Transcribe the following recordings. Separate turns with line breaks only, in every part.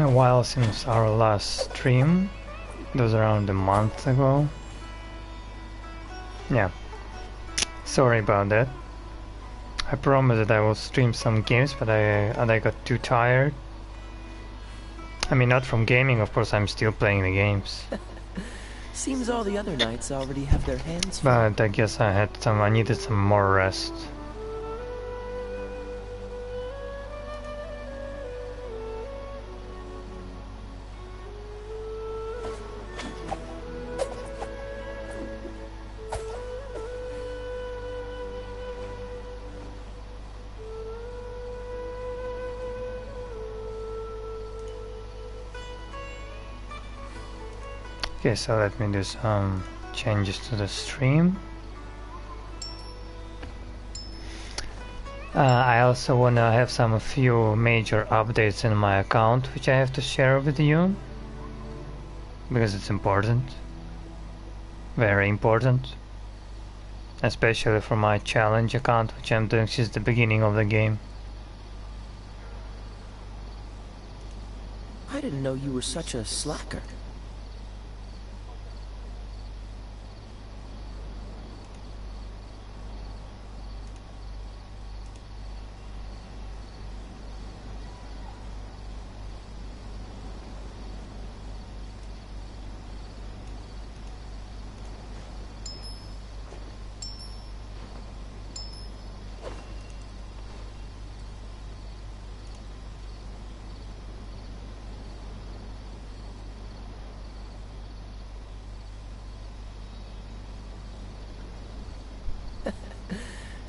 A while since our last stream. It was around a month ago. Yeah. Sorry about that. I promised that I will stream some games, but I got too tired. I mean, not from gaming, of course, I'm still playing the games.
Seems all the other knights already have their hands full.
But I guess I needed some more rest. Okay, so let me do some changes to the stream. I also wanna have a few major updates in my account which I have to share with you because it's important, very important, especially for my challenge account which I'm doing since the beginning of the game.
I didn't know you were such a slacker.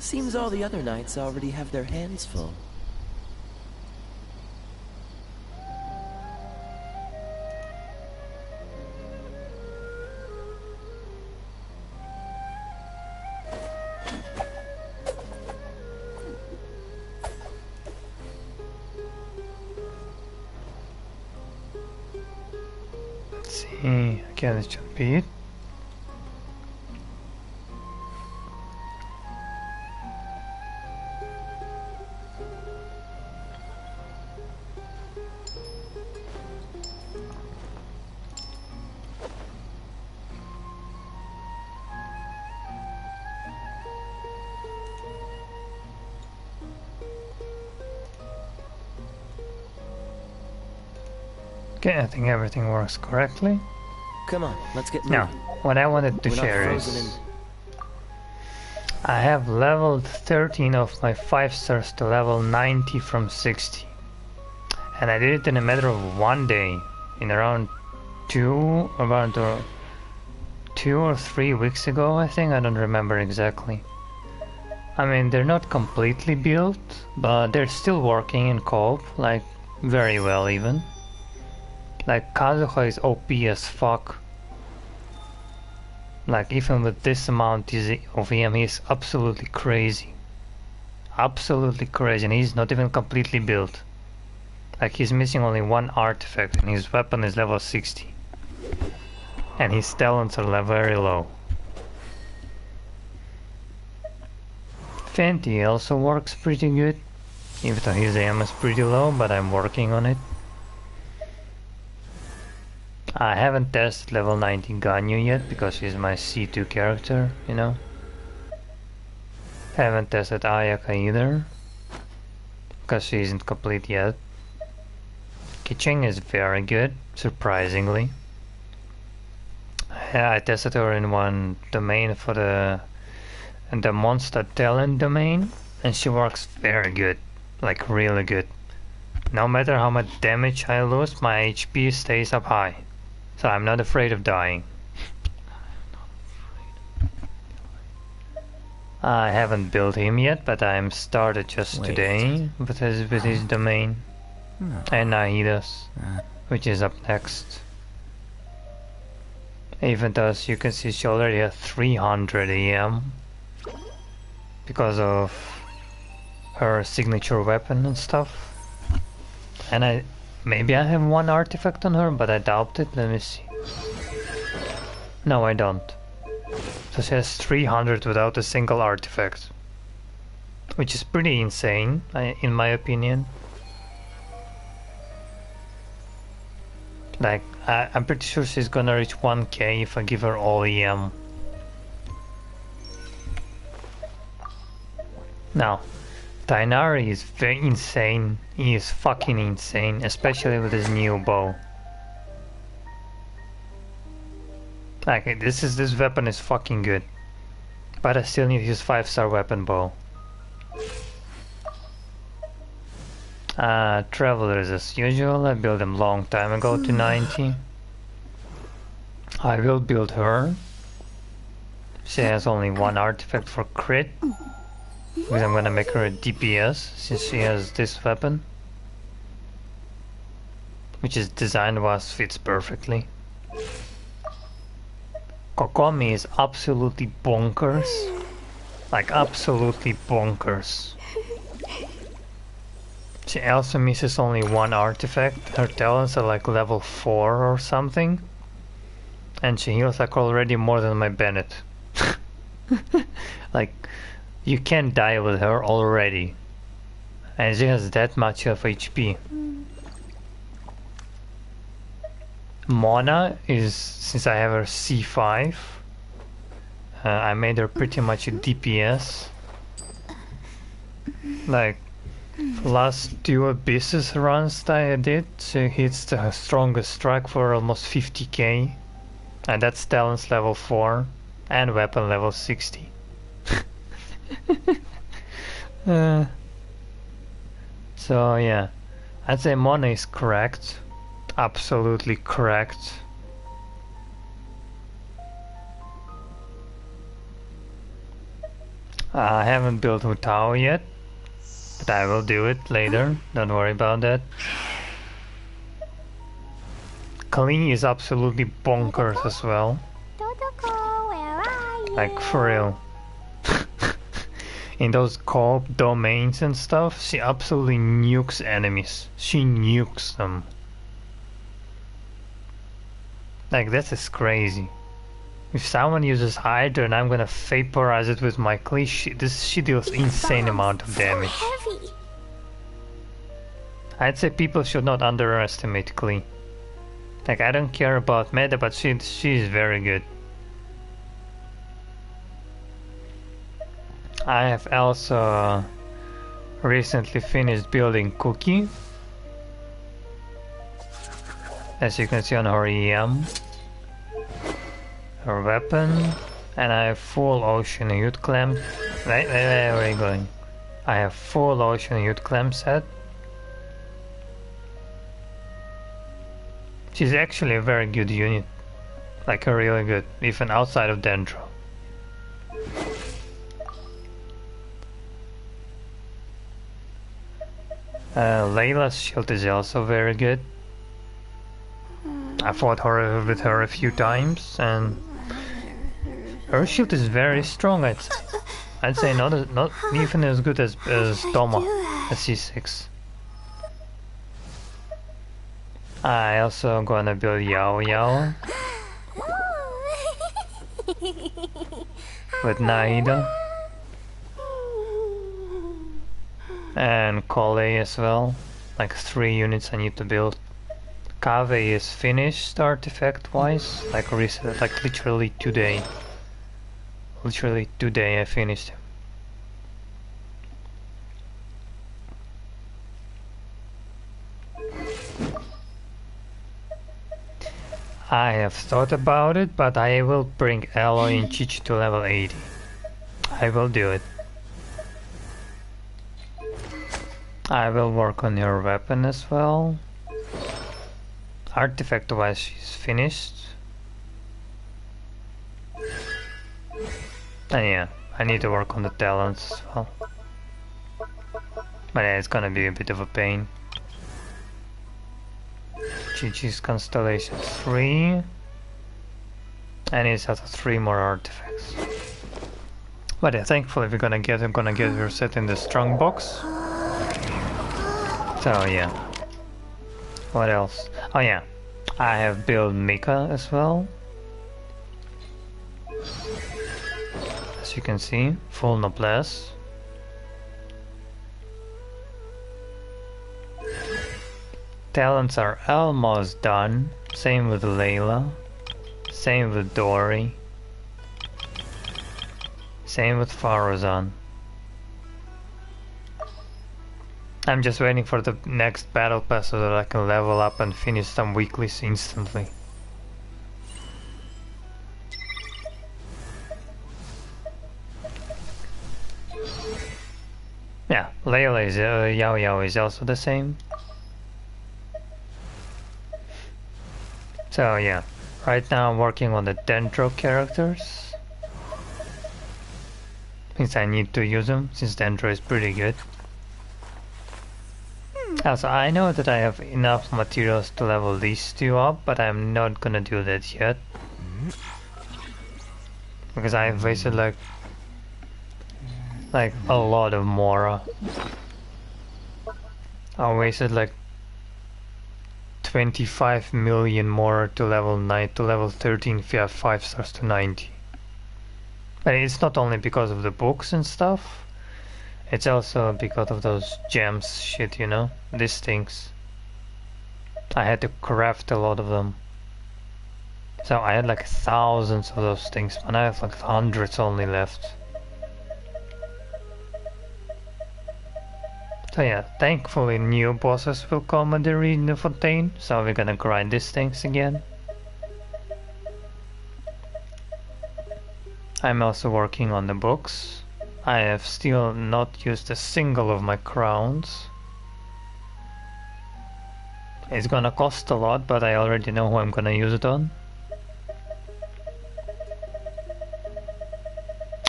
Seems all the other knights already have their hands full.
Let's see, okay, that should be it. Okay, I think everything works correctly.
Come on, let's get moving.
Now, what I wanted to share is I have leveled 13 of my 5 stars to level 90 from 60. And I did it in a matter of 1 day, in around 2 or 3 weeks ago, I think. I don't remember exactly. I mean, they're not completely built, but they're still working in co-op, like very well even. Like Kazuha is OP as fuck. Like even with this amount of EM, he's absolutely crazy. Absolutely crazy, and he's not even completely built. Like he's missing only one artifact and his weapon is level 60. And his talents are very low. Fenty also works pretty good, even though his AM is pretty low, but I'm working on it. I haven't tested level 90 Ganyu yet because she's my C2 character, you know. Haven't tested Ayaka either because she isn't complete yet. Kiching is very good, surprisingly. I tested her in one domain for the monster talent domain, and she works very good, like really good. No matter how much damage I lose, my HP stays up high. So I'm not afraid of dying. I haven't built him yet, but I'm started just today with his domain. And Naidas, which is up next. Even though, as you can see, she already has 300 EM because of her signature weapon and stuff. And maybe I have one artifact on her, but I doubt it. Let me see. No, I don't. So she has 300 without a single artifact, which is pretty insane, in my opinion. Like, I'm pretty sure she's gonna reach 1k if I give her all EM. Now, Tainari is very insane. He is fucking insane, especially with his new bow. Like, this weapon is fucking good. But I still need his 5-star weapon bow. Travelers as usual, I built them long time ago to 90. I will build her. She has only one artifact for crit. Because I'm gonna make her a DPS since she has this weapon. Which is design-wise fits perfectly. Kokomi is absolutely bonkers. Like absolutely bonkers. She also misses only one artifact. Her talents are like level 4 or something. And she heals like already more than my Bennett. Like, you can't die with her already. And she has that much of HP. Mona is, since I have her C5, I made her pretty much a DPS. Like, last 2 Abysses runs that I did, she hits the strongest strike for almost 50k. And that's talents level 4 and weapon level 60. So yeah, I'd say Mona is correct. Absolutely correct. I haven't built Hutao yet, but I will do it later, don't worry about that. Kali is absolutely bonkers as well. Like for real. In those co-op domains and stuff, she absolutely nukes enemies. She nukes them. Like, that is crazy. If someone uses Hydra and I'm gonna vaporize it with my Klee, she deals insane amount of damage. I'd say people should not underestimate Klee. Like, I don't care about meta, but she is very good. I have also recently finished building Cookie. As you can see on her EM, her weapon, and I have full Ocean Youth Clamp. Wait, where are you going? I have full Ocean Youth Clamp set. She's actually a very good unit, like a really good, even outside of Dendro. Layla's shield is also very good. I fought her with her a few times, and her shield is very strong. I'd say not even as good as Toma, a C6. I also gonna build Yao Yao with Naida and Kole as well. Like 3 units I need to build. Kave is finished artifact wise, like recently, like literally today. Literally today I finished him. I have thought about it, but I will bring Aloy and Chichi to level 80. I will do it. I will work on your weapon as well. Artifact wise she's finished. And yeah, I need to work on the talents as well. But yeah, it's gonna be a bit of a pain. Chichi's Constellation 3. And it has 3 more artifacts. But yeah, thankfully I'm gonna get her set in the strong box. So yeah. What else? Oh yeah, I have built Mika as well. As you can see, full noblesse. Talents are almost done. Same with Layla. Same with Dory. Same with Faruzan. I'm just waiting for the next battle pass so that I can level up and finish some weeklies instantly. Yeah, Layla is Yao Yao is also the same. So yeah, right now I'm working on the Dendro characters. Since I need to use them, since Dendro is pretty good. Also, I know that I have enough materials to level these two up, but I'm not gonna do that yet. Because I've wasted like a lot of Mora. I wasted like 25 million more to level 9 to level 13 if you have 5 stars to 90. But it's not only because of the books and stuff, it's also because of those gems shit, you know? These things. I had to craft a lot of them. So I had like thousands of those things, and I have like hundreds only left. So yeah, thankfully new bosses will come at the Region of Fontaine, so we're gonna grind these things again. I'm also working on the books. I have still not used a single of my crowns. It's gonna cost a lot, but I already know who I'm gonna use it on.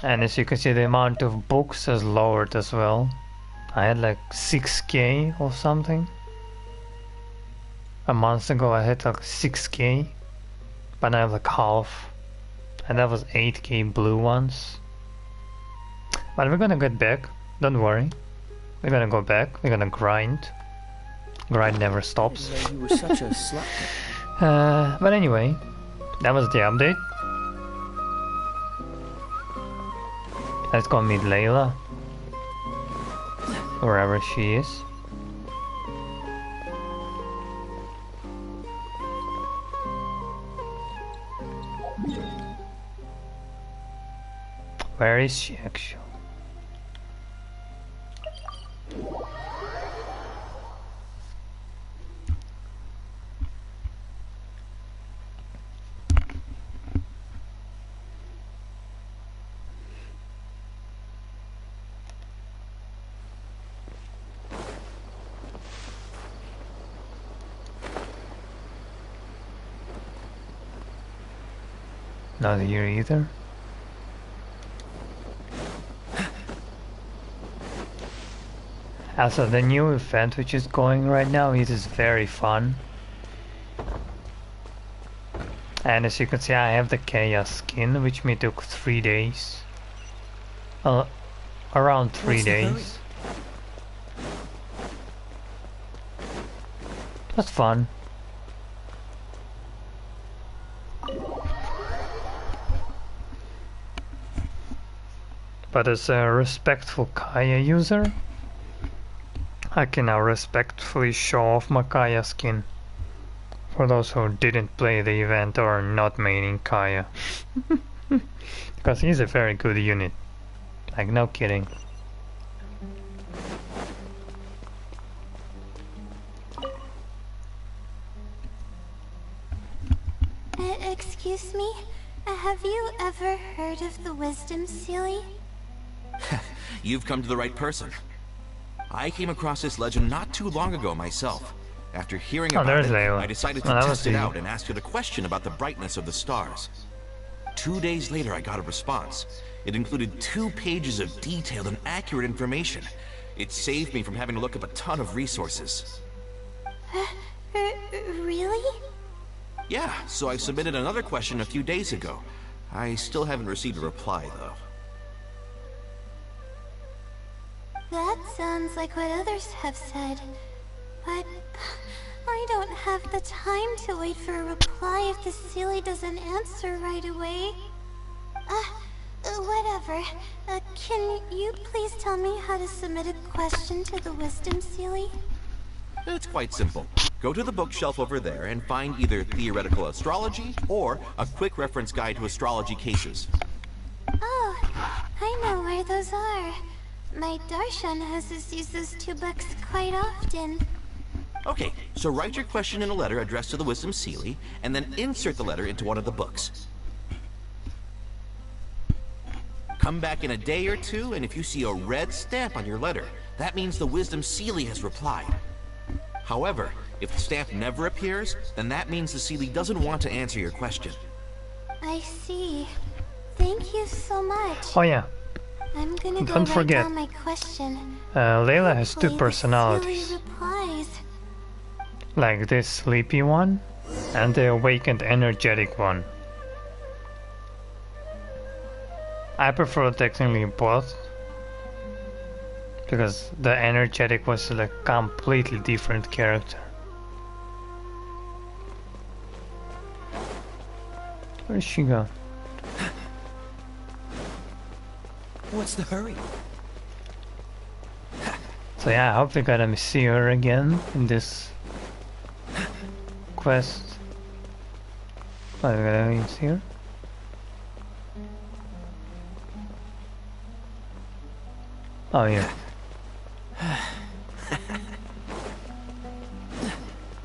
And as you can see, the amount of books has lowered as well. I had like 6k or something. A month ago I had like 6k, but now I have like half. And that was 8k blue ones. But we're gonna get back, don't worry. We're gonna go back, we're gonna grind. Grind never stops.
You were such a slut.
But anyway, that was the update. Let's go meet Layla. Wherever she is. Where is she actually? Not here either. Also, the new event which is going right now, it is very fun. And as you can see, I have the Chaos skin, which me took 3 days. Around 3 days. That's fun. But as a respectful Kaya user, I can now respectfully show off my Kaya skin. For those who didn't play the event or are not maining Kaya. Because he's a very good unit. Like, no kidding.
Excuse me? Have you ever heard of the Wisdom Sealy?
You've come to the right person. I came across this legend not too long ago myself. After hearing about it,
Layla.
I decided to test it out and asked it a question about the brightness of the stars. 2 days later, I got a response. It included 2 pages of detailed and accurate information. It saved me from having to look up a ton of resources.
Really?
Yeah, so I submitted another question a few days ago. I still haven't received a reply, though.
That sounds like what others have said. But I don't have the time to wait for a reply if the Sealy doesn't answer right away. Whatever. Can you please tell me how to submit a question to the Wisdom Sealy?
It's quite simple. Go to the bookshelf over there and find either Theoretical Astrology or a quick reference guide to astrology cases.
Oh, I know where those are. My Darshan has us use those two books quite often.
Okay, so write your question in a letter addressed to the Wisdom Sealy, and then insert the letter into one of the books. Come back in a day or two, and if you see a red stamp on your letter, that means the Wisdom Sealy has replied. However, if the stamp never appears, then that means the Sealy doesn't want to answer your question.
I see. Thank you so much.
Oh yeah,
I'm gonna go
don't
write
forget.
down my question.
Layla has two
Hopefully the
personalities.
Sealy replies.
Like this sleepy one and the awakened energetic one. I prefer technically both, because the energetic was a completely different character. Where'd she go?
What's the hurry?
So yeah, I hope we're gonna see her again in this quest. Oh, we're gonna see her? Oh yeah.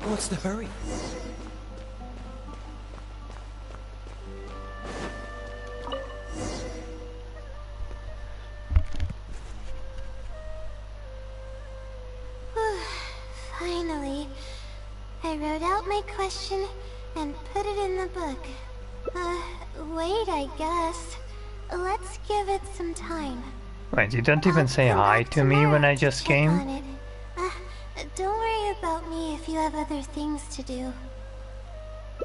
What's the hurry?
Finally, I wrote out my question and put it in the book. Wait, I guess. Let's give it some time.
Wait, you don't even
I'll
say
come
hi
back
to me when
tomorrow
I
to
just
check
came?
on it. Don't worry about me if you have other things to do.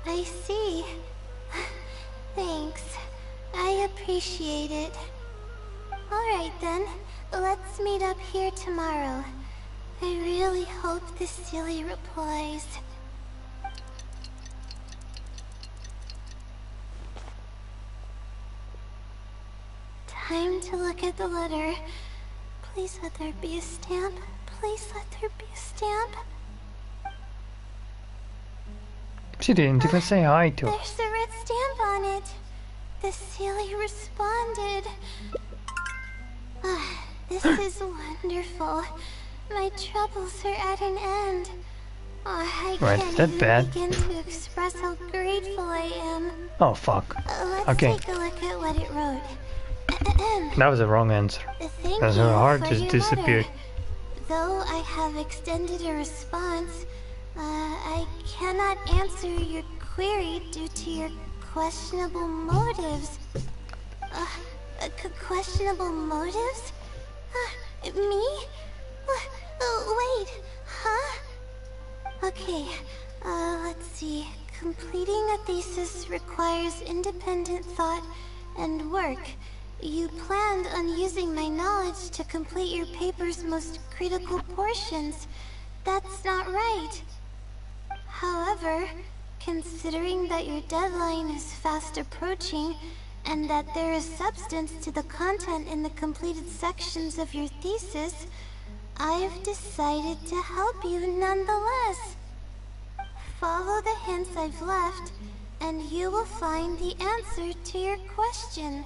I see. Thanks. I appreciate it. Alright then, let's meet up here tomorrow. I really hope the Sealy replies. Time to look at the letter. Please let there be a stamp. Please let there be a stamp.
She didn't even say hi to her.
There's a red stamp on it. The Sealy responded. This is wonderful. My troubles are at an end. I
Right,
can't
is that
even
bad?
begin to express how grateful I am.
Oh fuck.
Let's
Okay.
take a look at what it wrote.
That was the wrong answer.
Thank
Because
you
her heart
for
just
your
disappeared.
letter. Though I have extended a response, I cannot answer your query due to your questionable motives. Questionable motives? Me? Wait, huh? Okay, let's see. Completing a thesis requires independent thought and work. You planned on using my knowledge to complete your paper's most critical portions. That's not right. However, considering that your deadline is fast approaching, and that there is substance to the content in the completed sections of your thesis, I've decided to help you nonetheless. Follow the hints I've left, and you will find the answer to your question.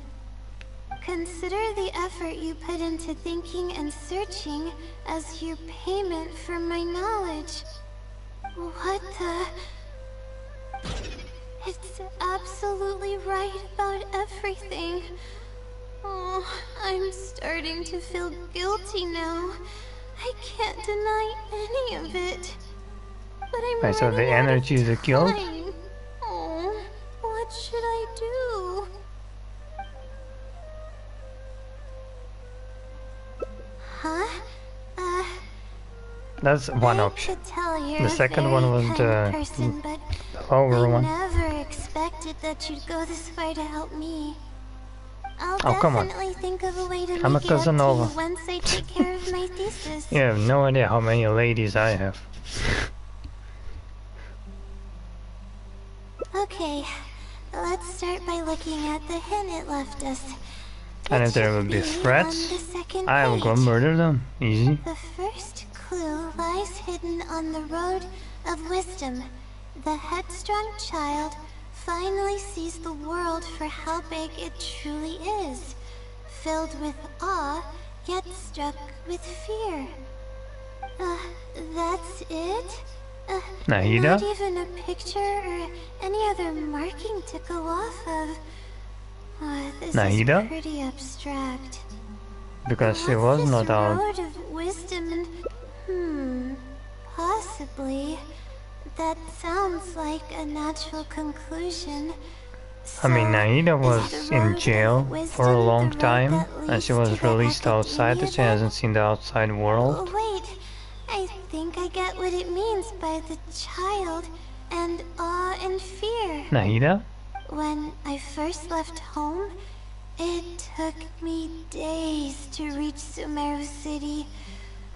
Consider the effort you put into thinking and searching as your payment for my knowledge. What the... It's absolutely right about everything. Oh, I'm starting to feel guilty now. I can't deny any of it. But I'm
Right, so the
running out of
energy is a guilt?
time. Oh, what should I do? Huh?
That's one
I
option.
could tell you're
The
a
second
very
one was
kind
the
person, but
lower
I
one.
never expected that you'd go this far to help me. I'll
Oh, come on.
definitely think of a way to
I'm a
make it up to
Casanova.
you once I take care of my thesis.
You have no idea how many ladies I have.
Okay, let's start by looking at the hint it left us.
And
It
if there
should
will be
on
threats,
the second
I will go
page.
murder them. Easy.
The first clue lies hidden on the road of wisdom. The headstrong child finally sees the world for how big it truly is, filled with awe, yet struck with fear. That's it?
Nahida?
Not even a picture or any other marking to go off of. This
Nahida?
is pretty abstract.
Because she
What's
was
this
not out.
road of wisdom and... possibly. That sounds like a natural conclusion.
I mean, Nahida
So, is
was
the
in
road
jail
of
for a
wisdom
long
the road
time,
that
and she
leads
was
to the
released outside, and she
academia
hasn't seen the outside world.
then? Wait, I think I get what it means by the child and awe and fear.
Nahida?
When I first left home, it took me days to reach Sumeru City.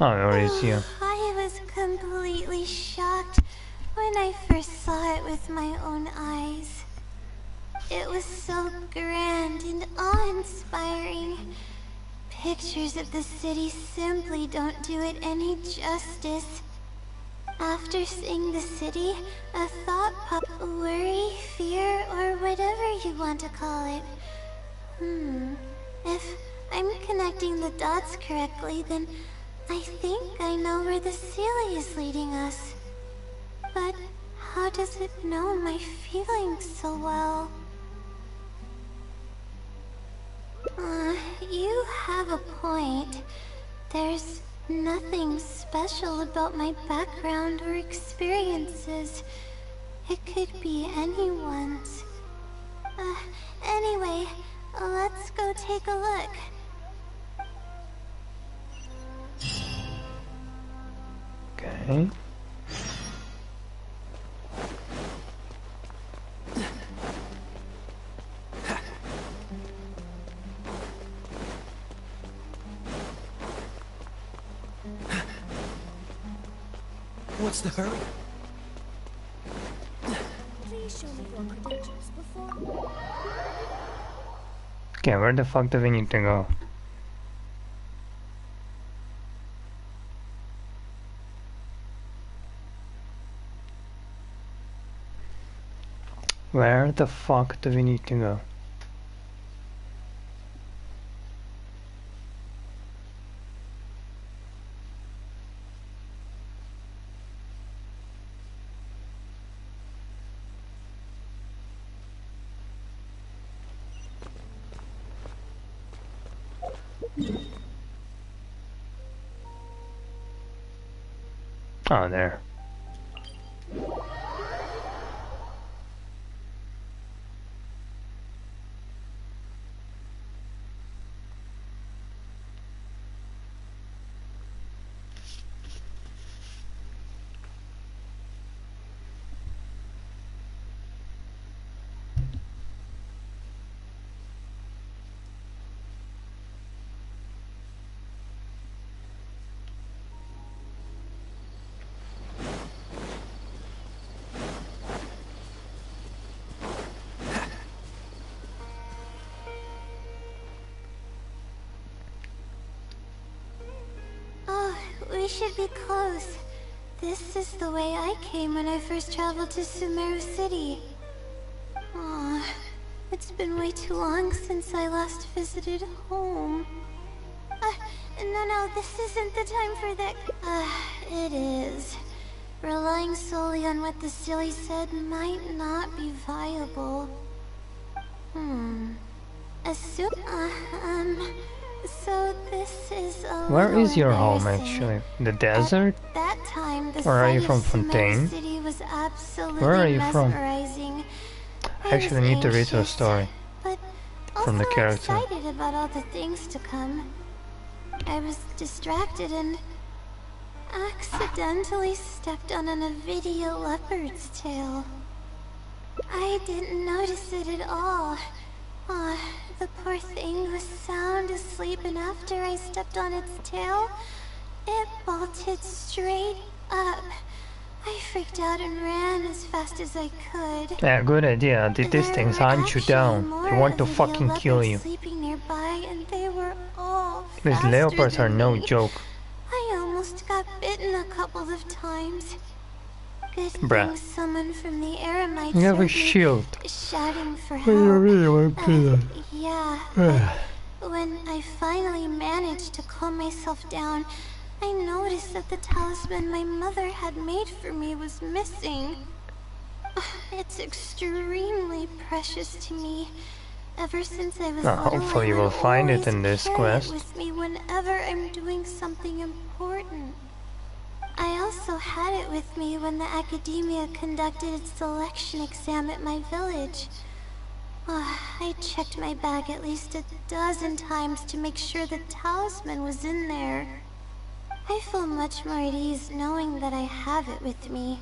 Oh, where is you?
I was completely shocked when I first saw it with my own eyes. It was so grand and awe-inspiring. Pictures of the city simply don't do it any justice. After seeing the city, a thought popped, worry, fear, or whatever you want to call it. If I'm connecting the dots correctly, then I think I know where the Sealy is leading us. But how does it know my feelings so well? You have a point. There's nothing special about my background or experiences. It could be anyone's. Anyway, let's go take a look.
Okay.
What's the hurry?
Please show me your credentials before.
Okay, where the fuck do we need to go? Where the fuck do we need to go? Oh, there.
We should be close. This is the way I came when I first traveled to Sumeru City. Aw, it's been way too long since I last visited home. No, this isn't the time for that. It is. Relying solely on what the silly said might not be viable. So this is a
Where is your
little
home
embarrassing.
actually? The desert?
At that time, the
Or are
sight
you
of
from
Sumeru
Fontaine?
City was absolutely
Where are you from?
mesmerizing.
I actually need to read her
anxious,
story
but
from the
also
character.
excited about all the things to come. I was distracted and accidentally stepped on an Avidia leopard's tail. I didn't notice it at all. The poor thing was sound asleep, and after I stepped on its tail, it bolted straight up. I freaked out and ran as fast as I could.
Yeah, good idea. These
There
things
were
hunt you
actually
down.
more
They want to
Avidia
fucking kill
leopards
you.
sleeping nearby, and they were all
These
faster
leopards are
than
no
me.
joke.
I almost got bitten a couple of times. Good
Bruh.
thing someone from the Eremites
You have a
heard me
shield.
shouting for
What do you
help.
really want to do that?
Yeah, but when I finally managed to calm myself down, I noticed that the talisman my mother had made for me was missing. It's extremely precious to me. Ever since I was
Now,
little,
hopefully
I
you
would
will find it
always
in this
carry
quest.
it with me whenever I'm doing something important. I also had it with me when the academia conducted its selection exam at my village. I checked my bag at least a dozen times to make sure the talisman was in there. I feel much more at ease knowing that I have it with me.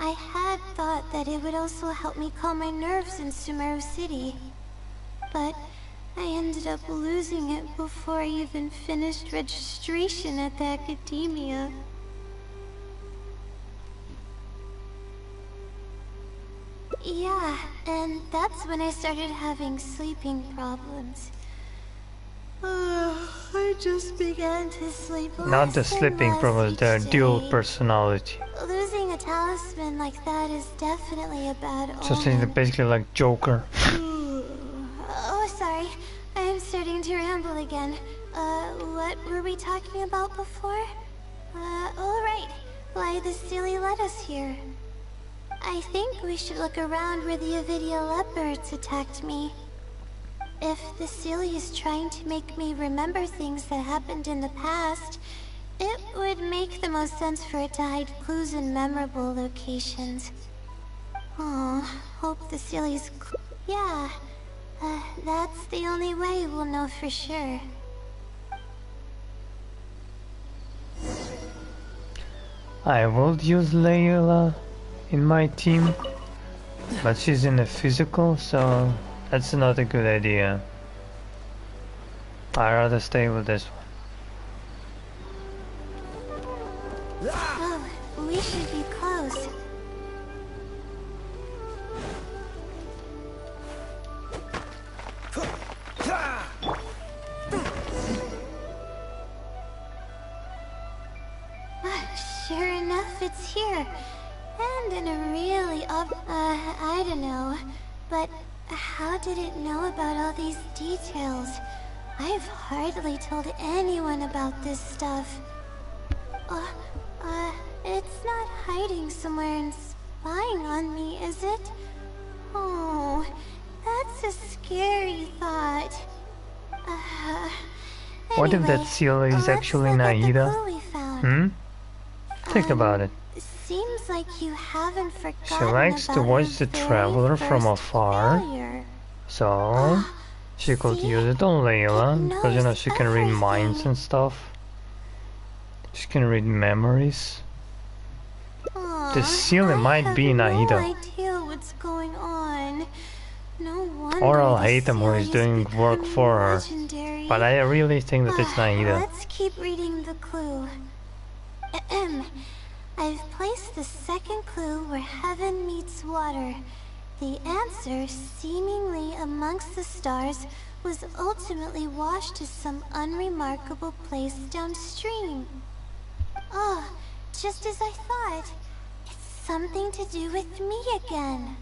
I had thought that it would also help me calm my nerves in Sumeru City. But I ended up losing it before I even finished registration at the academia. Yeah, and that's when I started having sleeping problems. I just began to sleep
Not the
less and
sleeping
less
problems,
each
their dual
day.
personality.
Losing a talisman like that is definitely a bad
So they're
omen.
basically like Joker.
Oh, sorry. I'm starting to ramble again. What were we talking about before? Oh right. Why the silly led us here. I think we should look around where the Avidia leopards attacked me. If the Silly is trying to make me remember things that happened in the past, it would make the most sense for it to hide clues in memorable locations. Oh, hope the Silly's... Yeah, that's the only way we'll know for sure.
I would use Layla in my team, but she's in a physical, so that's not a good idea. I'd rather stay with this one.
Oh, we should be close. Sure enough, it's here. And in a really I don't know. But how did it know about all these details? I've hardly told anyone about this stuff. It's not hiding somewhere and spying on me, is it? Oh, that's a scary thought.
What if that
Anyway,
seal is
let's
actually
look at the
Nahida?
clue we found.
Think about it.
Seems like you haven't forgotten
She likes to
about
watch
her
the
very
traveler from
first
afar,
failure.
so she could
See?
use it on Layla,
It
because you know
knows
she can read minds
everything.
and stuff. She can read memories.
Aw,
The seal might be
I
Nahida.
have no idea what's going on. No wonder
Or I'll
the
hate him who
seal
is doing work
becoming
for her.
legendary.
But I really think that it's Nahida.
Let's keep reading the clue. Ahem. I've placed the second clue where heaven meets water. The answer, seemingly amongst the stars, was ultimately washed to some unremarkable place downstream. Oh, just as I thought. It's something to do with me again.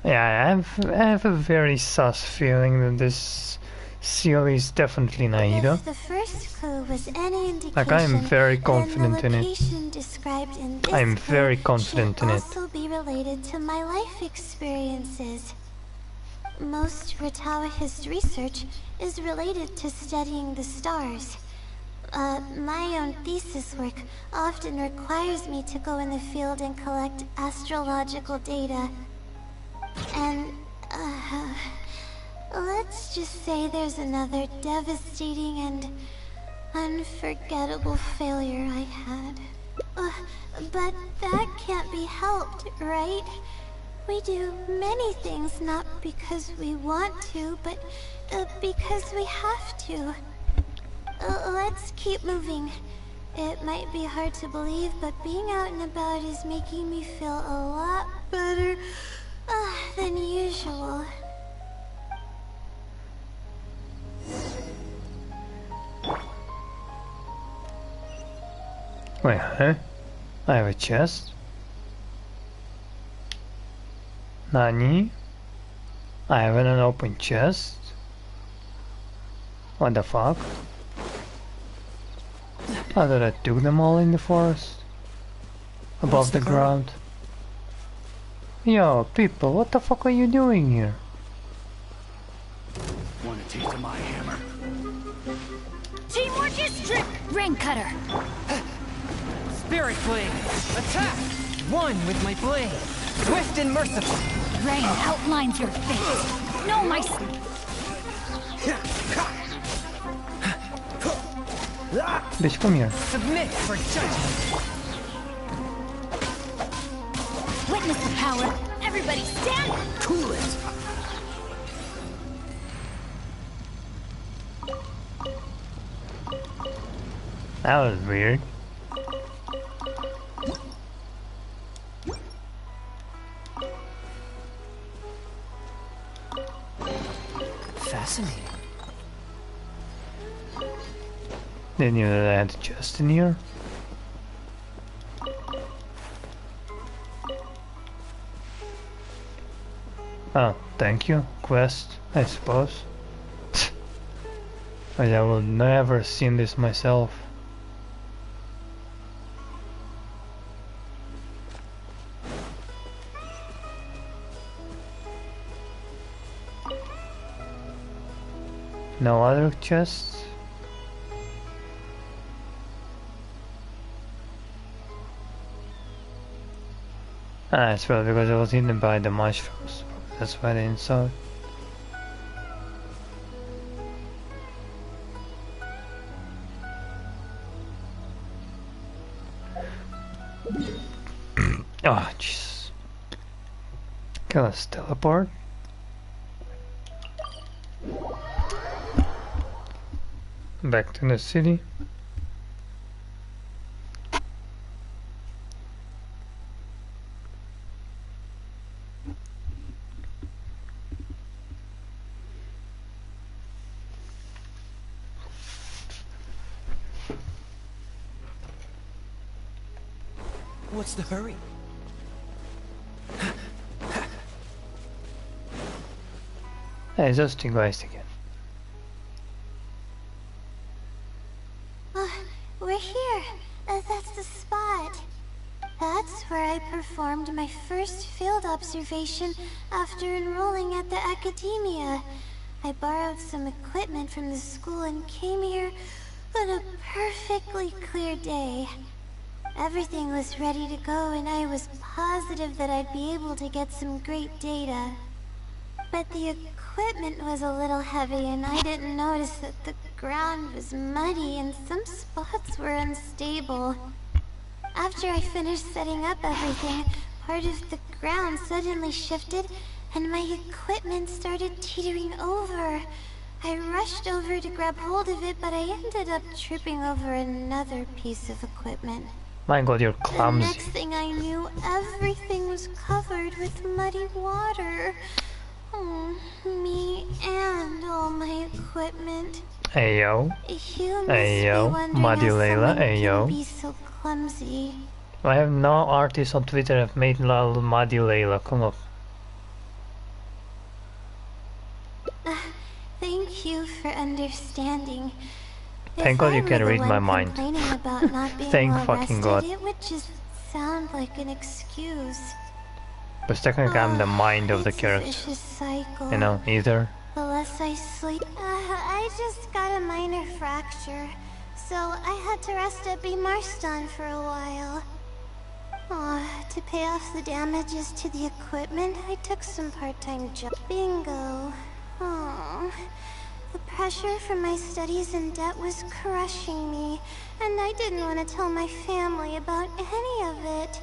Yeah, I have a very sus feeling that this seal is definitely Nahida.
If the first clue was any indication,
Like, I am very
then
confident
the
in it.
location described in this
I am
clue
very confident
should
in it.
also be related to my life experiences. Most Ratawahist research is related to studying the stars. My own thesis work often requires me to go in the field and collect astrological data. And, let's just say there's another devastating and unforgettable failure I had. But that can't be helped, right? We do many things not because we want to, but because we have to. Let's keep moving. It might be hard to believe, but being out and about is making me feel a lot better than usual.
Wait, huh? I have a chest? Nani? I have an open chest? What the fuck? I thought I took them all in the forest. Above the ground. Yo, people, what the fuck are you doing here?
Want a taste of my hammer?
Teamwork is strict! Rain cutter!
Spirit blade! Attack! One with my blade! Swift and merciful!
Rain outlines your fate! No, my...
Bitch, come here.
Submit for judgment!
Witness the power! Everybody stand!
Cool it!
That was weird.
Fascinating.
Didn't you know that I had a chest in here? Oh, thank you. Quest, I suppose. But I will never seen this myself. No other chests? Ah, it's probably because I was hidden by the mushrooms. That's why they didn't saw it. Oh, jeez. Can I teleport? Back to the city.
What's the hurry?
Hey, just you guys again.
We're here. That's the spot. That's where I performed my first field observation after enrolling at the academia. I borrowed some equipment from the school and came here on a perfectly clear day. Everything was ready to go and I was positive that I'd be able to get some great data. But the equipment was a little heavy and I didn't notice that the ground was muddy and some spots were unstable. After I finished setting up everything, part of the ground suddenly shifted and my equipment started teetering over. I rushed over to grab hold of it, but I ended up tripping over another piece of equipment.
My god, you're
The
clumsy.
next thing I knew, everything was covered with muddy water. Oh, me and all my equipment.
Ayo.
You must
Ayo.
be wondering
Muddy
how
Layla,
someone
ayo.
can be so clumsy.
I have no artists on Twitter have made little Muddy Layla. Come on.
Thank you for understanding.
Thank
If
God
I
you
were
can
the
read
one
my mind.
complaining about not being
Thank
well
fucking
rested,
God.
It would just sound like an excuse.
But technically I'm the mind of the
It's a
character.
vicious cycle.
You know, either.
The less I sleep... I just got a minor fracture, so I had to rest at B. Marston for a while. To pay off the damages to the equipment, I took some part-time job. Bingo. The pressure from my studies and debt was crushing me, and I didn't want to tell my family about any of it.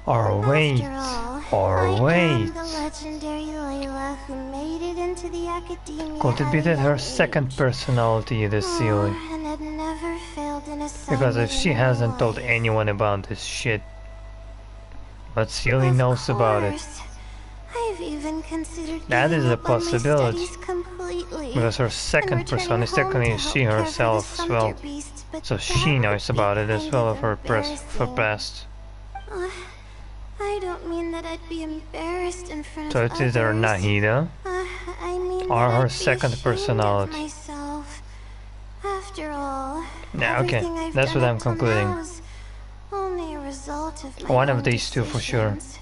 Or wait.
After all,
Or
I
wait.
am the legendary Layla who made it into the academia.
Could it be
at a
that her
young
second
age?
personality is silly?
And had never failed an
Because if
assignment
she
in her
hasn't told
life.
anyone about this shit, but Sealy
Of
knows about it.
course. I I've even considered
That
giving
is a
up on my
possibility.
studies completely.
Because her
and
second person
returning
is
home
technically
to
she
help care for the
herself as well.
sumpter beast, but
So
that
she
would
knows
be
about it as
kind
well
of
of her
embarrassing.
past.
Uh, I don't mean that I'd be embarrassed in front
So
of
it's either
others.
Nahida
I mean
or
that
her
I'd be
second
ashamed
personality.
of myself. After all,
Yeah, okay.
everything I've
That's
done
what
up
I'm
till
concluding.
now is only a result of my
One
own
of these two for sure.
decisions.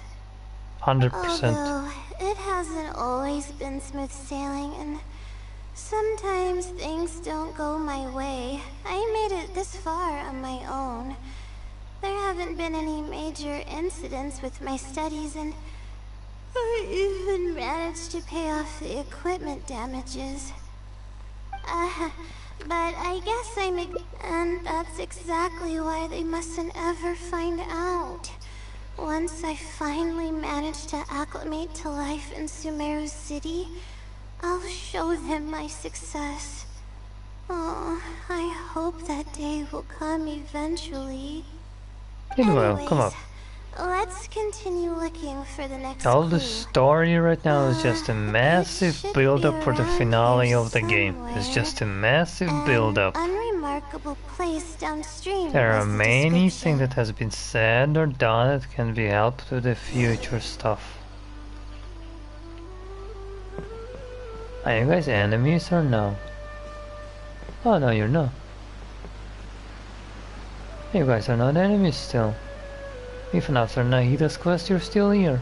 100%.
Although it hasn't always been smooth sailing, and sometimes things don't go my way. I made it this far on my own. There haven't been any major incidents with my studies, and I even managed to pay off the equipment damages. But I guess and that's exactly why they mustn't ever find out. Once I finally manage to acclimate to life in Sumeru City, I'll show them my success. Oh, I hope that day will come eventually.
It will, come up.
Let's continue looking for the next
All
clue.
the story right now is just a massive build-up for the finale of the game. It's just a massive build-up.
Unremarkable place downstream.
There are
was the
many
description.
things that has been said or done that can be helped with the future stuff. Are you guys enemies or no? Oh no, you're not. You guys are not enemies still. Even after Nahida's quest, you're still here.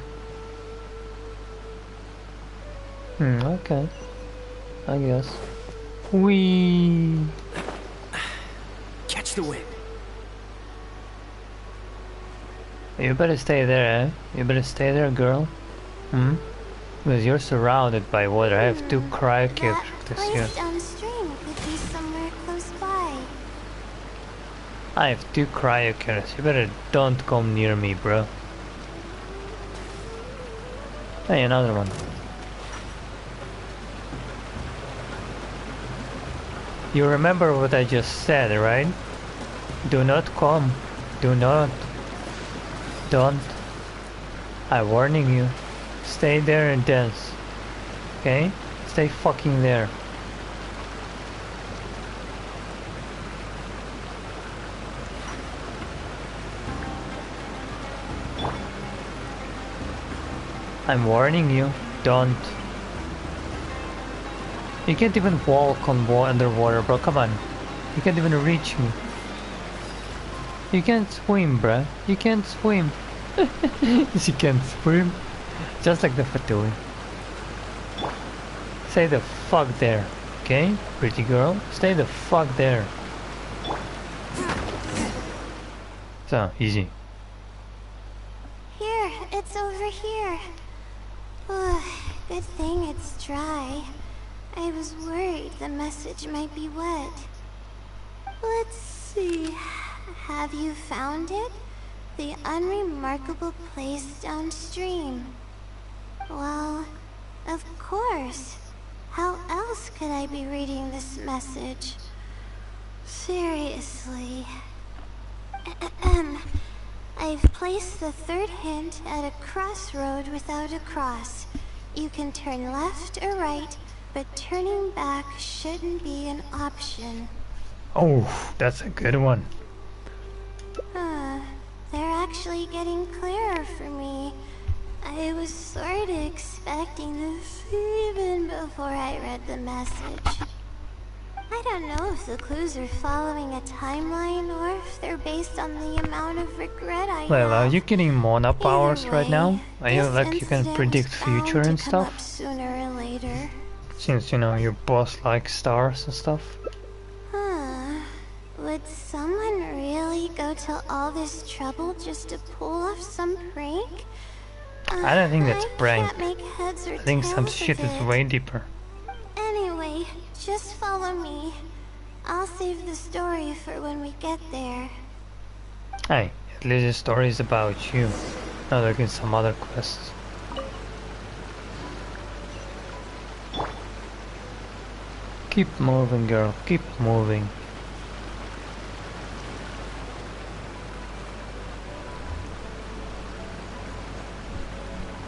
Okay. I guess. Whee!
Catch the wind.
You better stay there, eh? You better stay there, girl. Because you're surrounded by water. I have 2 cryo
That
characters here.
place downstream could be somewhere close by.
I have 2 cryo characters. You better don't come near me, bro. Hey, another one. You remember what I just said, right? Do not come. Do not. Don't. I'm warning you. Stay there and dance. Okay? Stay fucking there. I'm warning you. Don't. You can't even walk on underwater, bro. Come on. You can't even reach me. You can't swim, bruh. You can't swim. She can't swim. Just like the Fatui. Stay the fuck there. Okay? Pretty girl. Stay the fuck there. So, easy.
Here, it's over here. Good thing it's dry. I was worried the message might be wet. Let's see. Have you found it? The unremarkable place downstream. Well, of course. How else could I be reading this message? Seriously. I've placed the 3rd hint at a crossroad without a cross. You can turn left or right, but turning back shouldn't be an option.
Oh, that's a good one.
They're actually getting clearer for me. I was sort of expecting this even before I read the message. I don't know if the clues are following a timeline or if they're based on the amount of regret I
Well, are
have.
you getting Mona powers
Either
right
way,
now? Are you
this
like you can
incident
predict
was bound
future
to
and
come up
stuff?
sooner or later.
Since you know your boss likes stars and stuff.
Would someone really go to all this trouble just to pull off some prank?
I don't think that's
I
prank.
can't make heads or
I think some
tails
shit
of
is
it.
way deeper.
Anyway, just follow me. I'll save the story for when we get there.
Hey, at least the story is about you. Not like in some other quests. Keep moving, girl. Keep moving.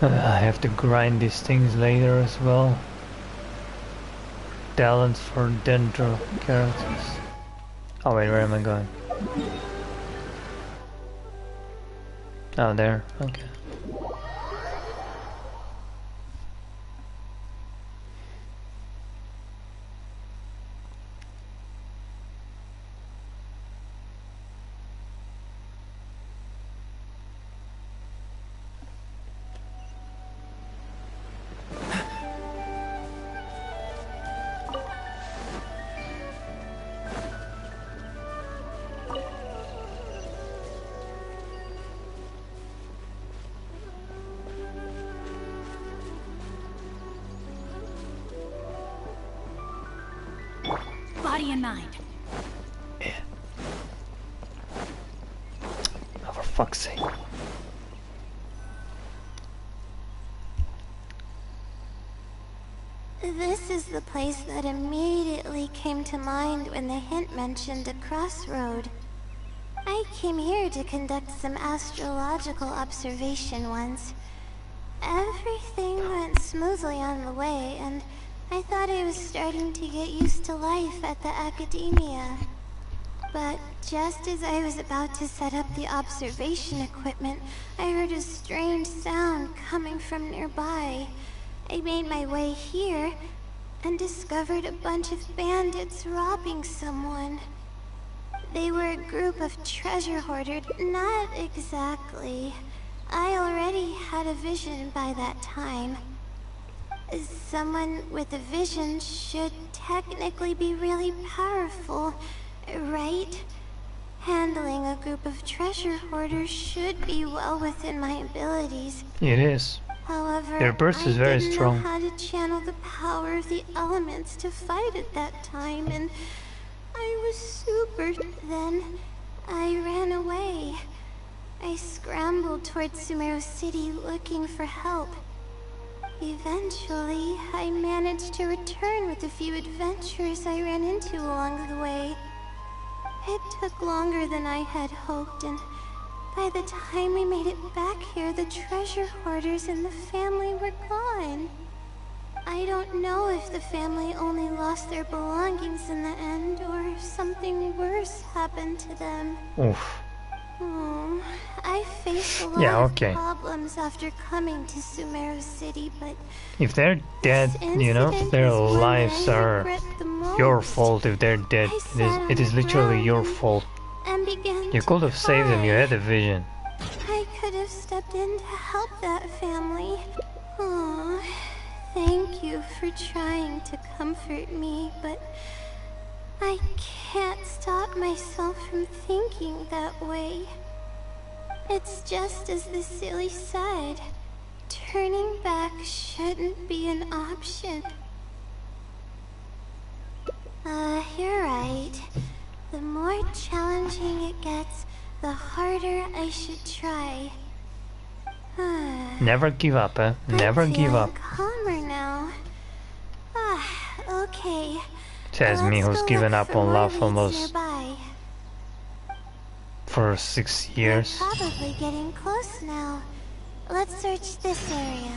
I have to grind these things later as well. Talents for dendro characters. Oh wait, where am I going? Oh, there. Okay.
Body and mind.
Oh, for fuck's sake.
This is the place that immediately came to mind when the hint mentioned a crossroad. I came here to conduct some astrological observation once. Everything went smoothly on the way, and I thought I was starting to get used to life at the academia. But just as I was about to set up the observation equipment, I heard a strange sound coming from nearby. I made my way here and discovered a bunch of bandits robbing someone. They were a group of treasure hoarders. Not exactly. I already had a vision by that time. Someone with a vision should technically be really powerful, right? Handling a group of treasure hoarders should be well within my abilities.
It is.
However,
Their burst is very strong.
I didn't know how to channel the power of the elements to fight at that time, and I was super. Then I ran away. I scrambled towards Sumeru City looking for help. Eventually, I managed to return with a few adventurers I ran into along the way. It took longer than I had hoped, and by the time we made it back here, the treasure hoarders and the family were gone. I don't know if the family only lost their belongings in the end, or if something worse happened to them.
Oof.
I faced a lot of
okay.
problems after coming to Sumeru City, but
If they're dead, you know, their lives are your fault if they're dead. It is literally your fault. You could have saved them, you had a vision.
I could have stepped in to help that family. Oh, thank you for trying to comfort me, but I can't stop myself from thinking that way. It's just as the silly said. Turning back shouldn't be an option. You're right. The more challenging it gets, the harder I should try.
Never give up, eh? Never give up.
Calmer now. Okay.
Says me who's given up on love almost
nearby.
for 6 years.
We're probably getting close now. Let's search this area.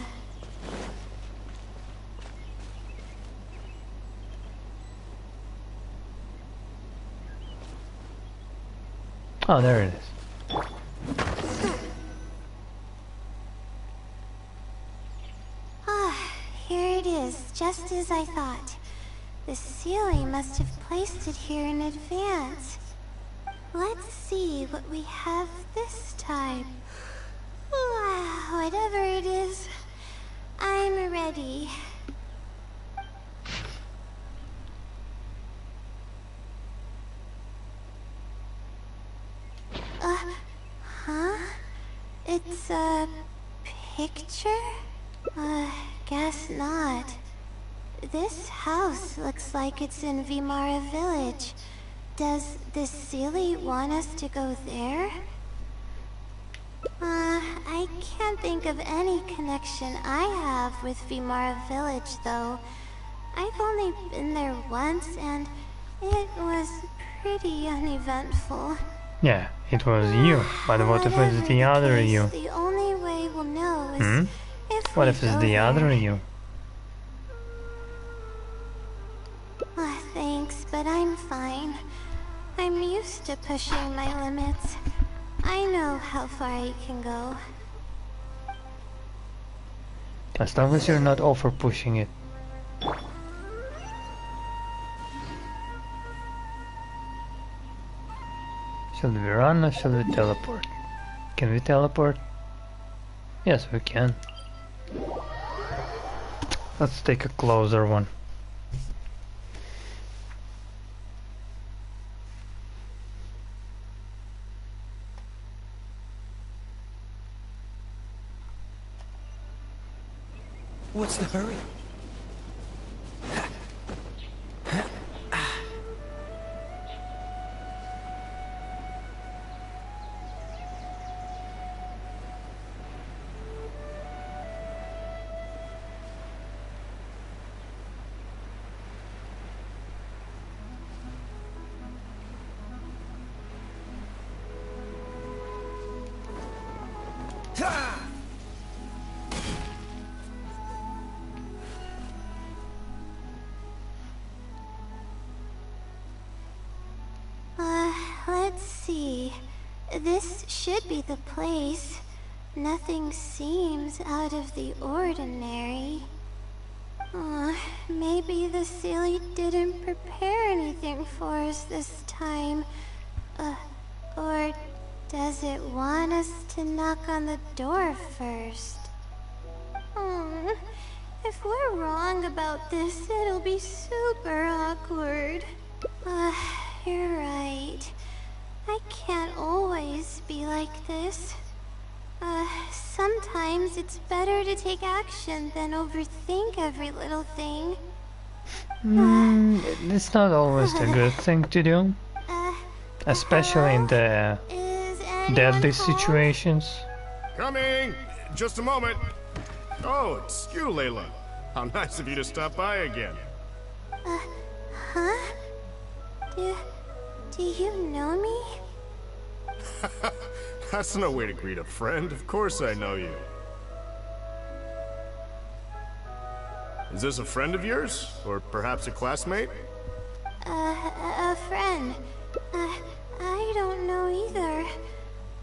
Oh, there it is.
Here it is, just as I thought. The Sealy must have placed it here in advance. Let's see what we have this time. Whatever it is, I'm ready. Huh? It's a picture? Guess not. This house looks like it's in Vimara Village. Does the Sealy want us to go there? I can't think of any connection I have with Vimara Village, though. I've only been there once, and it was pretty uneventful.
Yeah, it was you, but what if it's the other you?
The only way we'll know is if
What
we
if it's
go
the
there.
other you?
Thanks, but I'm fine. I'm used to pushing my limits. I know how far I can go.
As long as you're not over pushing it. Shall we run or shall we teleport? Can we teleport? Yes, we can. Let's take a closer one.
What's the hurry?
Let's see. This should be the place. Nothing seems out of the ordinary. Maybe the Sealy didn't prepare anything for us this time. Or does it want us to knock on the door first? If we're wrong about this, it'll be super awkward. You're right. I can't always be like this. Sometimes it's better to take action than overthink every little thing.
It's not always a good thing to do. Especially in the
Is anyone
deadly
home?
situations.
Coming! Just a moment. Oh, it's you, Layla. How nice of you to stop by again.
Huh? Do you know me?
That's no way to greet a friend. Of course I know you. Is this a friend of yours? Or perhaps a classmate?
A friend. I don't know either.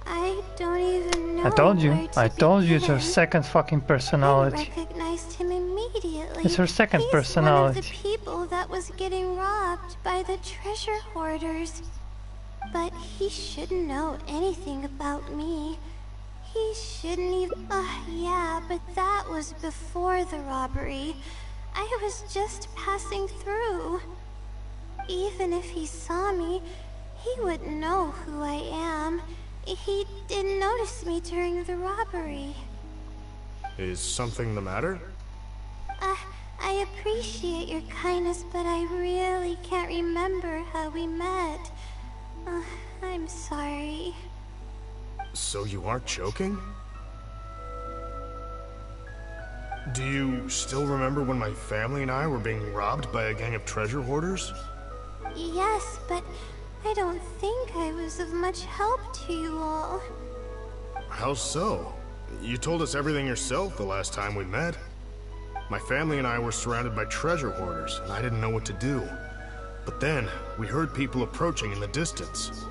I don't even know.
I told you.
where to
I told you it's her
begin.
second fucking
I
personality.
recognized him immediately.
It's her second
He's
personality.
one of the people that was getting robbed by the treasure hoarders. But he shouldn't know anything about me. He shouldn't even... yeah, but that was before the robbery. I was just passing through. Even if he saw me, he wouldn't know who I am. He didn't notice me during the robbery.
Is something the matter?
I appreciate your kindness, but I really can't remember how we met. I'm sorry.
So you aren't joking? Do you still remember when my family and I were being robbed by a gang of treasure hoarders?
Yes, but I don't think I was of much help to you all.
How so? You told us everything yourself the last time we met. My family and I were surrounded by treasure hoarders, and I didn't know what to do. But then, we heard people approaching in the distance.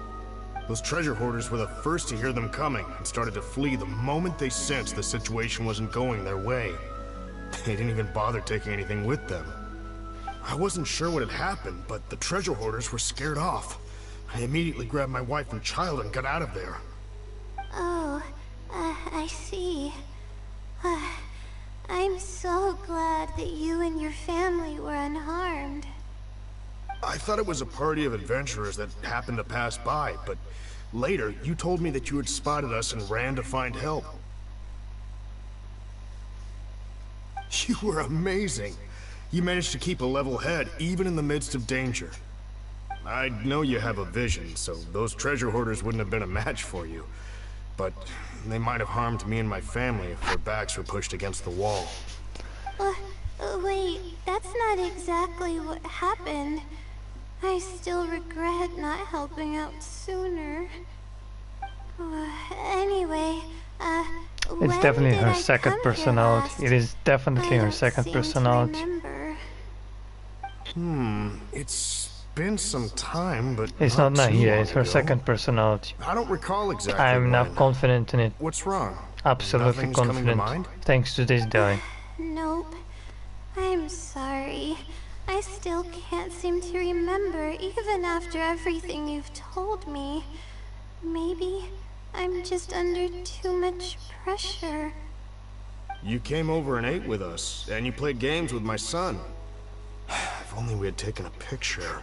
Those treasure hoarders were the first to hear them coming, and started to flee the moment they sensed the situation wasn't going their way. They didn't even bother taking anything with them. I wasn't sure what had happened, but the treasure hoarders were scared off. I immediately grabbed my wife and child and got out of there.
Oh, I see. I'm so glad that you and your family were unharmed.
I thought it was a party of adventurers that happened to pass by, but later you told me that you had spotted us and ran to find help. You were amazing. You managed to keep a level head even in the midst of danger. I know you have a vision, so those treasure hoarders wouldn't have been a match for you. But they might have harmed me and my family if their backs were pushed against the wall.
Wait, that's not exactly what happened. I still regret not helping out sooner. Anyway,
It's
when
definitely
did
her
I
second
come here
personality.
last?
It is definitely
I
her
don't
second
seem to
personality.
remember.
It's been some time, but
It's
not
not
too
Nahida,
long
it's her
ago.
second personality.
I don't recall exactly
I'm not
when.
confident in it.
What's wrong?
Absolutely
Nothing's coming to
confident.
mind?
Thanks to this guy.
Nope. I'm sorry. I still can't seem to remember, even after everything you've told me. Maybe I'm just under too much pressure.
You came over and ate with us, and you played games with my son. If only we had taken a picture.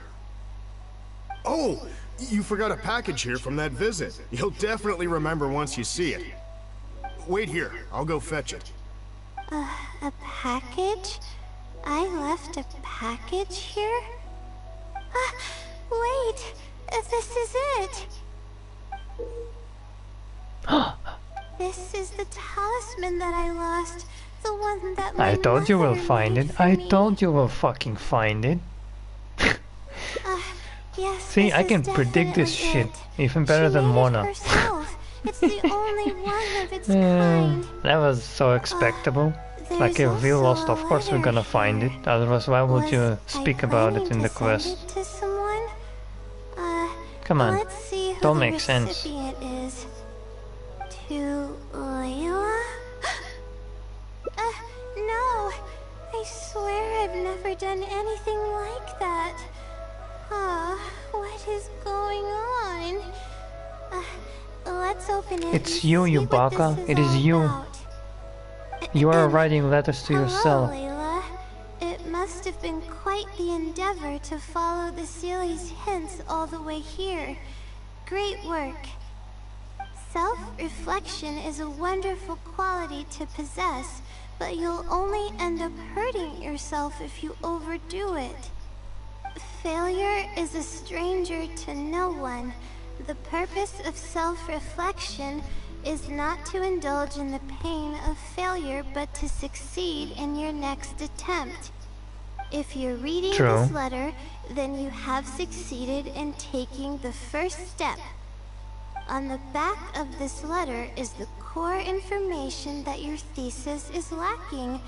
Oh! You forgot a package here from that visit. You'll definitely remember once you see it. Wait here, I'll go fetch it.
A package? I left a package here? Wait! This is it! This is the talisman that I lost. The one that my
I told you
mother
will find
made
it.
for
I
me.
told you will fucking find it.
Yes,
See,
this
I
is
can predict this
definitely
shit.
it.
Even better
She
than
made it
Mona.
herself. It's the only one of its kind.
That was so expectable. Like
There's
if we
also
lost,
a
of course we're
letter
gonna find
here.
it. Otherwise, why would
Was
you
I
speak about it
planning
in the
to
quest?
send it to someone?
Come on,
Let's see who
don't
the
make sense.
recipient is. To Layla? No! I swear I've never done anything like that. What is going on? Let's open it.
It's
and
you,
see
you
what
baka.
this
It is
all
you.
about.
You are writing letters to
Hello,
yourself.
Layla. It must have been quite the endeavor to follow the Sealy's hints all the way here. Great work. Self-reflection is a wonderful quality to possess, but you'll only end up hurting yourself if you overdo it. Failure is a stranger to no one. The purpose of self-reflection is not to indulge in the pain of failure, but to succeed in your next attempt. If you're reading
True.
this letter, then you have succeeded in taking the first step. On the back of this letter is the core information that your thesis is lacking.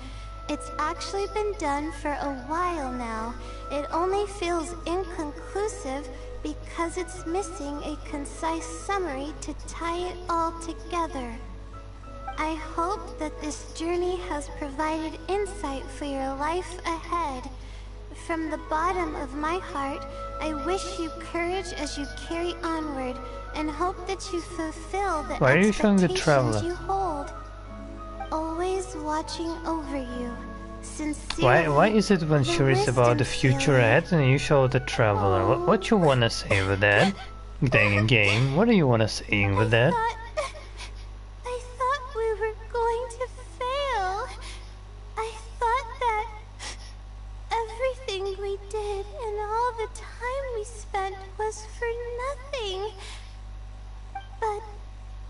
It's actually been done for a while now. It only feels inconclusive because it's missing a concise summary to tie it all together. I hope that this journey has provided insight for your life ahead. From the bottom of my heart, I wish you courage as you carry onward, and hope that you fulfill the
Why are you showing the
expectations
traveler?
you hold. Always watching over you. Sincerely,
Why is it when she reads about the future ahead and you show the traveler? What you wanna say with that? Dang a game, what do you wanna say with that?
I thought we were going to fail. I thought that everything we did and all the time we spent was for nothing. But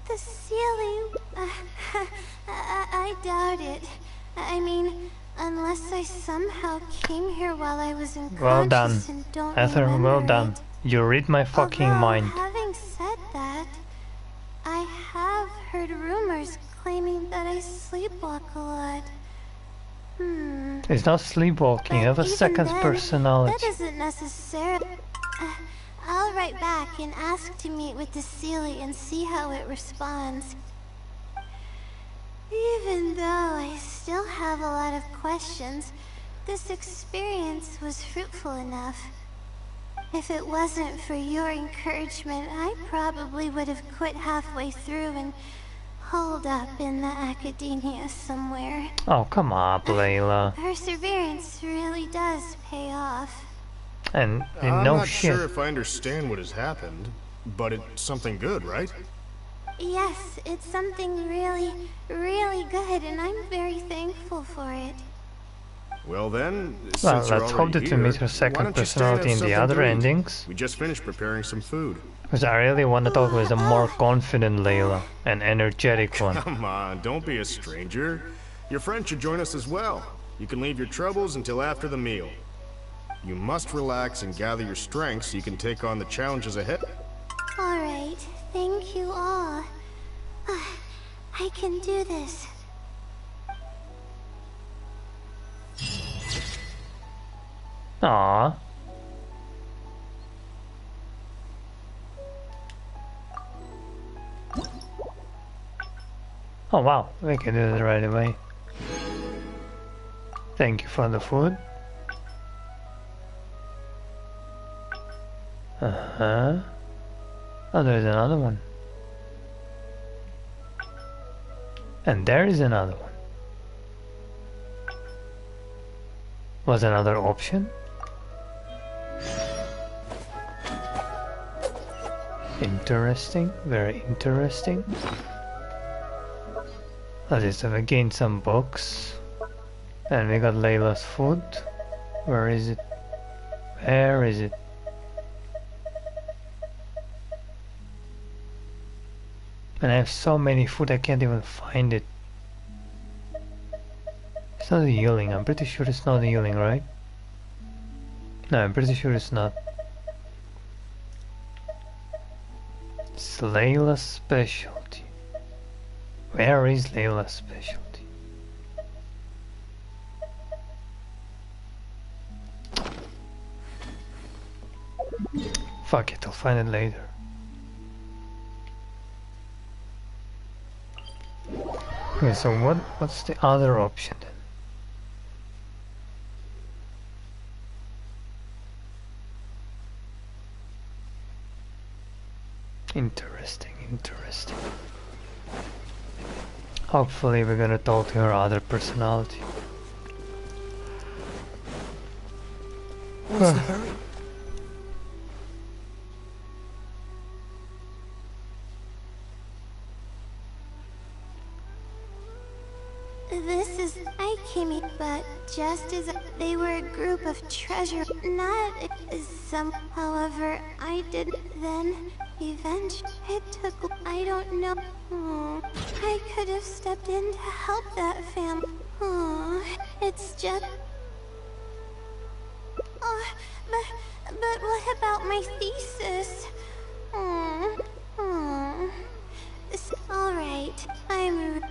the Sealy... I doubt it. I mean, unless I somehow came here while I was unconscious
Well done.
and don't
Ether, well
remember
done.
it.
You read my fucking
Although,
mind.
having said that, I have heard rumors claiming that I sleepwalk a lot.
It's not sleepwalking, you have a
But even
second
then,
personality.
That isn't necessarily... I'll write back and ask to meet with the Sealy and see how it responds. Even though I still have a lot of questions, this experience was fruitful enough. If it wasn't for your encouragement, I probably would have quit halfway through and holed up in the academia somewhere.
Oh, come on, Layla.
Perseverance really does pay off.
And
I'm
no
not
shit.
sure if I understand what has happened, but it's something good, right?
Yes, it's something really, really good, and I'm very thankful for it.
Well then,
Well,
since you're
let's hope
already
that we
here,
meet her
why
second
don't you stay and
personality
have
in the
something
other
to eat?
endings.
We just finished preparing some food.
Because I really want to talk with a more confident Layla, an energetic one.
Come on, don't be a stranger. Your friend should join us as well. You can leave your troubles until after the meal. You must relax and gather your strength so you can take on the challenges ahead.
Alright, thank you all. I can do this.
Aww. Oh wow, we can do it right away. Thank you for the food. Uh-huh. Oh, there's another one. And there is another one. Was another option? Interesting, very interesting. At least I've gained some books. And we got Layla's food. Where is it? Where is it? And I have so many food I can't even find it. It's not healing, I'm pretty sure it's not healing, right? No, I'm pretty sure it's not. It's Layla's specialty. Where is Layla's specialty? Fuck it, I'll find it later. Okay, so what's the other option then? Interesting, interesting. Hopefully we're gonna talk to her other personality.
What's the hurry?
This is Nikke, but just as they were a group of treasure, not as some. However, I didn't then. Eventually, it took. I don't know. I could have stepped in to help that family. It's just. But what about my thesis? All right, I'm.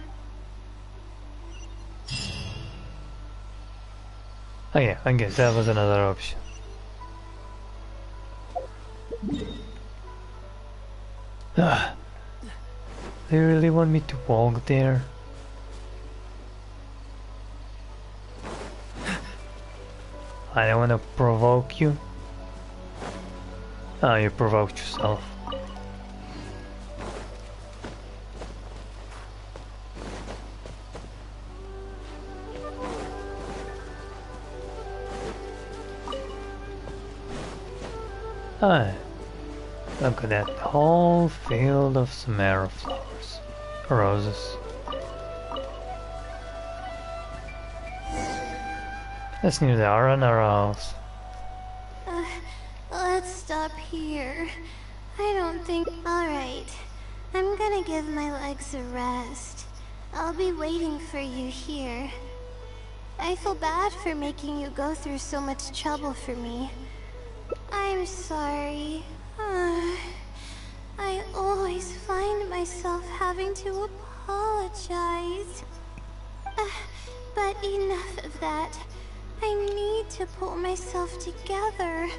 Oh yeah, I guess that was another option. They really want me to walk there? I don't want to provoke you. Oh, you provoked yourself. Ah, look at that whole field of Samara flowers. Roses. That's near the Aranara house.
Let's stop here. I don't think... Alright. I'm gonna give my legs a rest. I'll be waiting for you here. I feel bad for making you go through so much trouble for me. I'm sorry. I always find myself having to apologize. But enough of that. I need to pull myself together.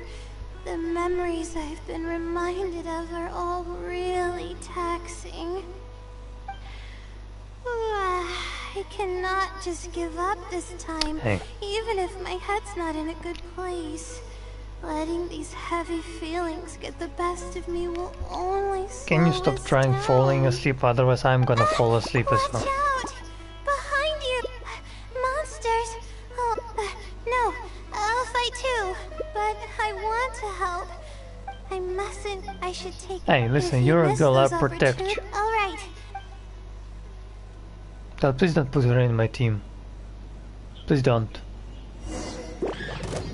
The memories I've been reminded of are all really taxing. I cannot just give up this time, even if my head's not in a good place. Letting these heavy feelings get the best of me will only slow
Can you stop trying falling asleep, otherwise I'm gonna fall asleep as well.
Watch out! Behind you! Monsters! Oh, no, I'll fight too, but I want to help. I mustn't, I should take...
Hey, listen, you're a girl, I'll protect you.
Alright.
Please don't put her in my team. Please don't.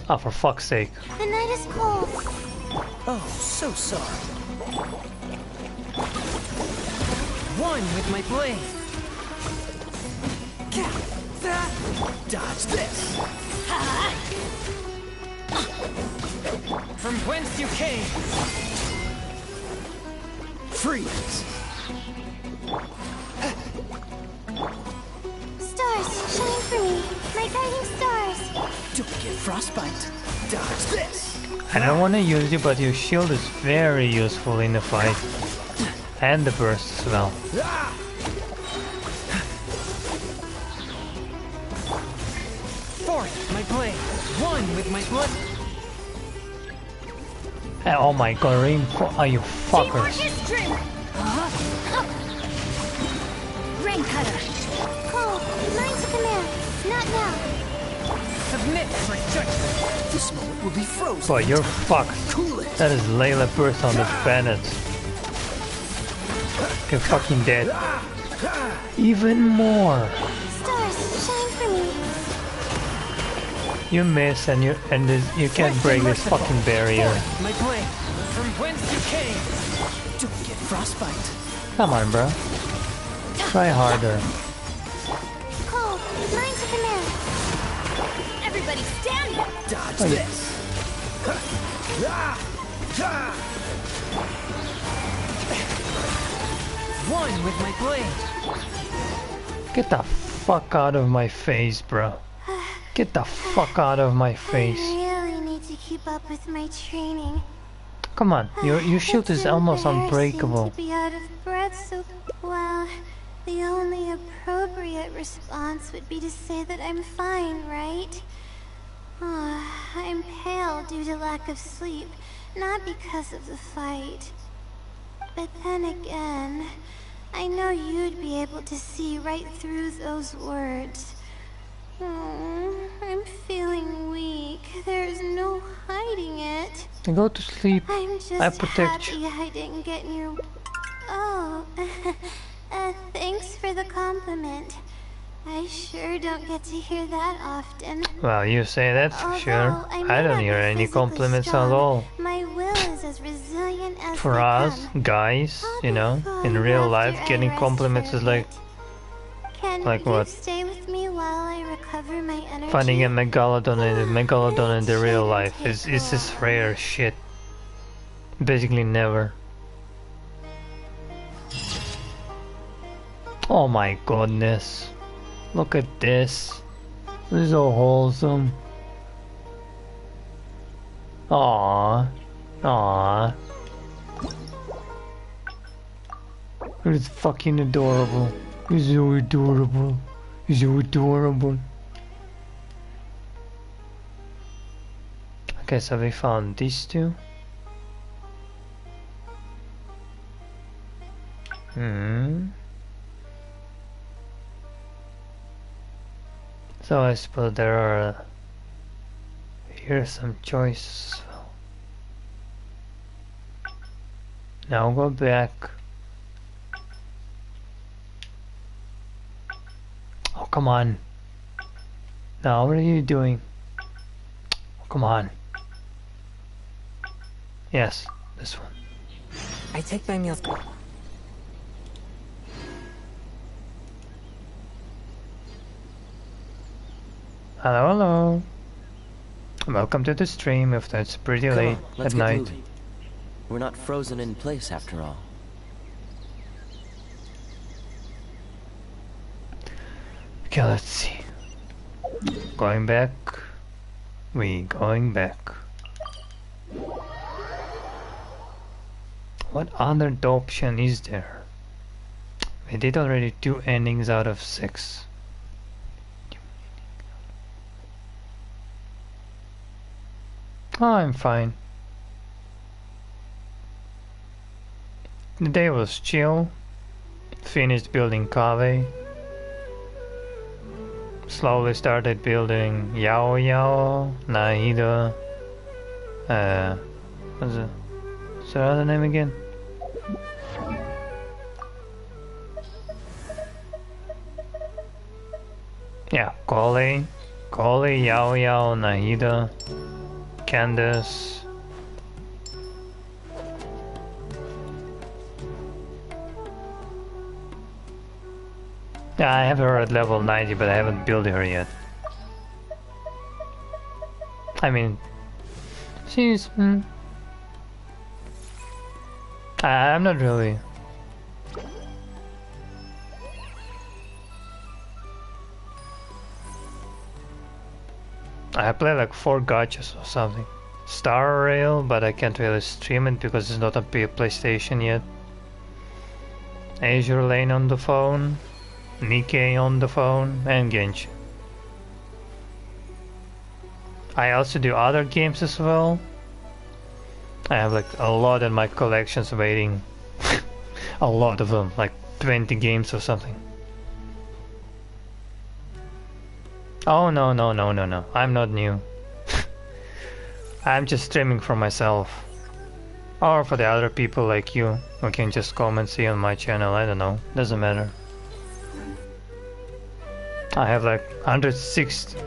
Ah, for fuck's sake.
The night is cold.
Oh, so sorry.
One with my blade.
Dodge this.
From whence you came.
Freeze.
shining stars.
Don't get frostbite. Dodge this.
I don't want to use you, but your shield is very useful in the fight. And the burst as well.
Fourth, my blade. One with my blood.
Oh my god, are you fuckers?
Rain cutter.
Cole, mine's a command. Not now.
Submit for judgment.
This moment will be frozen.
Boy, you're fucked.
Cool it.
That is Layla burst on the bandits. You're fucking dead. Even more.
Stars, shine for me.
You miss and you can't break this fucking barrier.
Fourth, my blade. From whence you came.
Don't get frostbite.
Come on, bro. Try harder.
Cole, mine's a command.
Everybody stand up.
Dodge
Oh, yeah.
this.
One with my blade.
Get the fuck out of my face, bro. Get the fuck out of my face.
I really need to keep up with my training.
Come on, your shield is
It's
almost
embarrassing
unbreakable.
To be out of breath, so well, the only appropriate response would be to say that I'm fine, right? I'm pale due to lack of sleep, not because of the fight. But then again, I know you'd be able to see right through those words. I'm feeling weak. There's no hiding it.
Go to sleep.
I'm just
I protect you.
happy I didn't get in your... Oh, thanks for the compliment. I sure don't get to hear that often.
Well, you say that for sure.
Although I may
I don't
not
hear
be
any
physically
compliments at
strong,
all.
My will is as resilient as
For
they
us,
come.
guys,
I'll
you
be
know,
fine
in real life,
after I
getting
rest
compliments
for a
is like
bit. Can
like
you
what?
stay with me while I recover my energy?
Finding a megalodon in the real
Shouldn't
life
take
is just
long.
rare shit. Basically never. Oh my goodness. Look at this. This is so wholesome. Aww. Aww. It's fucking adorable. It's so adorable. It's so adorable. Okay, so we found these two. So I suppose there are here some choices. Now go back. Oh, come on. Now what are you doing? Oh, come on. Yes, this one.
I take my meals.
Hello, hello. Welcome to the stream if that's pretty
Come
late
on, let's
at
get
night.
moving. We're not frozen in place after all.
Okay, let's see. Going back. We going back. What other option is there? We did already 2 endings out of 6. Oh, I'm fine. The day was chill. Finished building Kave. Slowly started building Yao Yao, Nahida. What's her other name again? Yeah, Kole, Yao Yao, Nahida, Candace. Yeah, I have her at level 90, but I haven't built her yet. I mean, she's... I'm not really... I play like 4 gachas or something. Star Rail, but I can't really stream it because it's not on PlayStation yet. Azure Lane on the phone, Nikke on the phone, and Genshin. I also do other games as well. I have like a lot in my collections waiting. A lot of them, like 20 games or something. Oh no, no, no, no, no. I'm not new. I'm just streaming for myself. Or for the other people like you who can just come and see on my channel. I don't know. Doesn't matter. I have like 160.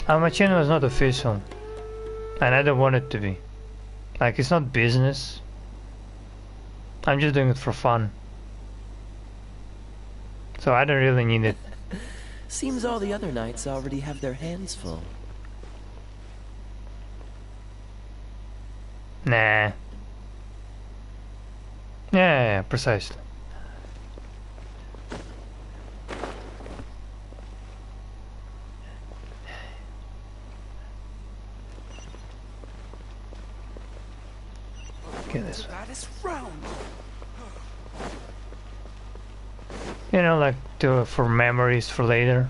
My channel is not official. And I don't want it to be. Like, it's not business. I'm just doing it for fun. So I don't really need it.
Seems all the other knights already have their hands full.
Nah. Yeah, precisely. Get this one. You know, like for memories for later.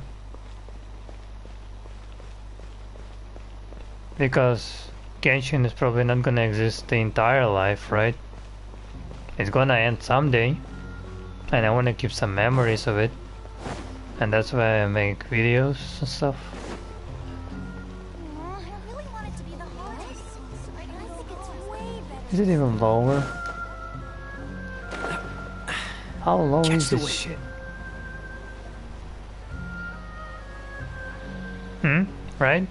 Because Genshin is probably not gonna exist the entire life, right? It's gonna end someday. And I wanna keep some memories of it. And that's why I make videos and stuff. Is it even lower? How low is this shit? Right?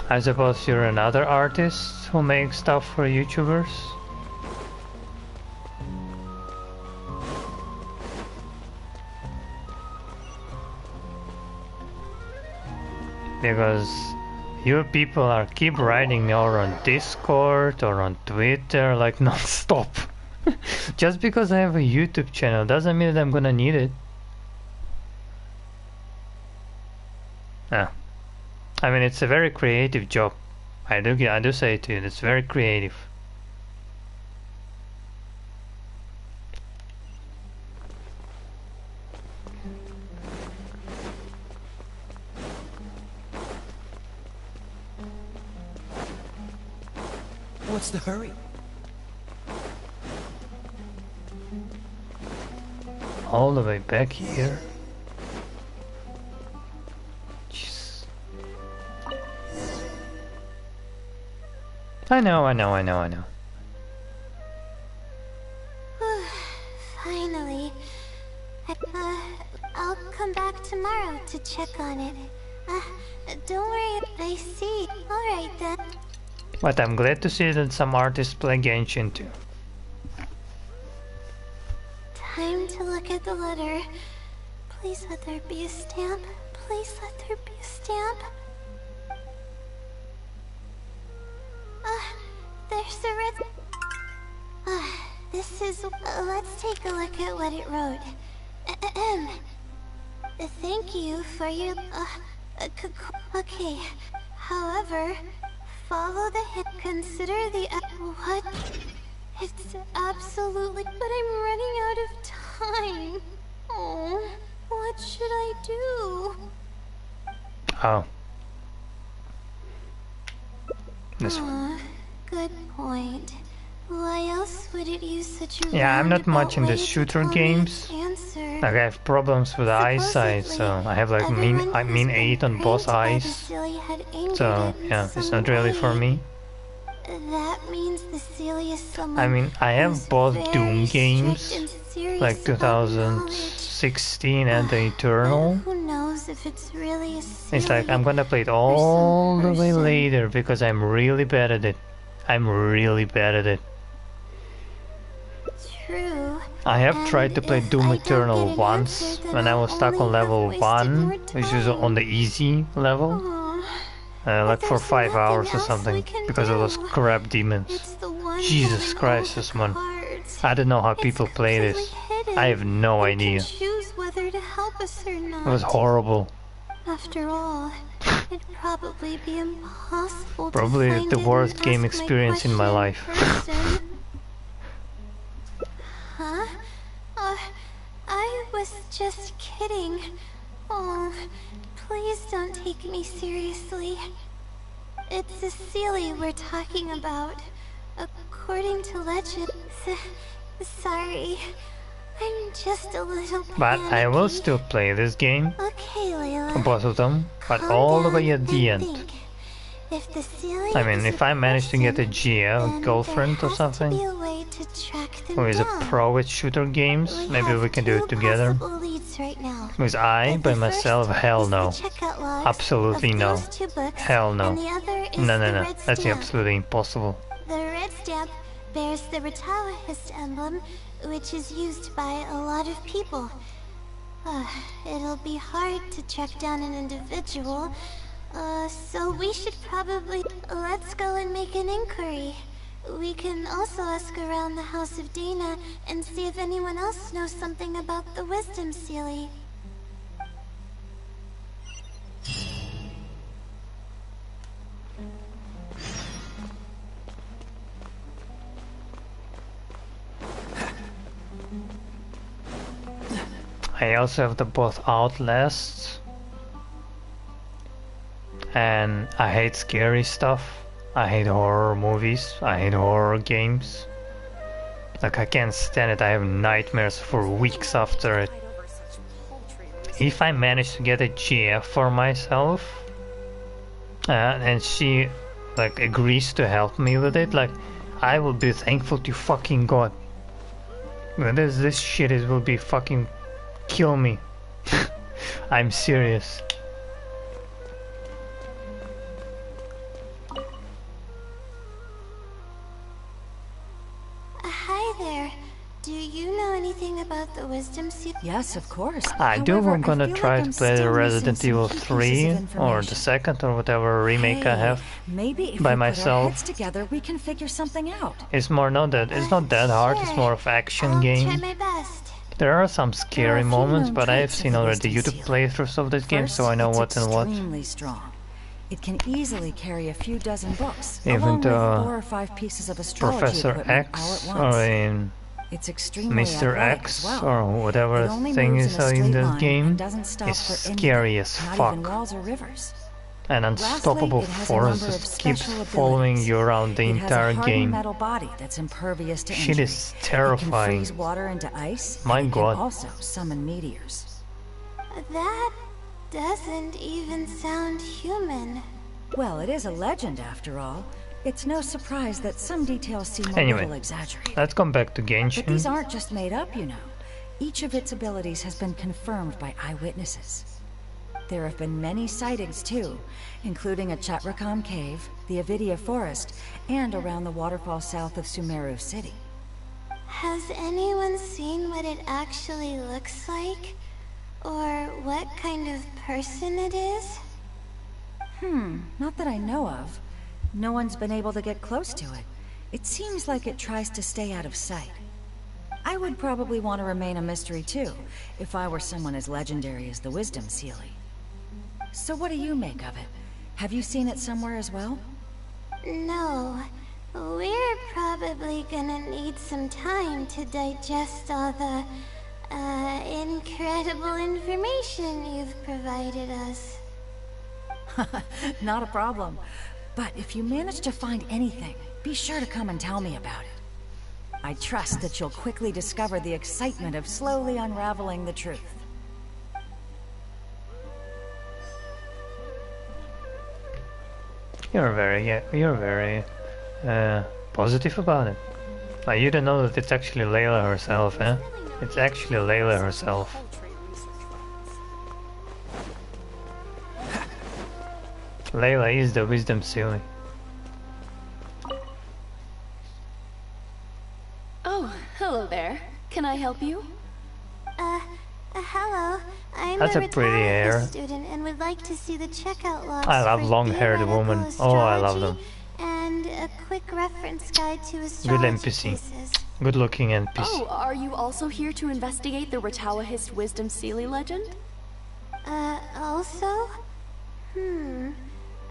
I suppose you're another artist who makes stuff for YouTubers? Because your people are keep writing me or on Discord or on Twitter like non-stop. Just because I have a YouTube channel doesn't mean that I'm gonna need it. I mean, it's a very creative job. I do say it to you, it's very creative.
What's the hurry?
All the way back here. Jeez. I know.
Finally. I'll come back tomorrow to check on it. Don't worry, I see. Alright then.
But I'm glad to see that some artists play Genshin too.
Time to look at the letter. Please let there be a stamp. Please let there be a stamp. There's the red... this is... let's take a look at what it wrote. Thank you for your... okay. However, follow the hint. Consider the... what? It's absolutely... But I'm running out of time. Oh, what should I do?
Oh. This one.
Good point. Why else would it use such a
Yeah, I'm not much in the
way to
shooter
tell me
games.
its answer?
Like, I have problems with the eyesight, so I have like mean 8 on both eyes. So yeah, it's not really for me.
That means the Celia is someone
I mean, I have
who's
both
very
Doom
strict
games,
and serious
like
about knowledge.
2016 and the Eternal.
But who knows if it's really a
It's like
Celia
I'm gonna play it
or
all
some
the way
person.
later because I'm really bad at it. I'm really bad at it.
True.
I have
And
tried to play
if
Doom
I don't
Eternal
get an
once
answer, then
when I
I'll
was stuck
only
on
have
level
wasted
1,
more
which is
time.
on the easy level.
But
Like for
there's
5
nothing
hours or
else we
something
can
because of those
do.
crap demons.
It's the one
Jesus Christ, this one. I don't know how people play this. I have no idea.
Choose whether to help us or not.
It was horrible.
After all, it'd probably be impossible
Probably
to find
the
it
worst
and
game
ask
experience in my life.
person. Huh? I was just kidding. Oh, please don't take me seriously. It's a Sealy we're talking about. According to legend... Sorry. I'm just a little
But I will
panicky.
still play this game.
Okay, Layla.
Both of them. But
Calm
all the
down
way at the
and
end.
think. If the Sealy
I mean,
is
if
a
I manage to get a
person,
GA
then
girlfriend
there
or
has
something,
to be a way to track them
who is a
down.
pro at shooter games, maybe
have
we can do
two
it together.
possible leads right now.
Was I by
The
myself?
first
Hell
is the
no.
checkout logs
Absolutely
of
no.
those two books,
Hell no.
and the other is
No, no,
the
no.
red
That's
stamp.
absolutely impossible.
The red stamp bears the Taoist emblem, which is used by a lot of people. It'll be hard to track down an individual, so we should probably... Let's go and make an inquiry. We can also ask around the House of Dana and see if anyone else knows something about the Wisdom Sealy.
I also have the both Outlasts, and I hate scary stuff. I hate horror movies. I hate horror games. Like, I can't stand it. I have nightmares for weeks after it. If I manage to get a GF for myself, and she like agrees to help me with it, like, I will be thankful to fucking God. When this shit, it will be fucking kill me. I'm serious.
Hi there. Do you know anything about the Wisdom Sealy?
Yes, of course.
I do.
However,
I'm gonna
feel
try
like
to
I'm
play the
still
Resident
missing
Evil
some key
3
pieces of
or the
information.
second or whatever remake I
Hey,
have.
maybe if
by
we
myself.
put our heads together, we can figure something out.
It's more not that it's not that hard. It's
Sure.
more of action
I'll
game.
try my best.
There are some
There are
scary
a few
moments,
known
but I have
traits of
seen
the
already
Wisdom
YouTube
Sealy.
playthroughs of this game,
First,
so I know
it's
what and what.
extremely strong. It can easily carry a few dozen books,
Even
along with
the
4 or 5 pieces of astrology
Professor
equipment all
X
at once.
or in
It's extremely
Mr.
athletic
X
as well.
or whatever
It only
thing
moves
is
in a
in
straight
this
line
game
and doesn't stop
is
for anything,
scary as
not
fuck.
even walls or rivers.
An unstoppable
Lastly, it has a
force
number of
just keeps
special
following
abilities.
you around the
It has
entire
a hardened
game.
metal body that's impervious to
Shit
injury.
is
It can
terrifying.
freeze water into ice.
My
and it
God.
can also summon meteors.
That doesn't even sound human.
Well, it is a legend after all. It's no surprise that some details seem a
Anyway,
little exaggerated.
let's come back to
But these
Genshin.
aren't just made up, you know. Each of its abilities has been confirmed by eyewitnesses. There have been many sightings too, including at Chatrakam Cave, the Avidia Forest, and around the waterfall south of Sumeru City.
Has anyone seen what it actually looks like? Or what kind of person it is?
Not that I know of. No one's been able to get close to it. It seems like it tries to stay out of sight. I would probably want to remain a mystery too, if I were someone as legendary as the Wisdom Sealy. So what do you make of it? Have you seen it somewhere as well?
No. We're probably gonna need some time to digest all the, incredible information you've provided us.
Not a problem. But if you manage to find anything, be sure to come and tell me about it. I trust that you'll quickly discover the excitement of slowly unraveling the truth.
You're very positive about it. Like, you don't know that it's actually Layla herself, eh? It's actually Layla herself. Layla is the Wisdom Sealy.
Oh, hello there. Can I help you?
Hello. I'm
That's a
retired
pretty hair.
student and would like to see the checkout logs
I love
for
long-haired
theoretical
women. Oh, I love them.
astrology and, a quick reference guide to
Good
astrology
NPC.
cases.
Good looking NPC.
Oh, are you also here to investigate the Ratawahist Wisdom Sealy legend?
Also?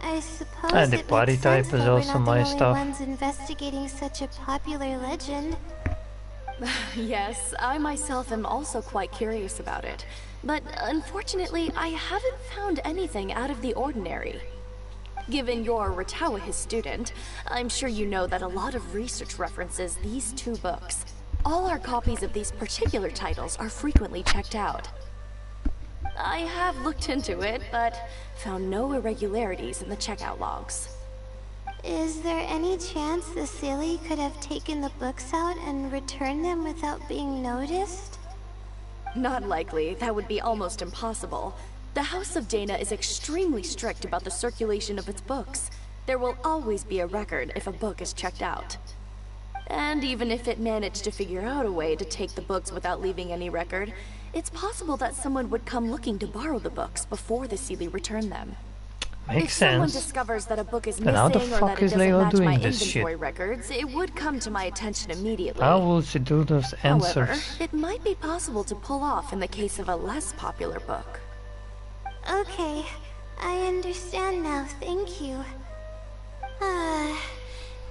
I suppose
And the
it
body
makes
type
sense
is
that we're
also
not
my
the only
stuff.
ones investigating such a popular legend.
Yes, I myself am also quite curious about it. But unfortunately, I haven't found anything out of the ordinary. Given you're a Ratawahist student, I'm sure you know that a lot of research references these two books. All our copies of these particular titles are frequently checked out. I have looked into it, but found no irregularities in the checkout logs.
Is there any chance the Sealy could have taken the books out and returned them without being noticed?
Not likely. That would be almost impossible. The House of Dana is extremely strict about the circulation of its books. There will always be a record if a book is checked out. And even if it managed to figure out a way to take the books without leaving any record, it's possible that someone would come looking to borrow the books before the Sealy returned them.
Makes
If someone
sense.
discovers that a book is
Then how the
missing or
fuck
that it
is
doesn't
Layla
match
doing
my
this
inventory
shit?
records, it would come to my attention immediately.
How will she do those
However,
answers?
it might be possible to pull off in the case of a less popular book.
Okay, I understand now, thank you.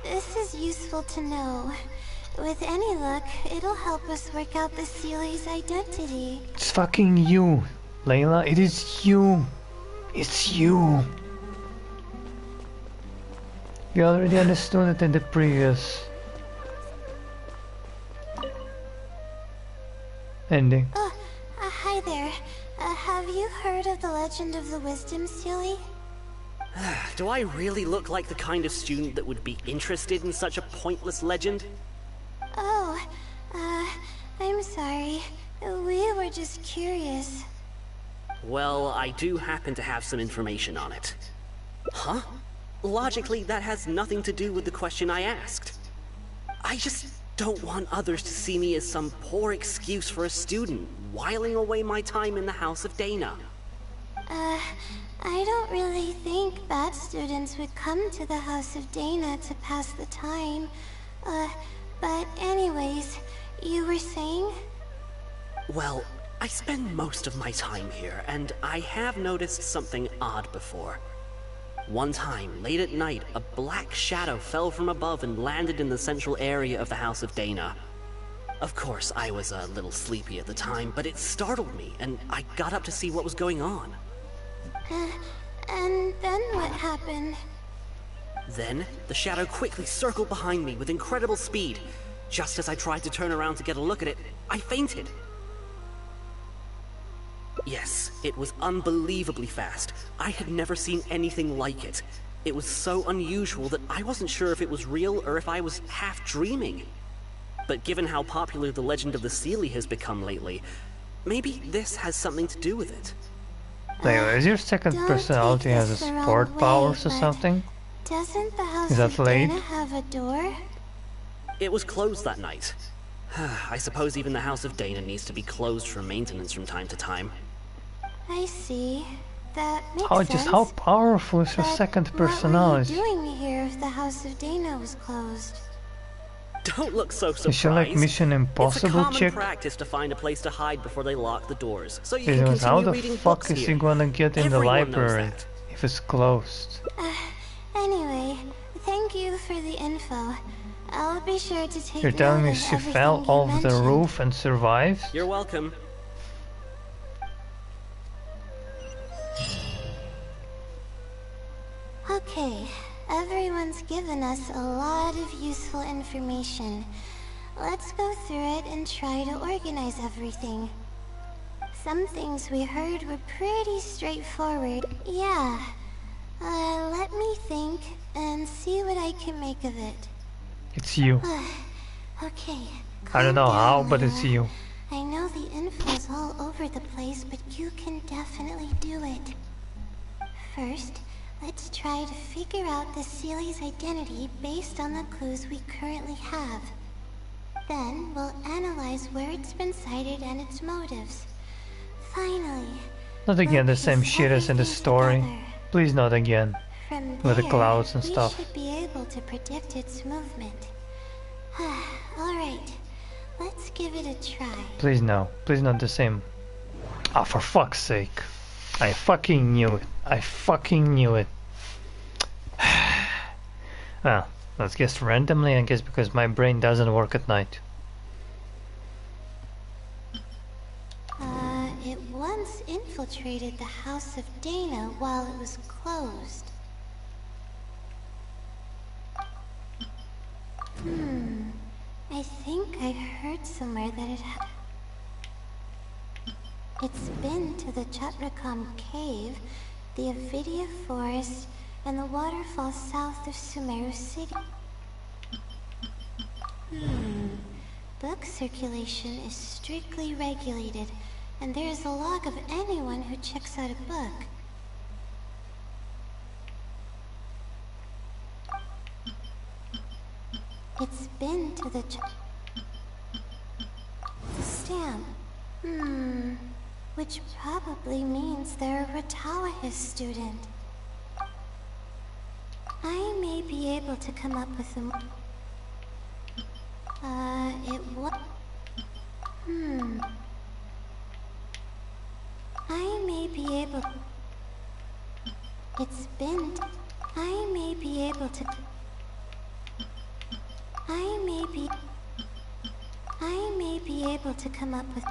This is useful to know. With any luck, it'll help us work out the Sealy's identity.
It's fucking you, Layla. It is you. It's you. We already understood it in the previous ending.
Hi there. Have you heard of the legend of the Wisdom Sealy?
Do I really look like the kind of student that would be interested in such a pointless legend?
Oh, I'm sorry. We were just curious.
Well, I do happen to have some information on it. Huh? Logically, that has nothing to do with the question I asked. I just don't want others to see me as some poor excuse for a student, whiling away my time in the House of Dana.
I don't really think bad students would come to the House of Dana to pass the time. But anyways, you were saying?
Well, I spend most of my time here, and I have noticed something odd before. One time, late at night, a black shadow fell from above and landed in the central area of the House of Dana. Of course, I was a little sleepy at the time, but it startled me, and I got up to see what was going on.
And then what happened?
Then, the shadow quickly circled behind me with incredible speed. Just as I tried to turn around to get a look at it, I fainted. Yes, it was unbelievably fast. I had never seen anything like it. It was so unusual that I wasn't sure if it was real or if I was half dreaming. But given how popular the legend of the Sealy has become lately, maybe this has something to do with it.
Layla, is your second
Don't
personality
take
has a
this the wrong
sport
way,
powers or
but
something?
Doesn't the House
Is that
of
late?
Dana have a door?
It was closed that night. I suppose even the House of Dana needs to be closed for maintenance from time to time.
I see. That makes sense.
How powerful is your
But
second
what were
personality?
you doing here if the House of Dana was closed?
Don't look so surprised.
Is she like Mission Impossible
It's a common
chick?
practice to find a place to hide before they lock the doors, so you can
Because
continue
how the
reading
fuck
books
is
here.
he gonna get in the
Everyone knows
library
that.
if it's closed?
Anyway, thank you for the info. I'll be sure to take
You're telling
note
me
of
she
everything
fell
you
off the
mentioned.
roof and survived?
You're welcome.
Okay, everyone's given us a lot of useful information. Let's go through it and try to organize everything. Some things we heard were pretty straightforward. Yeah. Let me think and see what I can make of it.
It's you.
Okay.
I don't
calm
know how,
down,
but it's
Layla.
you.
I know the info's all over the place, but you can definitely do it. First, let's try to figure out the Sealy's identity based on the clues we currently have. Then, we'll analyze where it's been sighted and its motives. Finally,
Not again the
we'll
same
piece
shit as in the
everything
story.
together.
Please not again.
From
with the
there,
clouds and
we
stuff.
should be able to predict its movement. Alright, let's give it a try.
Please no. Please not the same. Ah, for fuck's sake. I fucking knew it. I fucking knew it. Well, let's guess randomly, I guess, because my brain doesn't work at night.
It once infiltrated the house of Dana while it was closed. I think I heard somewhere that it's been to the Chatrakam cave, the Avidia forest, and the waterfall south of Sumeru City. Book circulation is strictly regulated, and there is a log of anyone who checks out a book. It's been to the stamp. Which probably means they're a Ratawahi student. I may be able to come up with a... I may be able... It's been... I may be able to... I may be able to come up with...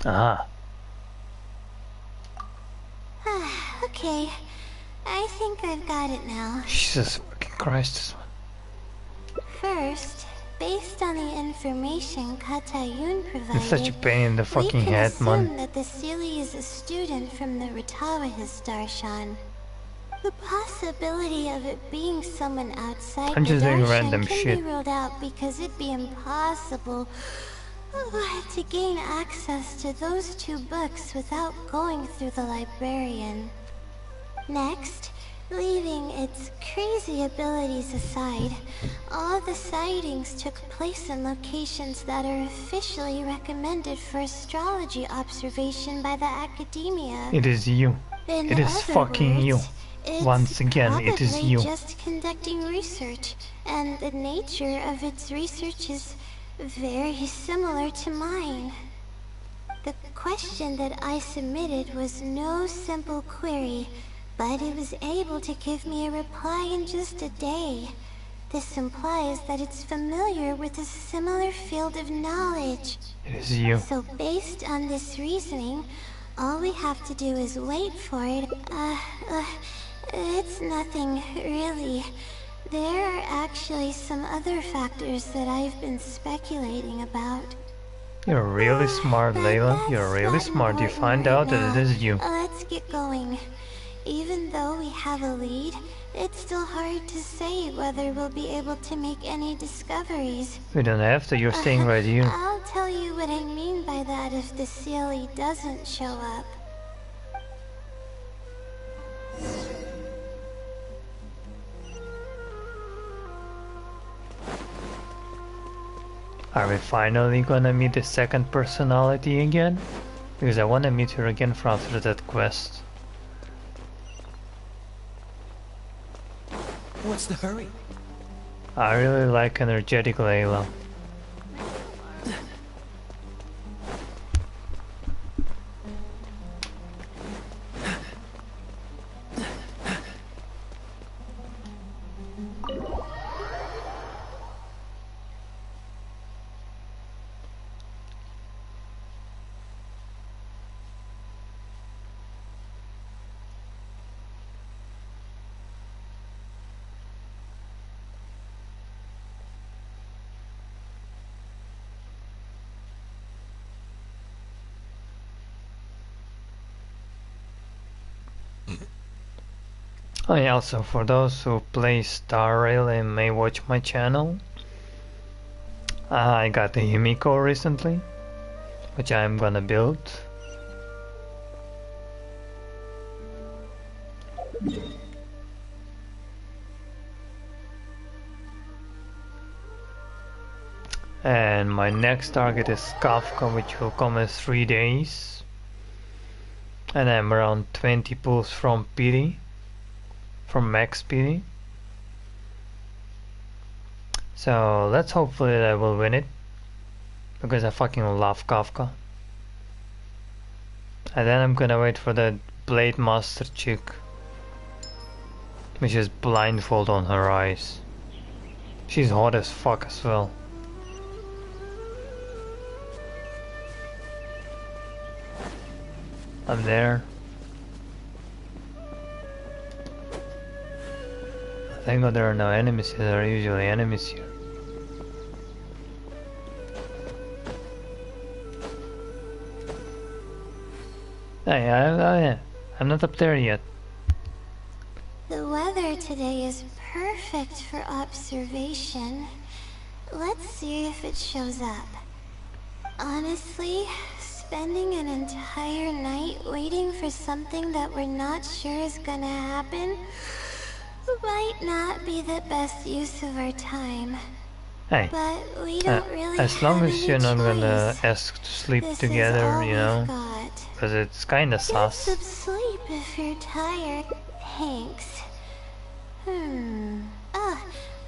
Aha.
Okay, I think I've got it now.
Jesus fucking Christ.
First, based on the information Katayun provided,
It's such a pain in the fucking head,
we
man.
can assume that the Seelie is a student from the Ratawahis Darshan. The possibility of it being someone outside
I'm
the
just doing
Darshan
random
can
shit.
be ruled out because it'd be impossible to gain access to those two books without going through the librarian. Next, leaving its crazy abilities aside, all the sightings took place in locations that are officially recommended for astrology observation by the academia.
It is you.
In
It is
other
fucking you.
words, it's
Once again, it is
probably
you.
just conducting research, and the nature of its research is very similar to mine. The question that I submitted was no simple query, but it was able to give me a reply in just a day. This implies that it's familiar with a similar field of knowledge.
It is you.
So based on this reasoning, all we have to do is wait for it. It's nothing, really. There are actually some other factors that I've been speculating about.
You're really smart, Layla. You're really smart. You find out that it is you.
Let's get going. Even though we have a lead, it's still hard to say whether we'll be able to make any discoveries.
We don't have to. You're staying right here.
I'll tell you what I mean by that if the Seelie doesn't show up.
Are we finally gonna meet the second personality again? Because I wanna meet her again for after that quest.
What's the hurry?
I really like energetic Layla. Oh yeah, also for those who play Star Rail and may watch my channel, I got the Himiko recently, which I'm gonna build. And my next target is Kafka, which will come in 3 days. And I'm around 20 pulls from PD, from max PD. So let's hopefully that I will win it, because I fucking love Kafka. And then I'm gonna wait for that Blade Master chick, which is blindfold on her eyes. She's hot as fuck as well. I'm there. Thank God there are no enemies here. There are usually enemies here. Yeah, I'm not up there yet.
The weather today is perfect for observation. Let's see if it shows up. Honestly, spending an entire night waiting for something that we're not sure is gonna happen might not be the best use of our time.
Hey,
but we don't really
as long
have
as
any
you're not gonna
choice.
ask to sleep
This
together,
is all
you know,
we've got.
because it's kinda
Get
sus.
some sleep if you're tired. Thanks.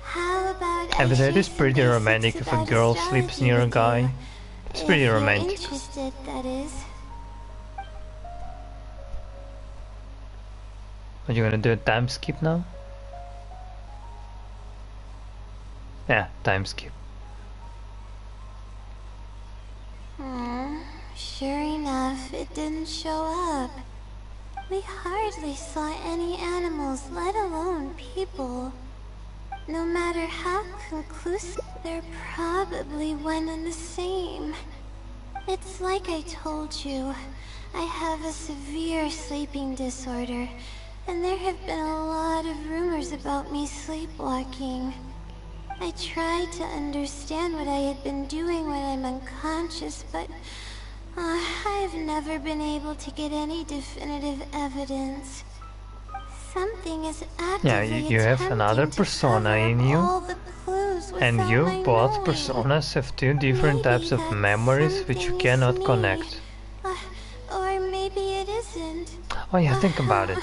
How about
And
I
but it
share
is
some
pretty
basics
romantic if a
about
girl
astrology
sleeps near a
with
guy.
you.
It's pretty
If you're
romantic.
interested, that is.
Are you gonna do a time skip now? Yeah, time skip.
Sure enough, it didn't show up. We hardly saw any animals, let alone people. No matter how conclusive, they're probably one and the same. It's like I told you, I have a severe sleeping disorder, and there have been a lot of rumors about me sleepwalking. I tried to understand what I had been doing when I'm unconscious, but I've never been able to get any definitive evidence. Something is actively
Yeah, you have another
attempting to
persona
cover
in
up
you,
all the clues
and
without
you
my
both
knowing.
personas have two different
Maybe
types of
that
memories which you
something
cannot
is me.
connect.
Or maybe it isn't.
Oh yeah, think about it.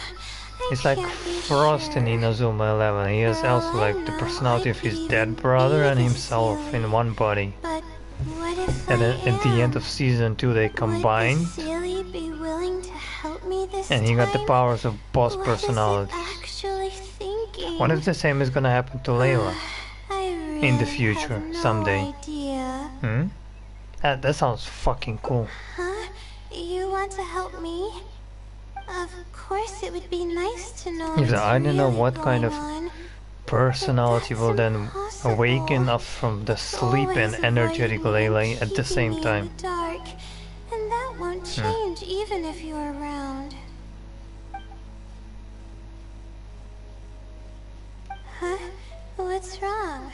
It's like
can't be
Frost in
sure.
Inazuma 11. He has
For all
also
I
like the
know,
personality
I
of his
could
dead
even
brother
be
and
the
himself in
Sealy.
one body.
But what if
And
I
then at the end
am?
of season 2 they
Would the
combined,
Sealy be willing to help me this
and he got the
time?
powers of both
What
personalities.
is it actually thinking?
What if the same is gonna happen to Layla
I really
in the
have
future,
no
someday?
idea.
That sounds fucking cool.
Huh? You want to help me? Of course, it would be nice to know
If
what's
I don't know
really
what kind
going
of
on.
personality will then
impossible.
awaken up from the sleep and
Always
energetic
avoiding
Layla
and
at the
keeping
same
me
time.
in the dark, and that won't change even if you're around. Huh? What's wrong?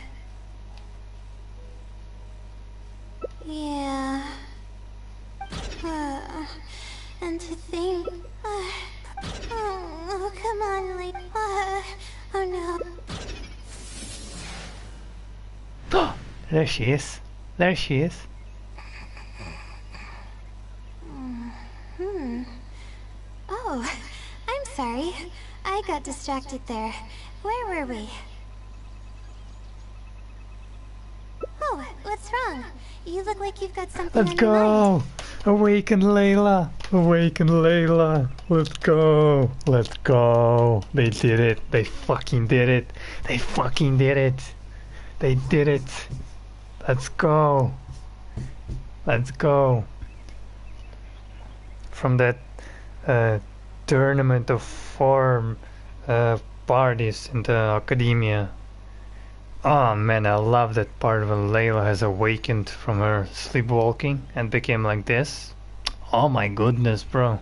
Yeah. And to think... oh, come on, like... oh no.
There she is. There she is.
Oh, I'm sorry. I got distracted there. Where were we? Oh, what's wrong? You look like you've got something
Let's
on your mind.
go! Awaken Layla! Awaken Layla! Let's go! Let's go! They did it! They fucking did it! They fucking did it! They did it! Let's go! Let's go! From that tournament of 4 parties in the academia. Oh man, I love that part when Layla has awakened from her sleepwalking and became like this. Oh my goodness, bro.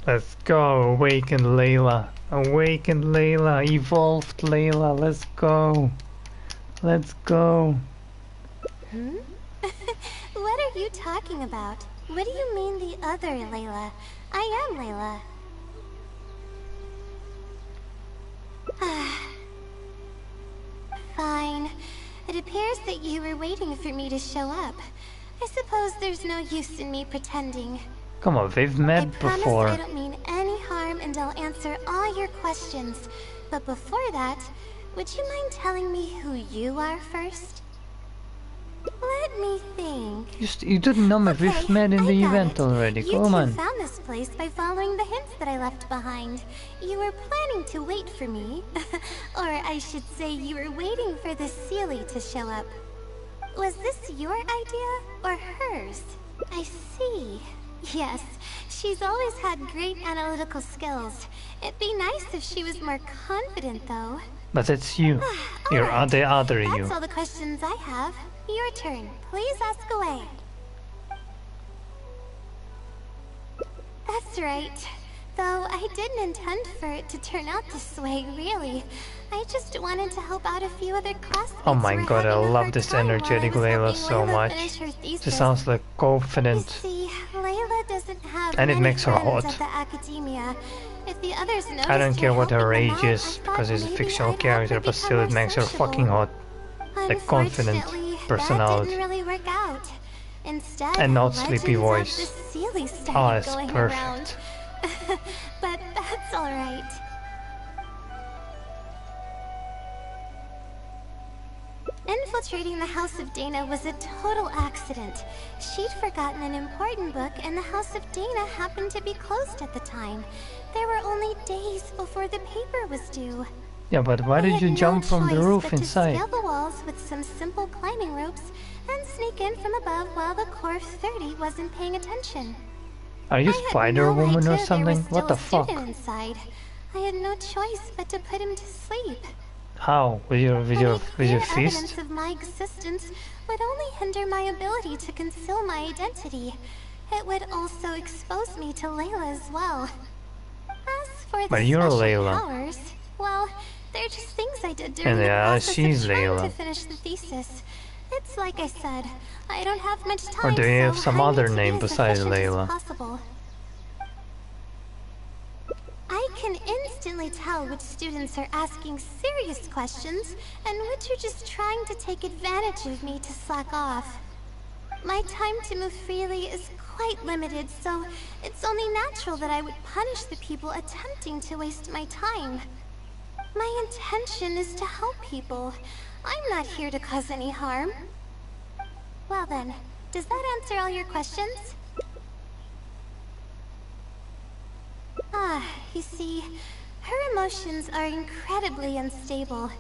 Let's go, awaken Layla. Awakened Layla, evolved Layla, let's go. Let's go.
Hmm? What are you talking about? What do you mean the other Layla? I am Layla. Fine. It appears that you were waiting for me to show up. I suppose there's no use in me pretending.
Come on, we've met before.
I don't mean any harm and I'll answer all your questions. But before that, would you mind telling me who you are first? Let me think.
You didn't know me, we've met in the event already, come on.
You found this place by following the hints that I left behind. You were planning to wait for me. Or I should say you were waiting for the Seelie to show up. Was this your idea or hers? I see. Yes, she's always had great analytical skills. It'd be nice if she was more confident, though.
But it's you. You're
right.
the other you.
That's all the questions I have. Your turn. Please ask away. That's right. Though I didn't intend for it to turn out this way, really. I just wanted to help out a few other classmates.
Oh my god, I love this energetic Layla so much. She sounds like confident.
See, Layla doesn't have
and it makes her hot.
At the academia. If the others
I don't care what her age is, because she's a fictional character, but still it makes her fucking hot. Like confident personality.
That didn't really work out. Instead,
and not sleepy voice.
Oh,
it's perfect.
But that's alright. Infiltrating the House of Dana was a total accident. She'd forgotten an important book and the House of Dana happened to be closed at the time. There were only days before the paper was due.
Yeah, but why did you jump from the roof inside?
To scale the walls with some simple climbing ropes and sneak in from above while the Core 30 wasn't paying attention.
Are you Spider-Woman or something? What the fuck?
Inside. I had no choice but to put him to sleep.
How? With your fist?
Evidence of my existence would only hinder my ability to conceal my identity. It would also expose me to Layla as well. As for the special powers, well, they're just things I did during the process of trying to finish the thesis. It's like I said, I don't have much time.
Or do you have some other name besides Layla?
I can instantly tell which students are asking serious questions and which are just trying to take advantage of me to slack off. My time to move freely is quite limited, so it's only natural that I would punish the people attempting to waste my time. My intention is to help people. I'm not here to cause any harm. Well then, does that answer all your questions? You see, her emotions are incredibly unstable.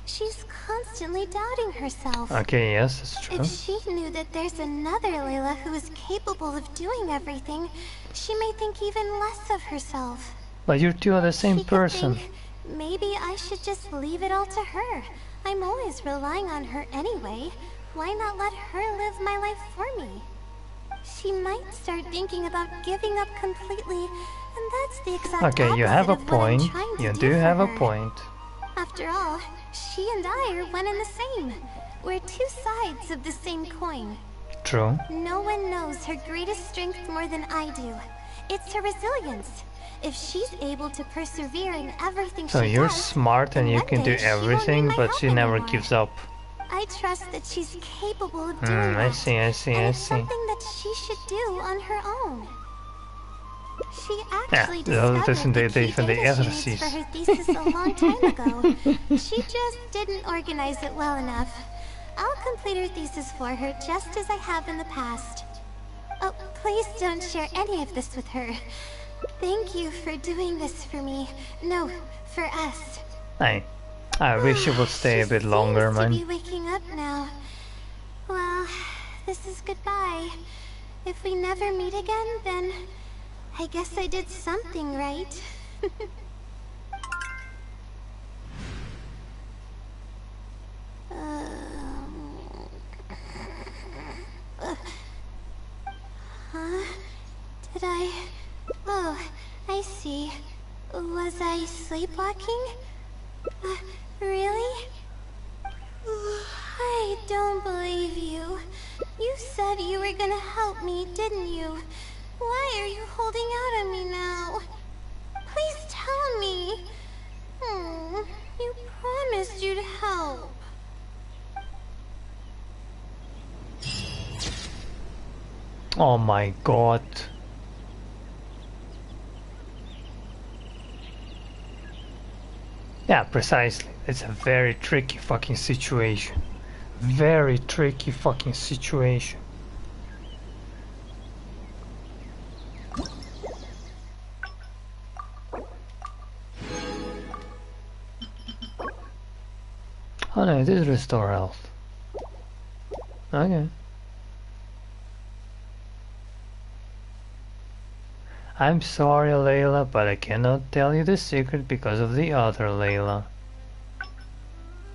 She's constantly doubting herself.
Okay, yes, that's true.
If she knew that there's another Layla who is capable of doing everything, she may think even less of herself.
But you two are the same person.
Think, maybe I should just leave it all to her. I'm always relying on her anyway. Why not let her live my life for me? She might start thinking about giving up completely, and that's the exact
okay, you have a point. You do have a point.
After all, she and I are one and the same. We're two sides of the same coin.
True.
No one knows her greatest strength more than I do. It's her resilience. If she's able to persevere in everything
so
she
you're
does,
smart and you can do everything, but she never gives up.
I trust that she's capable of doing that.
I see.
It's something that she should do on her own. She actually discovered the key data she needs for her thesis a long time ago. She just didn't organize it well enough. I'll complete her thesis for her just as I have in the past. Oh, please don't share any of this with her. Thank you for doing this for me. No, for us.
I wish you would stay a bit longer, man.
To be waking up now. Well, this is goodbye. If we never meet again, then I guess I did something right. Huh? Did I... Oh, I see. Was I sleepwalking? Really? I don't believe you. You said you were gonna help me, didn't you? Why are you holding out on me now? Please tell me. You promised you'd help.
Oh my god. Yeah, precisely. It's a very tricky fucking situation. Very tricky fucking situation. Oh no, it is restore health. Okay. I'm sorry, Layla, but I cannot tell you the secret because of the other Layla.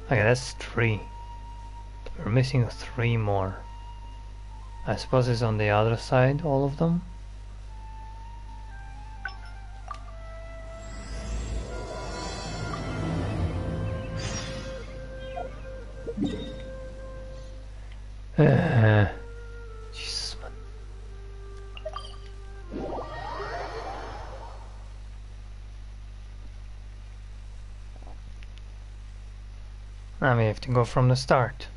Okay, that's 3. We're missing 3 more. I suppose it's on the other side, all of them? Jesus, man. Now we have to go from the start.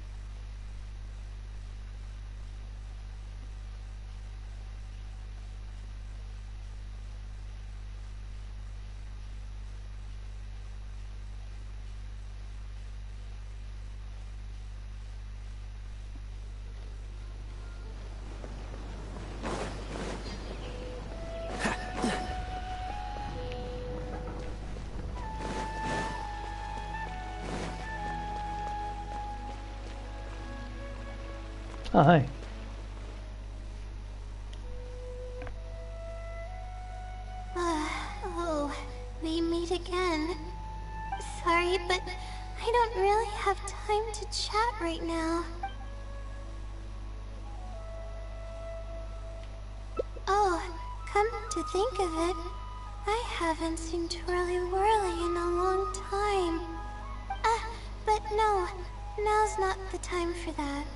Oh, hi.
Oh, we meet again. Sorry, but I don't really have time to chat right now. Oh, come to think of it, I haven't seen Twirly Whirly in a long time. But no, now's not the time for that.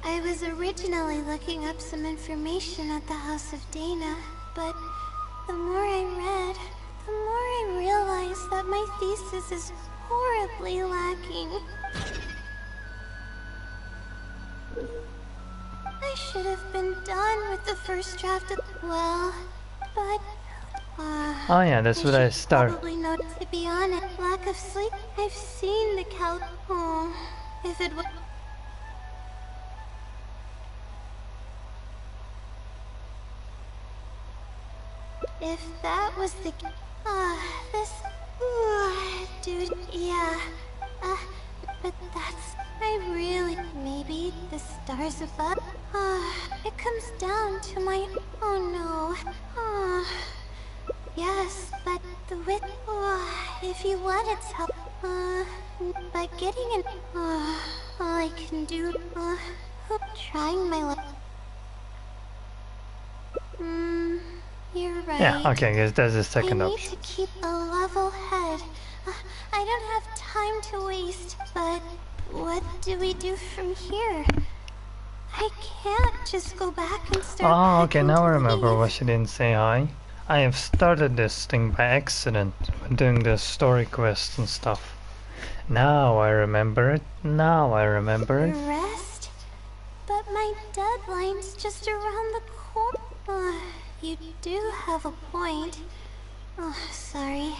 I was originally looking up some information at the House of Dana, but the more I read, the more I realized that my thesis is horribly lacking. I should have been done with the first draft of, well, but
oh yeah, that's what I start.
Probably know, to be honest, lack of sleep. I've seen the cow. Oh, if it was. If that was the... this... dude, yeah. But that's... I really... Maybe the stars above... it comes down to my... Oh no. Yes, but the wit... if you let it help... by getting an... all I can do... trying my luck... You're right.
Yeah, okay, I guess that's the second
I
option.
need to keep a level head. I don't have time to waste, but what do we do from here? I can't just go back and start.
Oh, okay, now I remember
leave.
why she didn't say hi. I have started this thing by accident when doing the story quests and stuff. Now I remember it. Now I remember it.
Rest? But my deadline's just around the corner. You do have a point. Oh, sorry.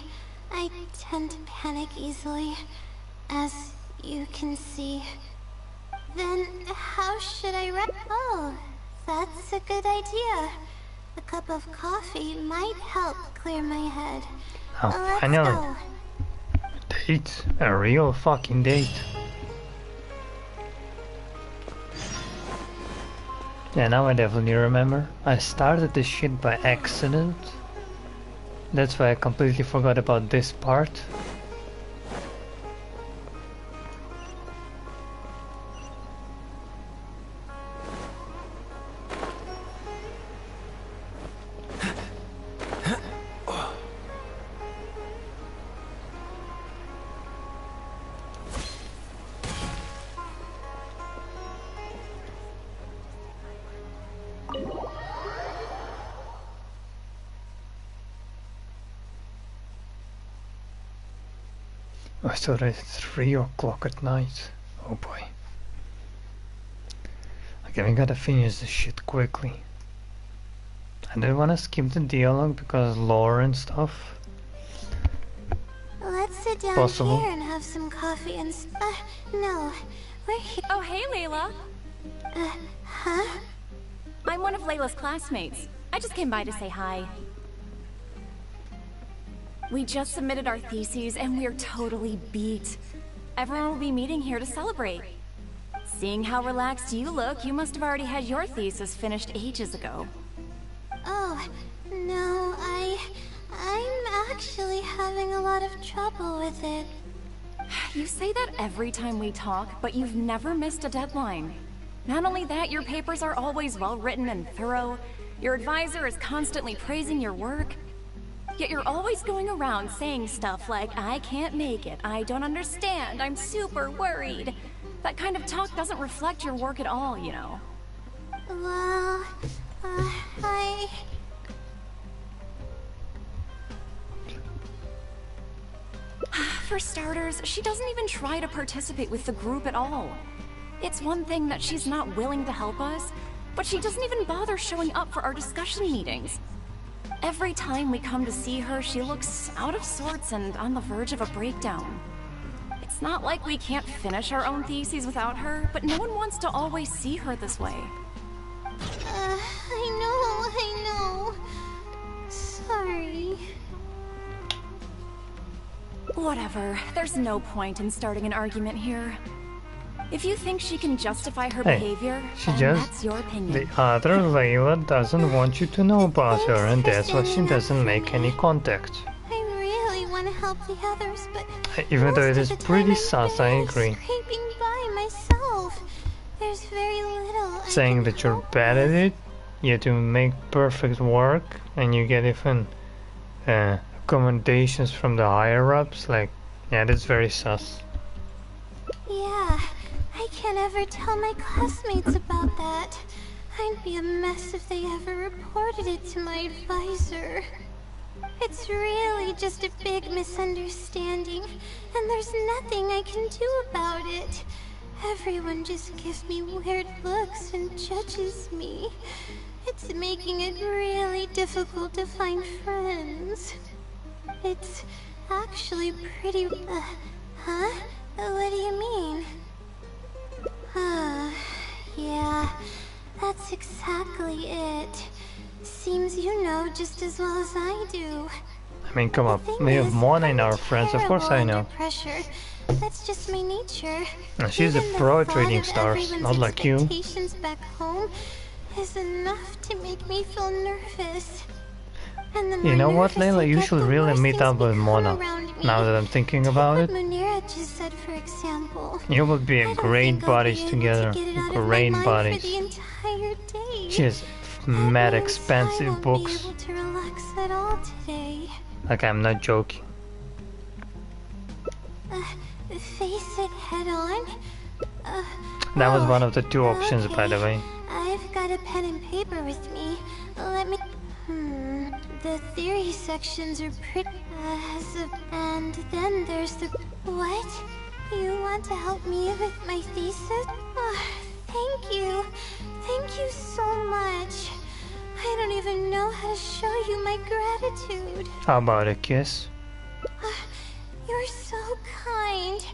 I tend to panic easily, as you can see. Then how should I Oh, that's a good idea. A cup of coffee might help clear my head.
Oh,
Let's
finally.
go.
Date. A real fucking date. Yeah, now I definitely remember. I started this shit by accident. That's why I completely forgot about this part. Oh, it's already 3 o'clock at night. Oh boy. Okay, we gotta finish this shit quickly. I don't wanna skip the dialogue because lore and stuff.
Let's sit down
Possible.
here and have some coffee and no. We're here.
Oh, hey, Layla.
Huh?
I'm one of Layla's classmates. I just came by to say hi. We just submitted our theses and we're totally beat. Everyone will be meeting here to celebrate. Seeing how relaxed you look, you must have already had your thesis finished ages ago.
Oh, no, I'm actually having a lot of trouble with it.
You say that every time we talk, but you've never missed a deadline. Not only that, your papers are always well written and thorough. Your advisor is constantly praising your work. Yet you're always going around saying stuff like, I can't make it, I don't understand, I'm super worried. That kind of talk doesn't reflect your work at all, you know.
Well,
For starters, she doesn't even try to participate with the group at all. It's one thing that she's not willing to help us, but she doesn't even bother showing up for our discussion meetings. Every time we come to see her, she looks out of sorts and on the verge of a breakdown. It's not like we can't finish our own theses without her, but no one wants to always see her this way.
I know. Sorry.
Whatever, there's no point in starting an argument here. If you think she can justify her
Hey,
behavior,
she
then
just...
that's your opinion.
The other Layla doesn't want you to know about her, and that's why she doesn't make any contact.
I really want to help the others, but
Even though it
most
is
of the
pretty
time
sus, I agree.
Scraping by myself. There's very little I
Saying
can
that you're
help
bad
with.
at it, yet you make perfect work, and you get even commendations from the higher-ups, like, yeah, that's very sus.
Yeah, I can't ever tell my classmates about that. I'd be a mess if they ever reported it to my advisor. It's really just a big misunderstanding, and there's nothing I can do about it. Everyone just gives me weird looks and judges me. It's making it really difficult to find friends. It's actually pretty... huh? What do you mean? Yeah, that's exactly it. Seems you know just as well as I do.
I mean, come on,
The
we
thing
have
is,
more than
I'm
our friends, of course I
terrible
know.
under pressure. That's just my nature.
And she's a
Even the
pro at
thought
reading
of
stars,
everyone's
not like you.
expectations back home is enough to make me feel nervous. And the
You know
more
what,
nervous I
Layla, you
get,
should
the
really
worse
meet
things
up with
become
Mona.
around me.
Now that I'm thinking about it,
Take what Munira just said, for example.
you will be
I
a
don't
great
think I'll
buddies
be able
together.
to get it out of my
Great
mind
buddies.
for the entire day.
She has
That
mad
means
expensive
I won't
books.
be able to relax at all today.
Like, I'm not joking.
Face it head on?
That was one of the two options, by the way.
I've got a pen and paper with me. Let me... The theory sections are pretty... and then there's the... What? You want to help me with my thesis? Thank you. Thank you so much. I don't even know how to show you my gratitude.
How about a kiss?
You're so kind.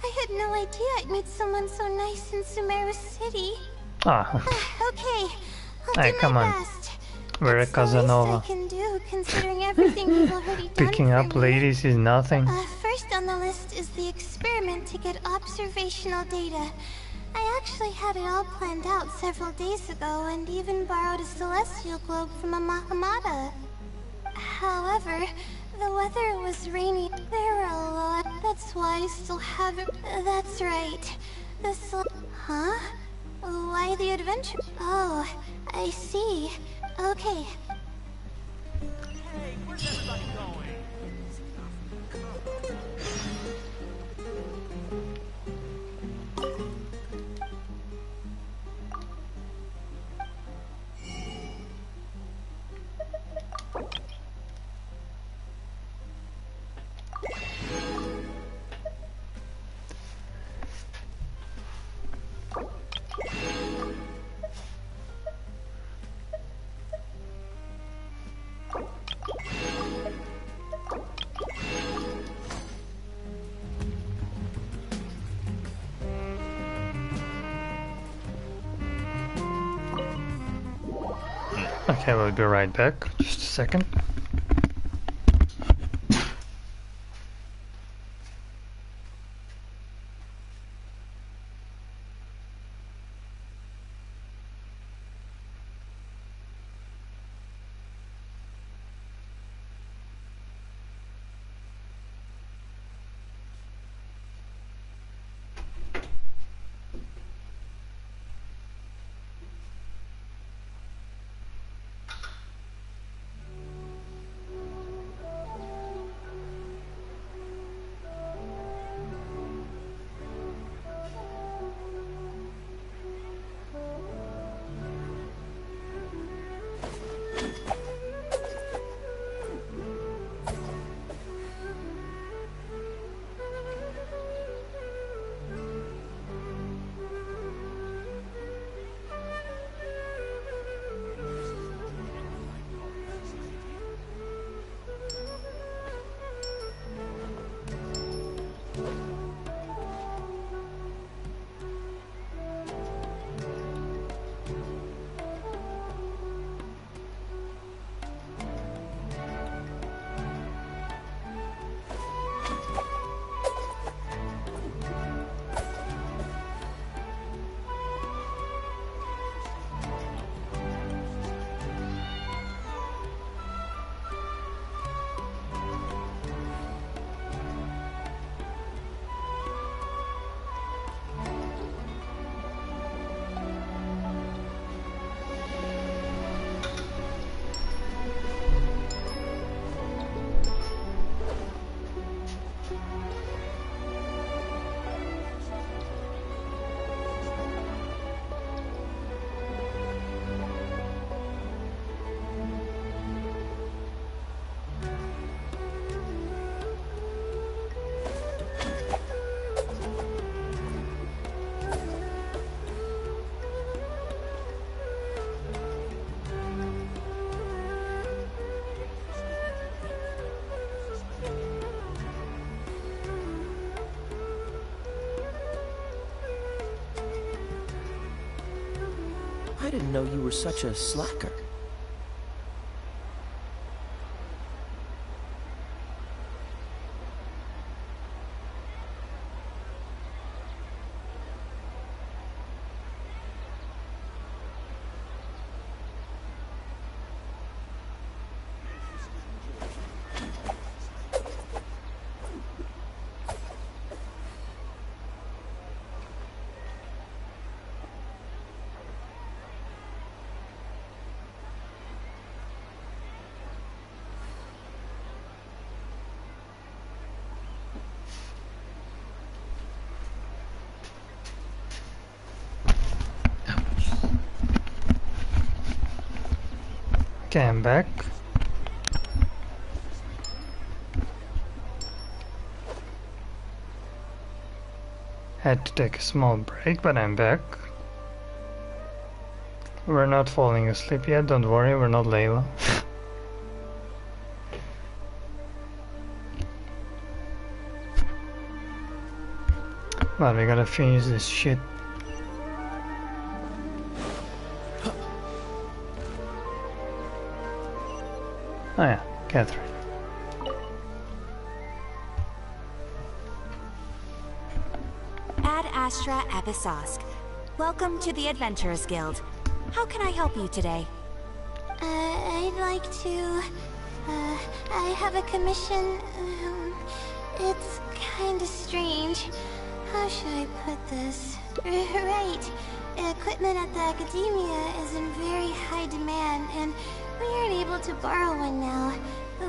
I had no idea I'd meet someone so nice in Sumeru City.
Ah,
Okay, I'll
hey,
do
come
my
on.
best.
We're a
It's the least
Casanova.
I can do, considering everything you've already done
Picking
for
up
me.
ladies is nothing.
First on the list is the experiment to get observational data. I actually had it all planned out several days ago and even borrowed a celestial globe from a Mahamata. However, the weather was rainy there a lot. That's why I still haven't... That's right. Huh? Why the adventure? Oh, I see. Okay.
Hey, where's everybody going?
Okay, we'll be right back. Just a second.
I didn't know you were such a slacker.
Okay, I'm back. Had to take a small break, but I'm back. We're not falling asleep yet, don't worry, we're not Layla. But we gotta finish this shit. Oh yeah, Catherine.
Ad Astra Abyssosque. Welcome to the Adventurers Guild. How can I help you today?
I'd like to... I have a commission... it's kinda strange. How should I put this? Right. Equipment at the Academia is in very high demand, and we aren't able to borrow one now.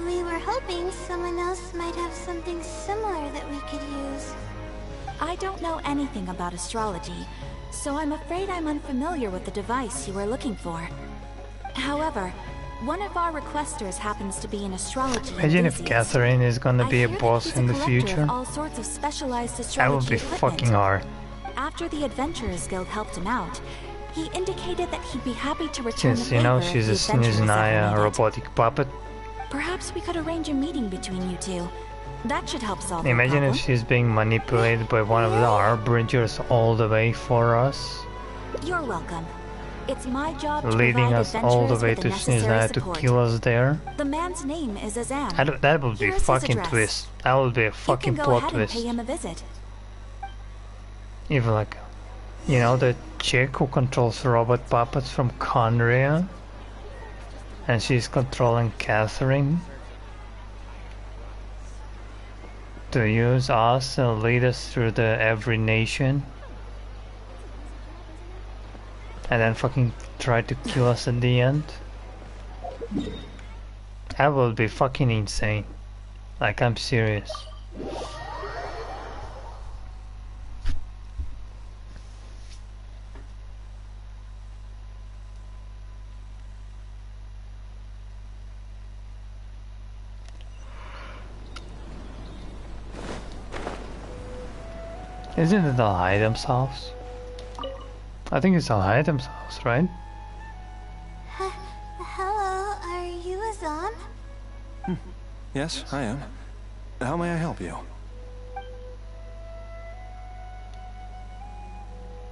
We were hoping someone else might have something similar that we could use.
I don't know anything about astrology, so I'm afraid I'm unfamiliar with the device you are looking for. However, one of our requesters happens to be an astrology
Imagine if
enthusiast.
Catherine is gonna be a boss in the future.
All sorts of specialized
That
astrology
would be
equipment.
fucking hard.
After the Adventurers Guild helped him out, he indicated that he'd be happy to return
Since,
the
you know,
favor
she's
if
a
the Adventurers ever
Sneznaya
need it.
robotic puppet.
Perhaps we could arrange a meeting between you two. That should help solve your
Imagine
problem.
if she's being manipulated by one of the Harbingers all the way for us.
You're welcome. It's my job to
leading
provide
us all the
adventurers
way
with the
to Snizna
necessary
to
support.
kill us there.
The man's name is Azam.
That would be
Here is his
fucking
address.
twist. That would be a
You
fucking
can go
plot
ahead
twist.
and pay him a visit.
Even like, you know, the chick who controls robot puppets from Conria, and she's controlling Catherine to use us and lead us through the every nation, and then fucking try to kill us at the end. That would be fucking insane. Like, I'm serious. Isn't it Al-Haidam's house? I think it's Al-Haidam's house, right?
Hello, are you Azam?
Yes, I am. How may I help you?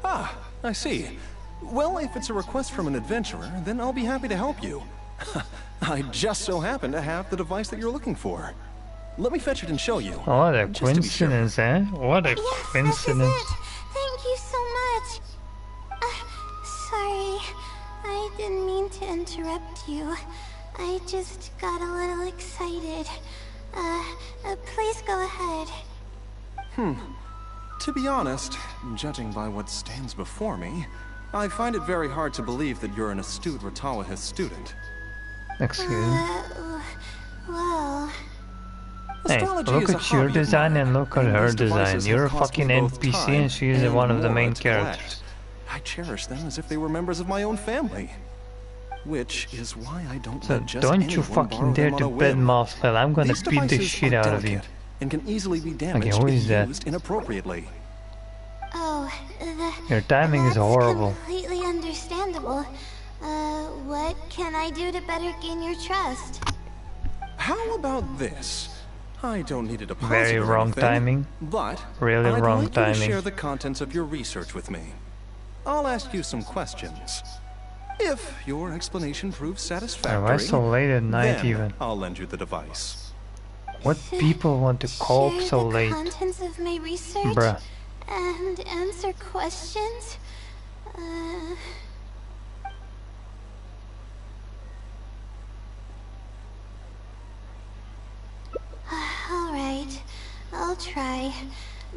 Ah, I see. Well, if it's a request from an adventurer, then I'll be happy to help you. I just so happen to have the device that you're looking for. Let me fetch it and show you.
What a coincidence, eh? What a coincidence.
This is it. Thank you so much. Sorry, I didn't mean to interrupt you. I just got a little excited. Please go ahead.
To be honest, judging by what stands before me, I find it very hard to believe that you're an astute Ratawahist student.
Excuse me.
Well...
Hey, look at your design and look at her design. You're a fucking NPC and she is one of the main characters.
I cherish them as if they were members of my own family. Which is why I don't let just
don't you
anyone
fucking
borrow
dare
them
to
on a
bed
whim.
mouth hell. I'm gonna
These
beat the
devices
shit
are
out of you.
delicate and can easily be damaged
Okay, who
if
is that?
used inappropriately.
Oh,
Your timing is horrible.
Completely understandable. What can I do to better gain your trust?
How about this? I don't need a deposit
Very
or
wrong
anything,
timing.
But
Really
I'd
wrong
like you to
timing.
share the contents of your research with me. I'll ask you some questions. If your explanation proves satisfactory,
Why so late at night
then
even?
I'll lend you the device.
What people want to cope
Share
so
the
late?
contents of my research
Bruh.
and answer questions? Alright, I'll try.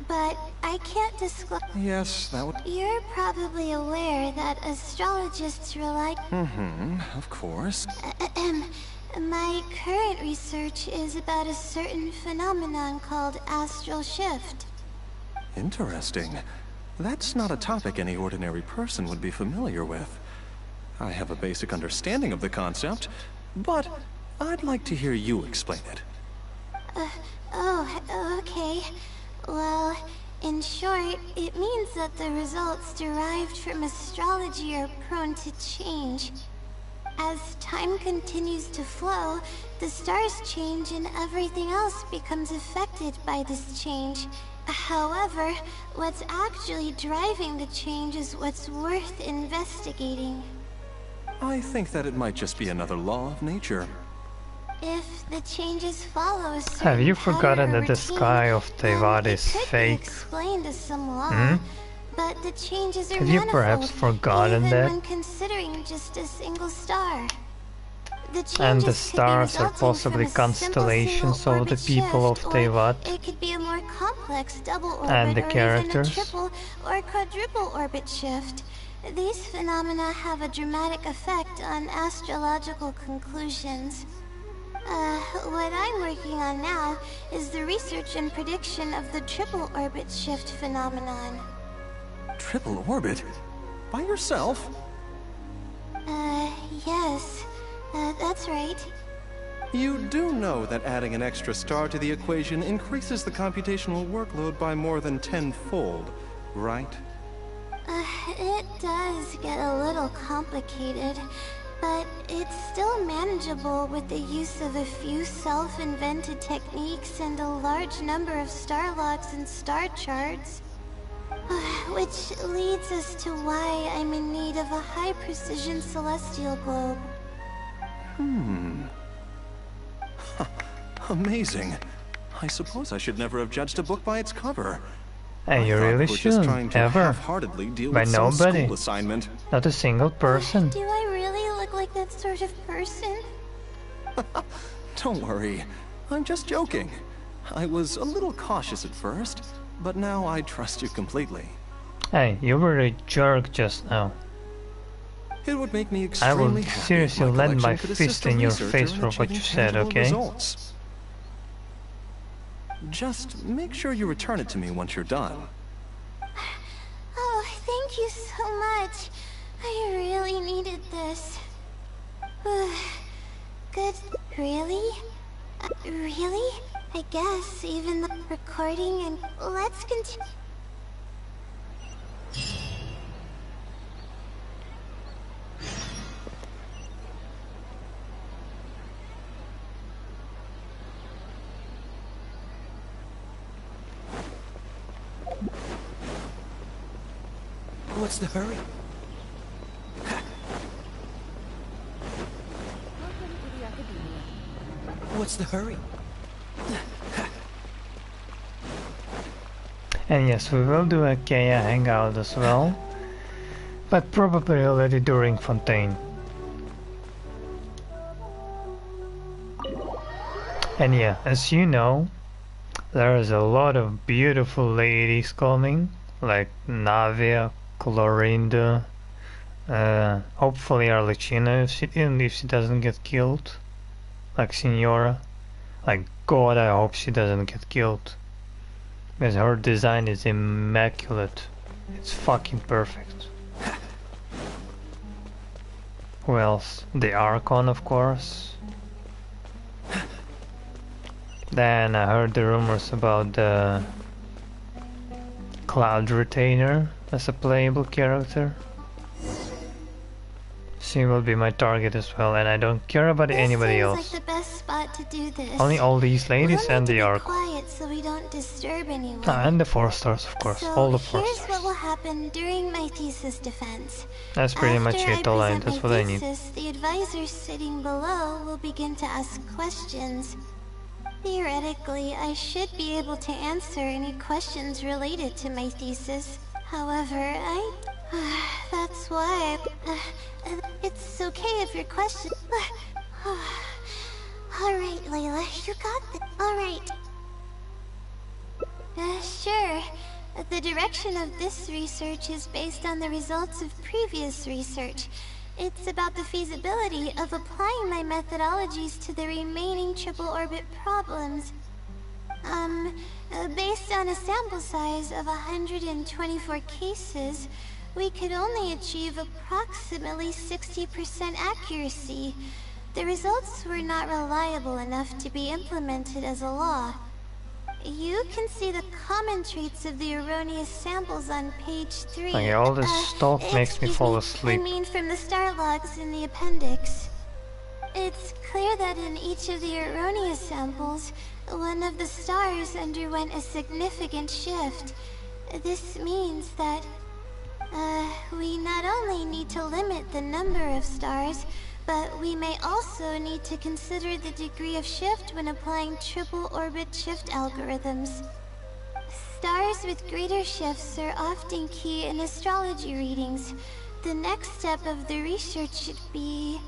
But I can't disclose...
Yes, that would...
You're probably aware that astrologists rely...
of course.
My current research is about a certain phenomenon called astral shift.
Interesting. That's not a topic any ordinary person would be familiar with. I have a basic understanding of the concept, but I'd like to hear you explain it.
Okay. Well, in short, it means that the results derived from astrology are prone to change. As time continues to flow, the stars change and everything else becomes affected by this change. However, what's actually driving the change is what's worth investigating.
I think that it might just be another law of nature.
If the changes follow a certain
Have you
pattern
forgotten
or
that the
routine,
sky of
then
Tevat
it
is
could be
fake?
explained as some law, but the changes are
Have you
manifold,
perhaps forgotten
even
that?
when considering just a single star. The
And the
changes could be
stars are
resulting
possibly
from a simple
constellations
single
of the
orbit
people of
shift, or
Tevat.
it could be a more complex double orbit
And the
or even
characters.
a triple or quadruple orbit shift. These phenomena have a dramatic effect on astrological conclusions. What I'm working on now is the research and prediction of the triple orbit shift phenomenon.
Triple orbit? By yourself?
Yes. That's right.
You do know that adding an extra star to the equation increases the computational workload by more than tenfold, right?
It does get a little complicated, but it's still manageable with the use of a few self-invented techniques and a large number of star logs and star charts. Which leads us to why I'm in need of a high-precision celestial globe.
Amazing. I suppose I should never have judged a book by its cover.
Hey, you really shouldn't, ever. By nobody. Not a single person.
Do I really look like that sort of person?
Don't worry. I'm just joking. I was a little cautious at first, but now I trust you completely.
Hey, you were a jerk just now.
It would make me
I will
extremely happy if
seriously
my
land my
collection could
fist
assist a
in your
researcher
face
in
for what you
achieving
said,
tangible
okay?
results. Just make sure you return it to me once you're done.
Oh, thank you so much. I really needed this. Good. Really? Really? I guess even the recording and let's continue.
What's the hurry? What's the hurry?
And yes, we will do a Kea hangout as well, but probably already during Fontaine. And yeah, as you know, there is a lot of beautiful ladies coming, like Navia, Clorinda, hopefully Arlecchina if she doesn't get killed, like Signora. Like God, I hope she doesn't get killed. Because her design is immaculate. It's fucking perfect. Who else? The Archon, of course. Then I heard the rumors about the Cloud Retainer as a playable character. She will be my target as well, and I don't care about anybody else.
Like the best spot to do this.
Only all these ladies and the Archon.
Quiet so we don't disturb anyone.
And the 4 stars, of course. All the 4
here's
stars.
what will happen during my thesis defense.
That's pretty much it, Align. That's what I need.
The advisor sitting below will begin to ask questions. Theoretically, I should be able to answer any questions related to my thesis. However, that's why it's okay if your question... Alright, Layla, you got this. Alright. Sure. The direction of this research is based on the results of previous research. It's about the feasibility of applying my methodologies to the remaining triple orbit problems. Based on a sample size of 124 cases, we could only achieve approximately 60% accuracy. The results were not reliable enough to be implemented as a law. You can see the common traits of the erroneous samples on page 3.
Okay, all this stuff makes me fall asleep.
I mean from the star logs in the appendix. It's clear that in each of the erroneous samples, one of the stars underwent a significant shift. This means that, we not only need to limit the number of stars, but we may also need to consider the degree of shift when applying triple orbit shift algorithms. Stars with greater shifts are often key in astrology readings. The next step of the research should be...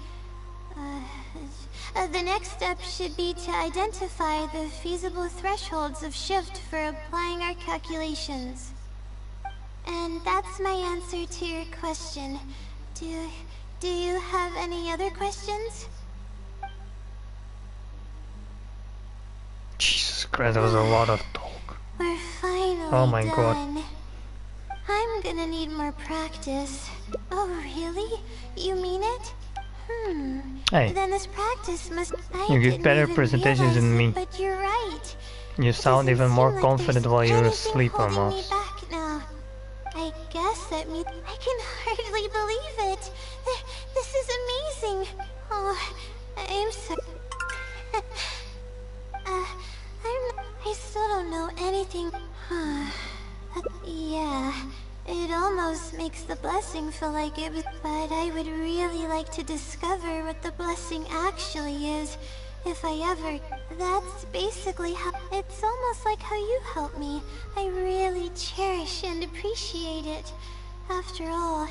the next step should be to identify the feasible thresholds of shift for applying our calculations. And that's my answer to your question. Do you have any other questions?
Jesus Christ, that was a lot of talk.
We're finally
oh my
done.
God.
I'm gonna need more practice. Oh, really? You mean it?
Hey,
then this practice must...
you give better presentations than me.
But you're right.
You sound even more confident while you're asleep almost.
I guess that means I can hardly believe it. This is amazing. Oh, I'm so... I still don't know anything. Yeah, makes the blessing feel like it was, but I would really like to discover what the blessing actually is, if I ever. That's basically how. It's almost like how you helped me. I really cherish and appreciate it. After all,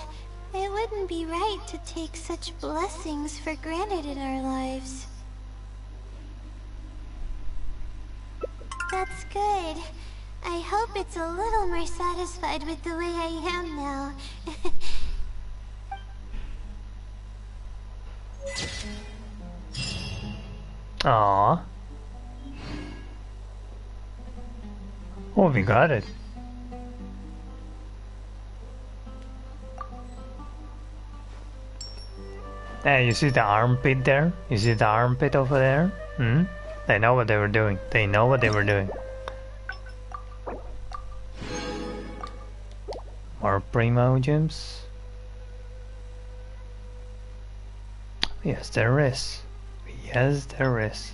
it wouldn't be right to take such blessings for granted in our lives. That's good. I hope it's a little more satisfied with the way I am now.
Aww. Oh, we got it. Hey, you see the armpit there? You see the armpit over there? Hmm? They know what they were doing. They know what they were doing. More primo gems? Yes, there is. Yes, there is.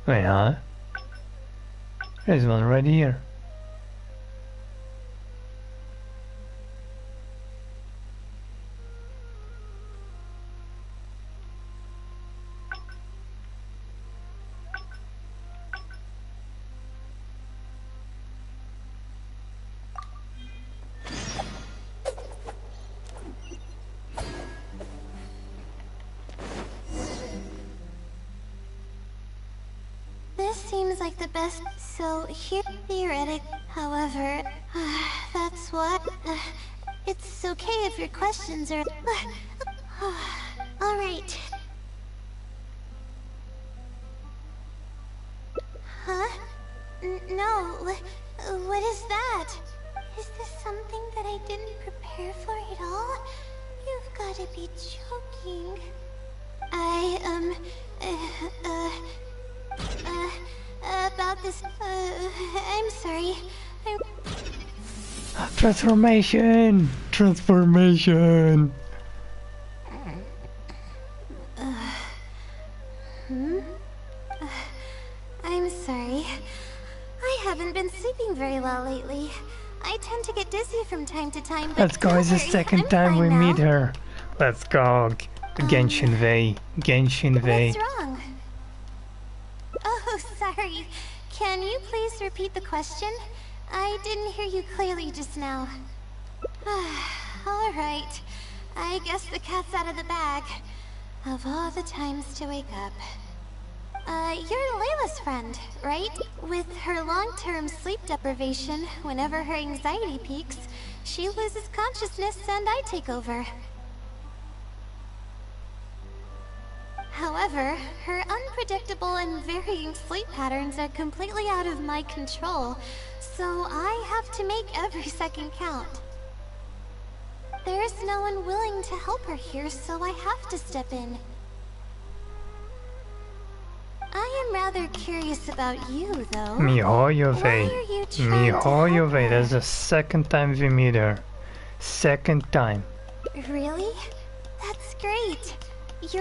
Wait, huh? There's one right here.
So here, theoretic. However, that's what. It's okay if your questions are. All right. Huh? No. What is that? Is this something that I didn't prepare for at all? You've got to be joking. About this, I'm sorry.
Transformation! Transformation!
I'm sorry. I haven't been sleeping very well lately. I tend to get dizzy from time to time, but
let's go, it's the second time we meet her. Let's go. Genshin V. Genshin V.
What's wrong? Oh, sorry. Can you please repeat the question? I didn't hear you clearly just now. Alright. I guess the cat's out of the bag. Of all the times to wake up. You're Layla's friend, right? With her long-term sleep deprivation, whenever her anxiety peaks, she loses consciousness and I take over. However, her unpredictable and varying sleep patterns are completely out of my control, so I have to make every second count. There's no one willing to help her here, so I have to step in. I am rather curious about you, though.
Mihoyove. That's the second time we meet her. Second time.
Really? That's great.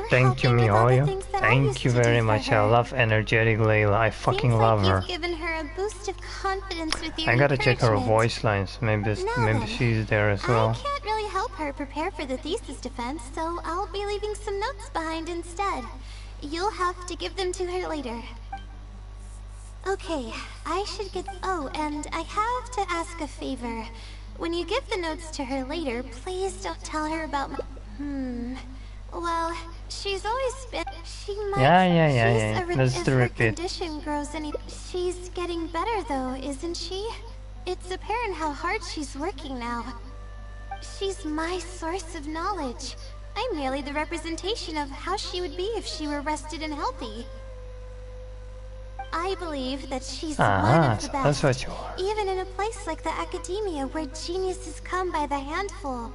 Thank you, Mihoyo. Thank you very much. I love energetic Layla. I fucking love her.
Given her a boost of confidence with your
I gotta check her voice lines. Maybe she's there as well.
I can't really help her prepare for the thesis defense, so I'll be leaving some notes behind instead. You'll have to give them to her later. Okay, I should get. Oh, and I have to ask a favor. When you give the notes to her later, please don't tell her about my. Well, she's always been. She might.
Yeah. Let's do
repeat. Her condition grows any. She's getting better though, isn't she? It's apparent how hard she's working now. She's my source of knowledge. I'm merely the representation of how she would be if she were rested and healthy. I believe that she's one of the best.
That's what you are.
Even in a place like the academia where geniuses come by the handful.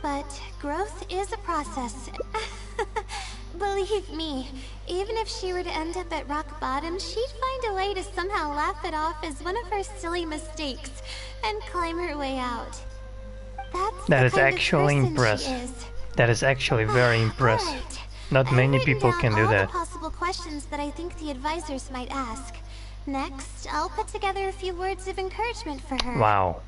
But growth is a process. Believe me, even if she were to end up at rock bottom, she'd find a way to somehow laugh it off as one of her silly mistakes and climb her way out.
That is actually impressive. That is actually very impressive. Not many people can do that.
Possible questions that I think the advisors might ask. Next, I'll put together a few words of encouragement for her.
Wow.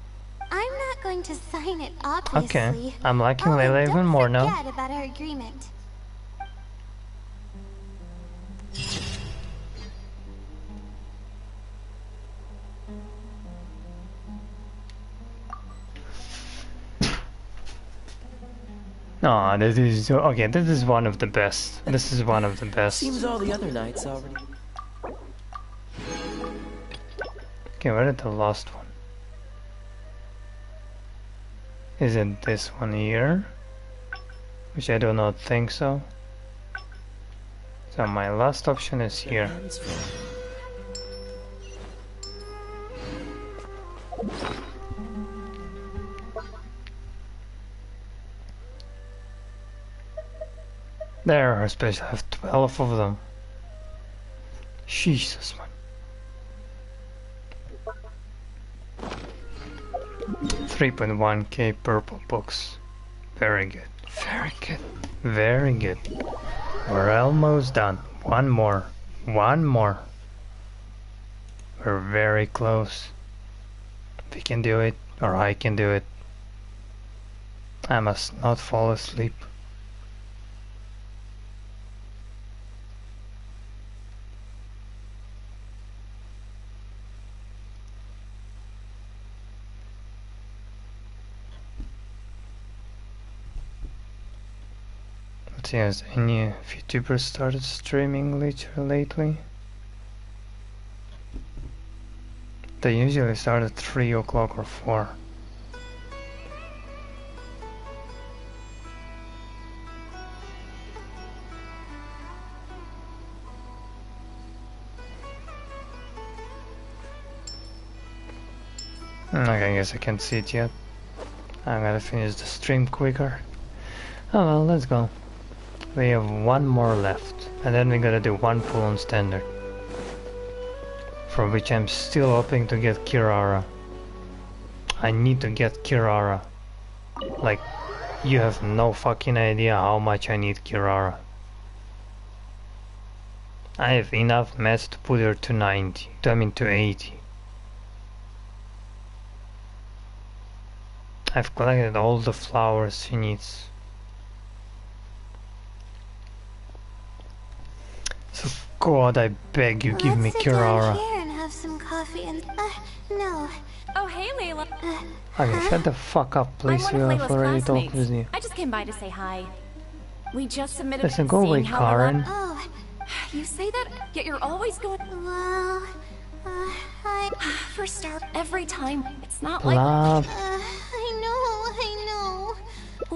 I'm not going to sign it, obviously.
Okay, I'm liking Layla even more now.
Don't forget about our agreement.
No, this is okay. This is one of the best. This is one of the best.
Seems all the other nights already.
Okay, where is the last one? Is it this one here? Which I do not think so. So my last option is here. There are special. I have 12 of them. Jesus, man. 3.1k purple books. Very good. Very good. Very good. We're almost done. One more. One more. We're very close. We can do it, or I can do it. I must not fall asleep. Let's see, has any YouTubers started streaming lately? They usually start at 3 o'clock or 4. Okay, I guess I can't see it yet. I'm gonna finish the stream quicker. Oh well, let's go. We have one more left, and then we gotta do one pull on standard. For which I'm still hoping to get Kirara. I need to get Kirara. Like, you have no fucking idea how much I need Kirara. I have enough mats to put her to 90, to 80. I've collected all the flowers she needs. So God, I beg you, give me Kirara.
Let's sit down here and have some coffee and no.
Oh hey, Layla.
Okay, shut the fuck up, please.
I'm
You
one of
have
Layla's
already talked
classmates.
with you.
I just came by to say hi. We just submitted.
Listen, go away, Karen.
Oh,
you say that, yet you're always going.
Well,
For start, every time it's not
Plop.
like.
I know.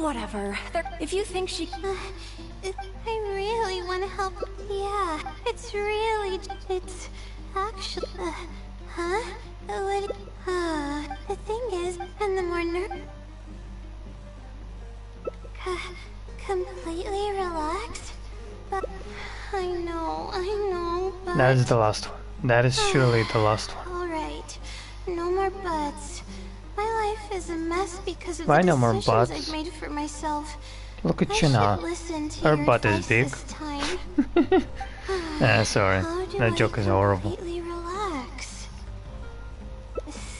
Whatever. If you think she.
I really want to help. Yeah, it's actually. Huh? What? The thing is, and the more completely relaxed. But I know. But
That is the last one. That is surely the last one.
all right, no more buts. My life is a mess because of
Why
the
no more
decisions
buts?
I've made for myself.
Look at
I
you now.
should listen to
Her
your
butt is
advice
big.
this time.
Sorry.
How do
That joke is horrible.
completely relax?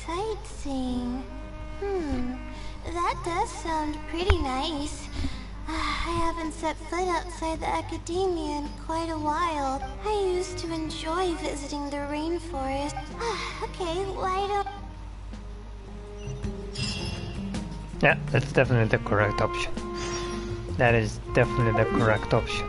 Sightseeing. That does sound pretty nice. I haven't set foot outside the academia in quite a while. I used to enjoy visiting the rainforest. Okay, why don't...
Yeah, that's definitely the correct option. That is definitely the correct option.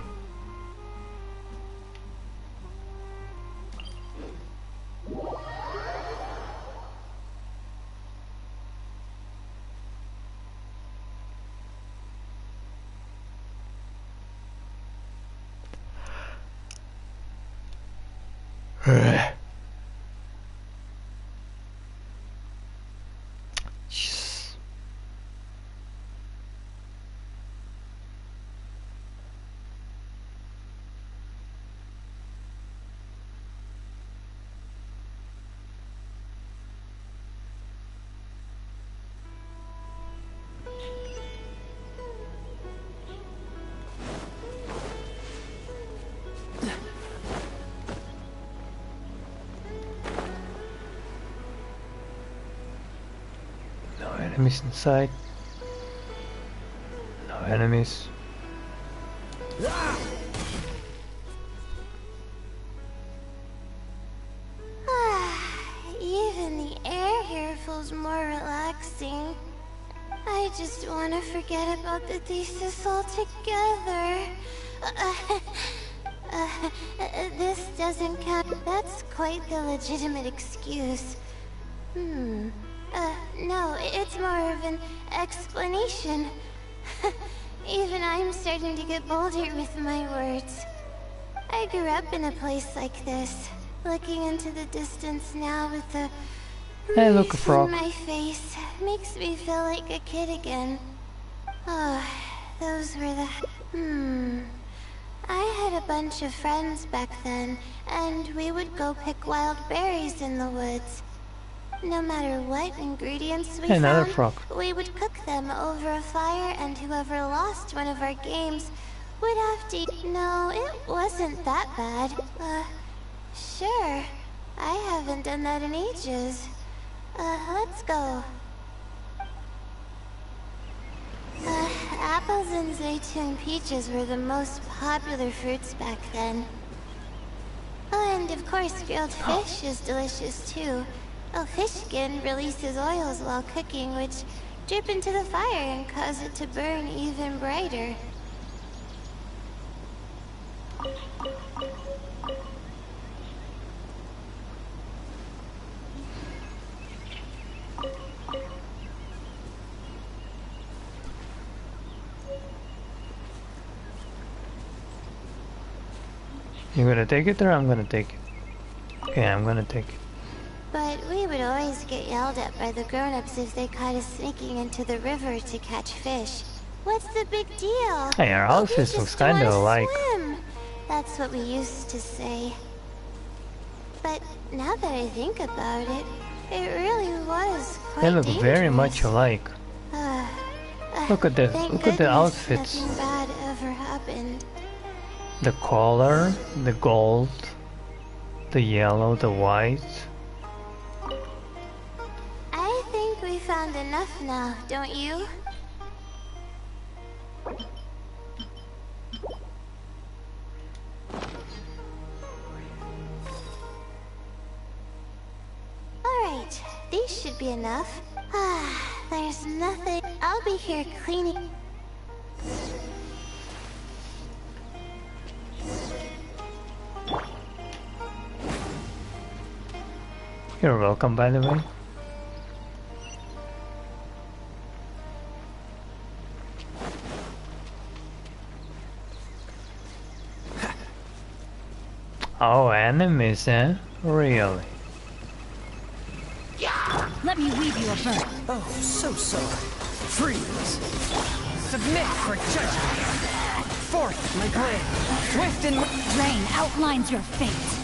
enemies inside. No enemies.
Even the air here feels more relaxing. I just want to forget about the thesis altogether. This doesn't count. That's quite the legitimate excuse. No, it's more of an explanation. Even I'm starting to get bolder with my words. I grew up in a place like this, looking into the distance now with the
Hey, look, a
breeze
frog.
in my face makes me feel like a kid again. Oh, those were the... I had a bunch of friends back then, and we would go pick wild berries in the woods. No matter what ingredients we
Another
found,
frog.
we would cook them over a fire, and whoever lost one of our games would have to eat. No, it wasn't that bad. Sure. I haven't done that in ages. Let's go. Apples and zaytun peaches were the most popular fruits back then. Oh, and of course grilled fish is delicious too. Oh, fish skin releases oils while cooking, which drip into the fire and cause it to burn even brighter.
You gonna take it or I'm gonna take it? Okay, I'm gonna take it.
But we would always get yelled at by the grown-ups if they caught us sneaking into the river to catch fish. What's the big deal?
Hey, our
We
outfits looks
just
kinda
wanna
alike.
swim. That's what we used to say. But now that I think about it, it really was quite
They look very
dangerous.
much alike. Look at the
Thank
look at the
goodness
outfits.
Nothing bad ever happened.
The color, the gold, the yellow, the white.
I think we found enough now, don't you? Alright, these should be enough. There's nothing. I'll be here cleaning.
You're welcome, by the way. Oh, enemies, eh? Really?
Let me weave you a bird.
Oh, so sorry. Freeze.
Submit for judgment. Forth my blade. Swift and
Rain outlines your fate.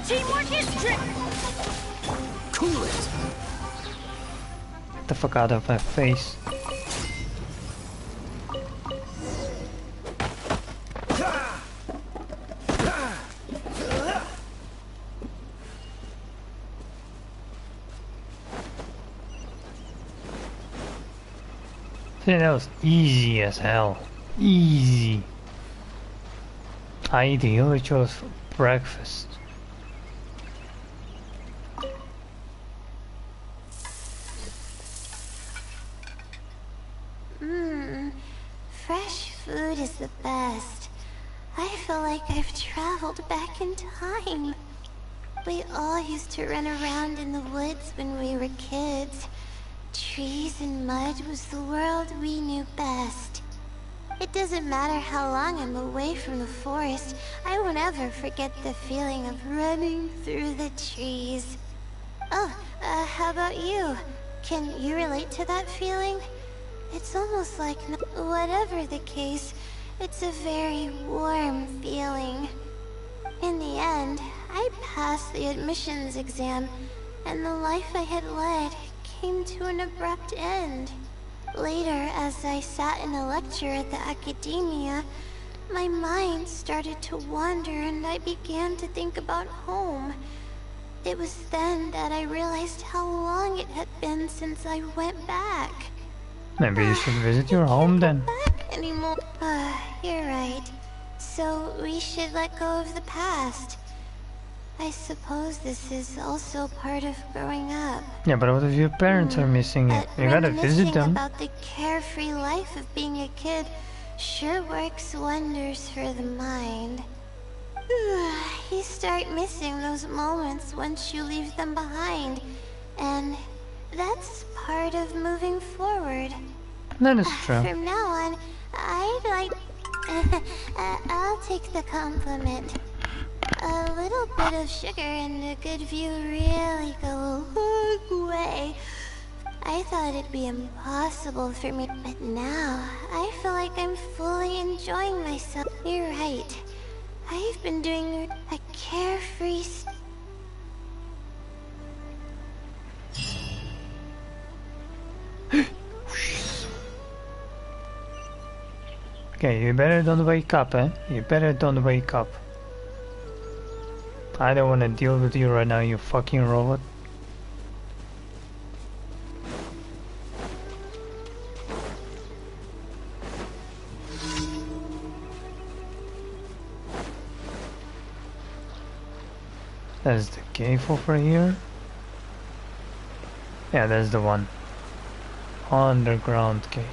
teamwork is trick.
Cool it.
Get the fuck out of my face. See, that was easy as hell. Easy. I ideally chose for breakfast.
Fresh food is the best. I feel like I've traveled back in time. We all used to run around in the woods when we were kids. Trees and mud was the world we knew best. It doesn't matter how long I'm away from the forest, I won't ever forget the feeling of running through the trees. Oh, how about you? Can you relate to that feeling? It's almost like, whatever the case, it's a very warm feeling. In the end, I passed the admissions exam, and the life I had led came to an abrupt end. Later, as I sat in a lecture at the academia, my mind started to wander and I began to think about home. It was then that I realized how long it had been since I went back.
Maybe you should visit your home then.
Back anymore. You're right. So we should let go of the past. I suppose this is also part of growing up.
Yeah, but what if your parents are missing you? You gotta visit them.
About the carefree life of being a kid sure works wonders for the mind. You start missing those moments once you leave them behind, and that's part of moving forward.
That is true.
From now on, I'd like... I'll take the compliment. A little bit of sugar and a good view really go a long way. I thought it'd be impossible for me, but now I feel like I'm fully enjoying myself. You're right. I've been doing a carefree...
Okay, you better don't wake up, eh? You better don't wake up. I don't wanna deal with you right now, you fucking robot. That's the cave over here. Yeah, that's the one. Underground cave.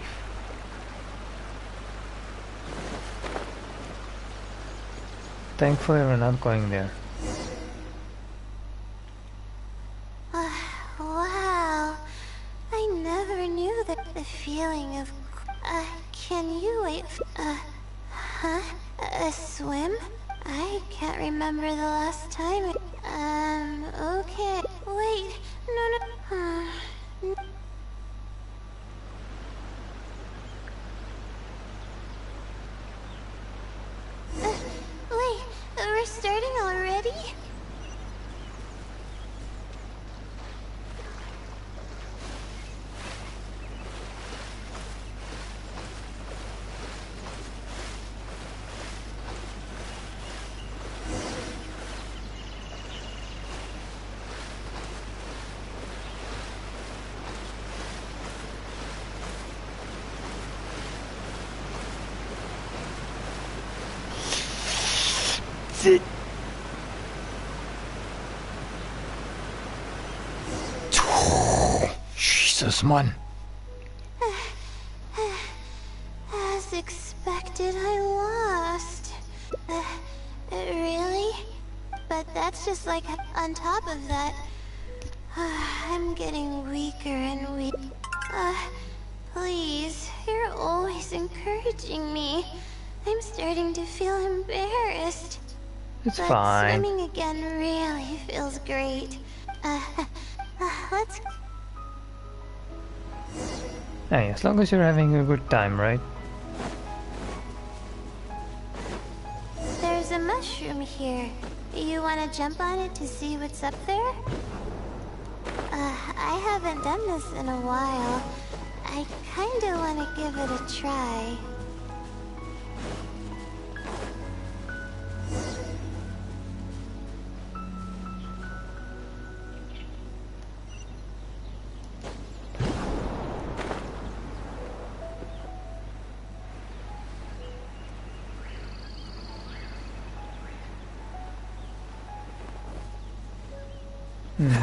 Thankfully we're not going there.
Wow. I never knew that the feeling of... can you wait... huh? A swim? I can't remember the last time... okay. Wait, no. Wait, we're starting already?
It. Jesus, man.
As expected, I lost. Really? But that's just like on top of that. I'm getting weaker and weak. Please, you're always encouraging me. I'm starting to feel embarrassed.
It's
but
fine.
Swimming again really feels great. Let's...
Hey, as long as you're having a good time, right?
There's a mushroom here. You want to jump on it to see what's up there? I haven't done this in a while. I kinda want to give it a try.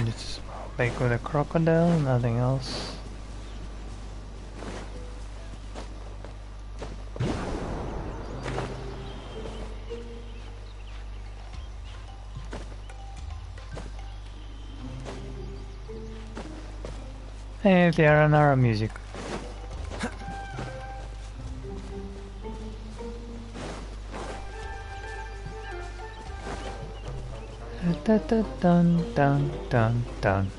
It's like with a crocodile, nothing else. Hey, there are our music. Dun dun dun dun dun.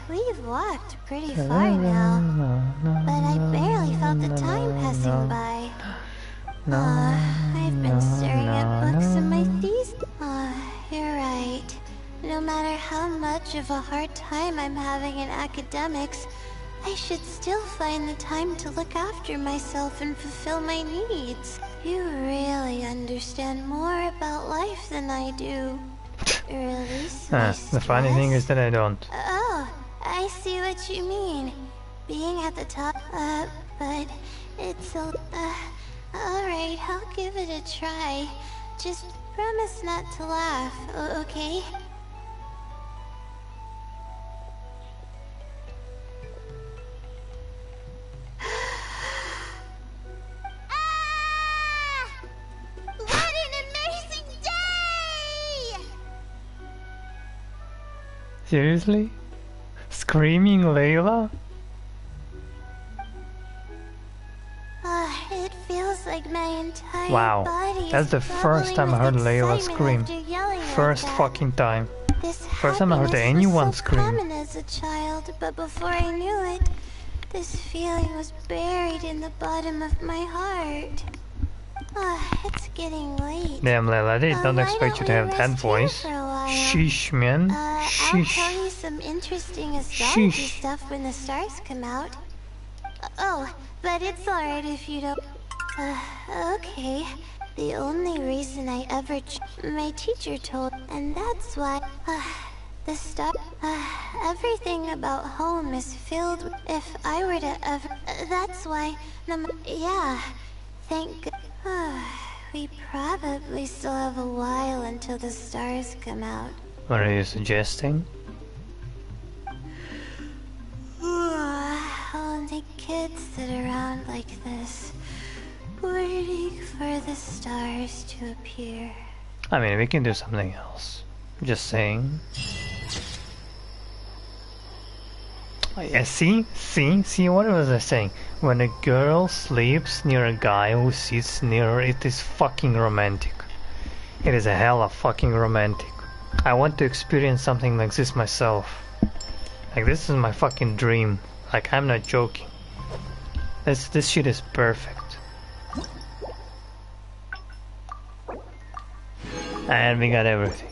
We've walked pretty far now, but I barely felt the time passing by. I've been staring at books and my thesis. You're right. No matter how much of a hard time I'm having in academics, I should still find the time to look after myself and fulfill my needs. You really understand more about life than I do. Release my
The funny thing is
stress?
that I don't.
Oh, I see what you mean. Being at the top, but it's a... alright, I'll give it a try. Just promise not to laugh, okay? What an amazing day!
Seriously? Screaming Layla?
It feels like my entire
Wow,
body
that's
is
the first time I heard Layla scream. First fucking time.
This
First time I heard
happiness
anyone
was so
scream.
common as a child, but before I knew it, this feeling was buried in the bottom of my heart. It's getting late.
Damn, Layla, I did not
Why
expect you
don't
to
we
have that
rest here
voice.
for a while?
Sheesh, man.
I'll
Sheesh.
tell you some interesting astrology
Sheesh.
stuff when the stars come out. Oh, but it's alright if you don't... okay. The only reason I ever... my teacher told... and that's why... the stuff... everything about home is filled with... if I were to ever... that's why... yeah. Thank... we probably still have a while until the stars come out.
What are you suggesting?
Only kids sit around like this, waiting for the stars to appear.
I mean, we can do something else. Just saying. Oh, yeah, see, what was I saying? When a girl sleeps near a guy who sits near her, it is fucking romantic. It is a hella fucking romantic. I want to experience something like this myself. Like, this is my fucking dream. Like, I'm not joking. This shit is perfect. And we got everything.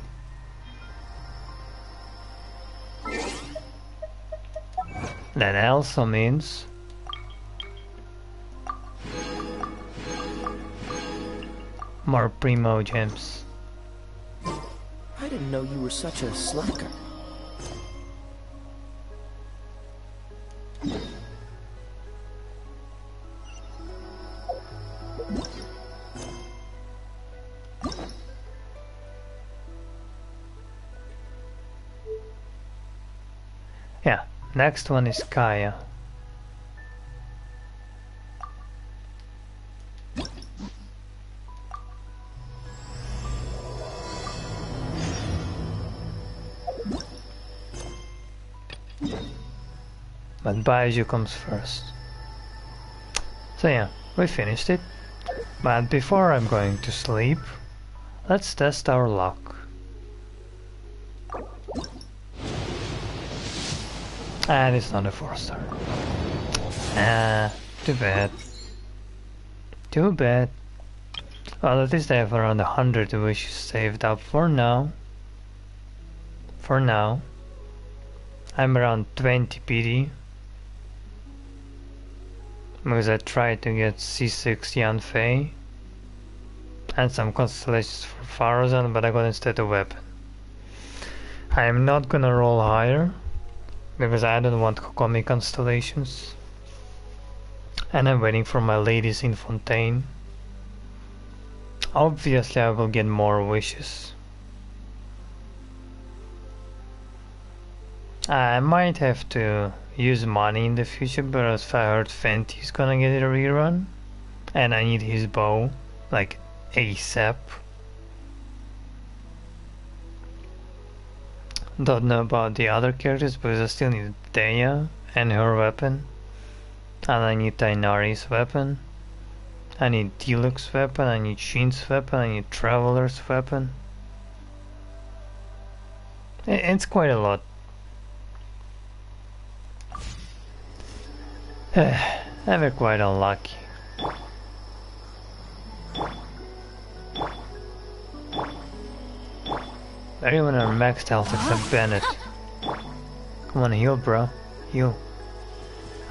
That also means more primo gems.
I didn't know you were such a slacker.
Yeah, next one is Kaya. But Baiju comes first. So yeah, we finished it. But before I'm going to sleep, let's test our luck. And it's not a 4-star. Too bad. Too bad. Well, at least I have around 100 wishes saved up for now. For now. I'm around 20 PD. Because I tried to get C6 Yanfei. And some constellations for Farazan, but I got instead a weapon. I am not gonna roll higher. Because I don't want Kokomi constellations. And I'm waiting for my ladies in Fontaine. Obviously I will get more wishes. I might have to use money in the future, but as I heard Fenty's gonna get a rerun. And I need his bow, like ASAP. Don't know about the other characters, because I still need Daya and her weapon. And I need Tainari's weapon. I need Diluc's weapon, I need Shin's weapon, I need Traveler's weapon. It's quite a lot. I'm quite unlucky. Everyone are maxed health except Bennett. Come on, heal, bro. Heal.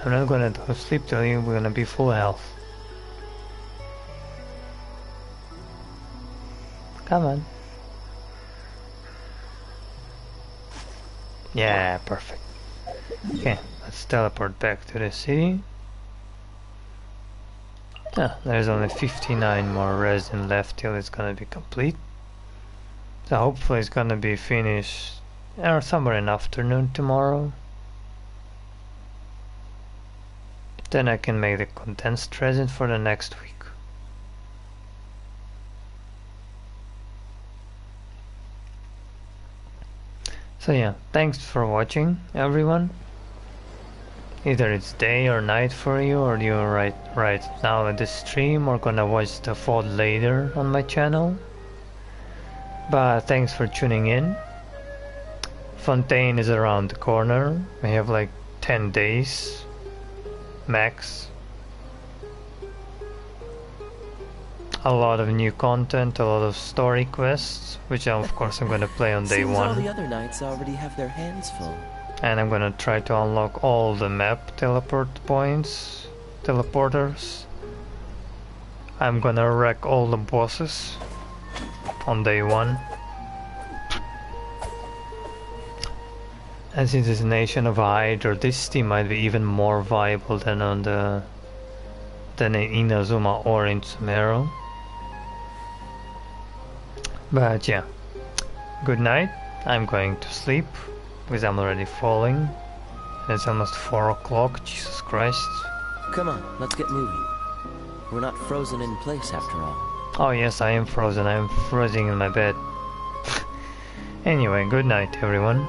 I'm not gonna go to sleep till you're gonna be full health. Come on. Yeah, perfect. Okay, let's teleport back to the city. Ah, there's only 59 more resin left till it's gonna be complete. So hopefully it's gonna be finished or somewhere in afternoon tomorrow. Then I can make the condensed resin for the next week. So yeah, thanks for watching everyone. Either it's day or night for you, or you're right now at the stream or gonna watch the VOD later on my channel. But thanks for tuning in. Fontaine is around the corner. We have like 10 days max. A lot of new content, a lot of story quests, which of course I'm gonna play on day
Seems
one.
all the other knights already have their hands full.
And I'm gonna try to unlock all the map teleport points, teleporters. I'm gonna wreck all the bosses on day one. And since it's a Nation of Hydra, this team might be even more viable than on than in Inazuma or in Sumeru. But yeah, good night. I'm going to sleep because I'm already falling. It's almost 4 o'clock. Jesus Christ!
Come on, let's get moving. We're not frozen in place after all.
Oh yes, I am frozen. I'm freezing in my bed. Anyway, good night, everyone.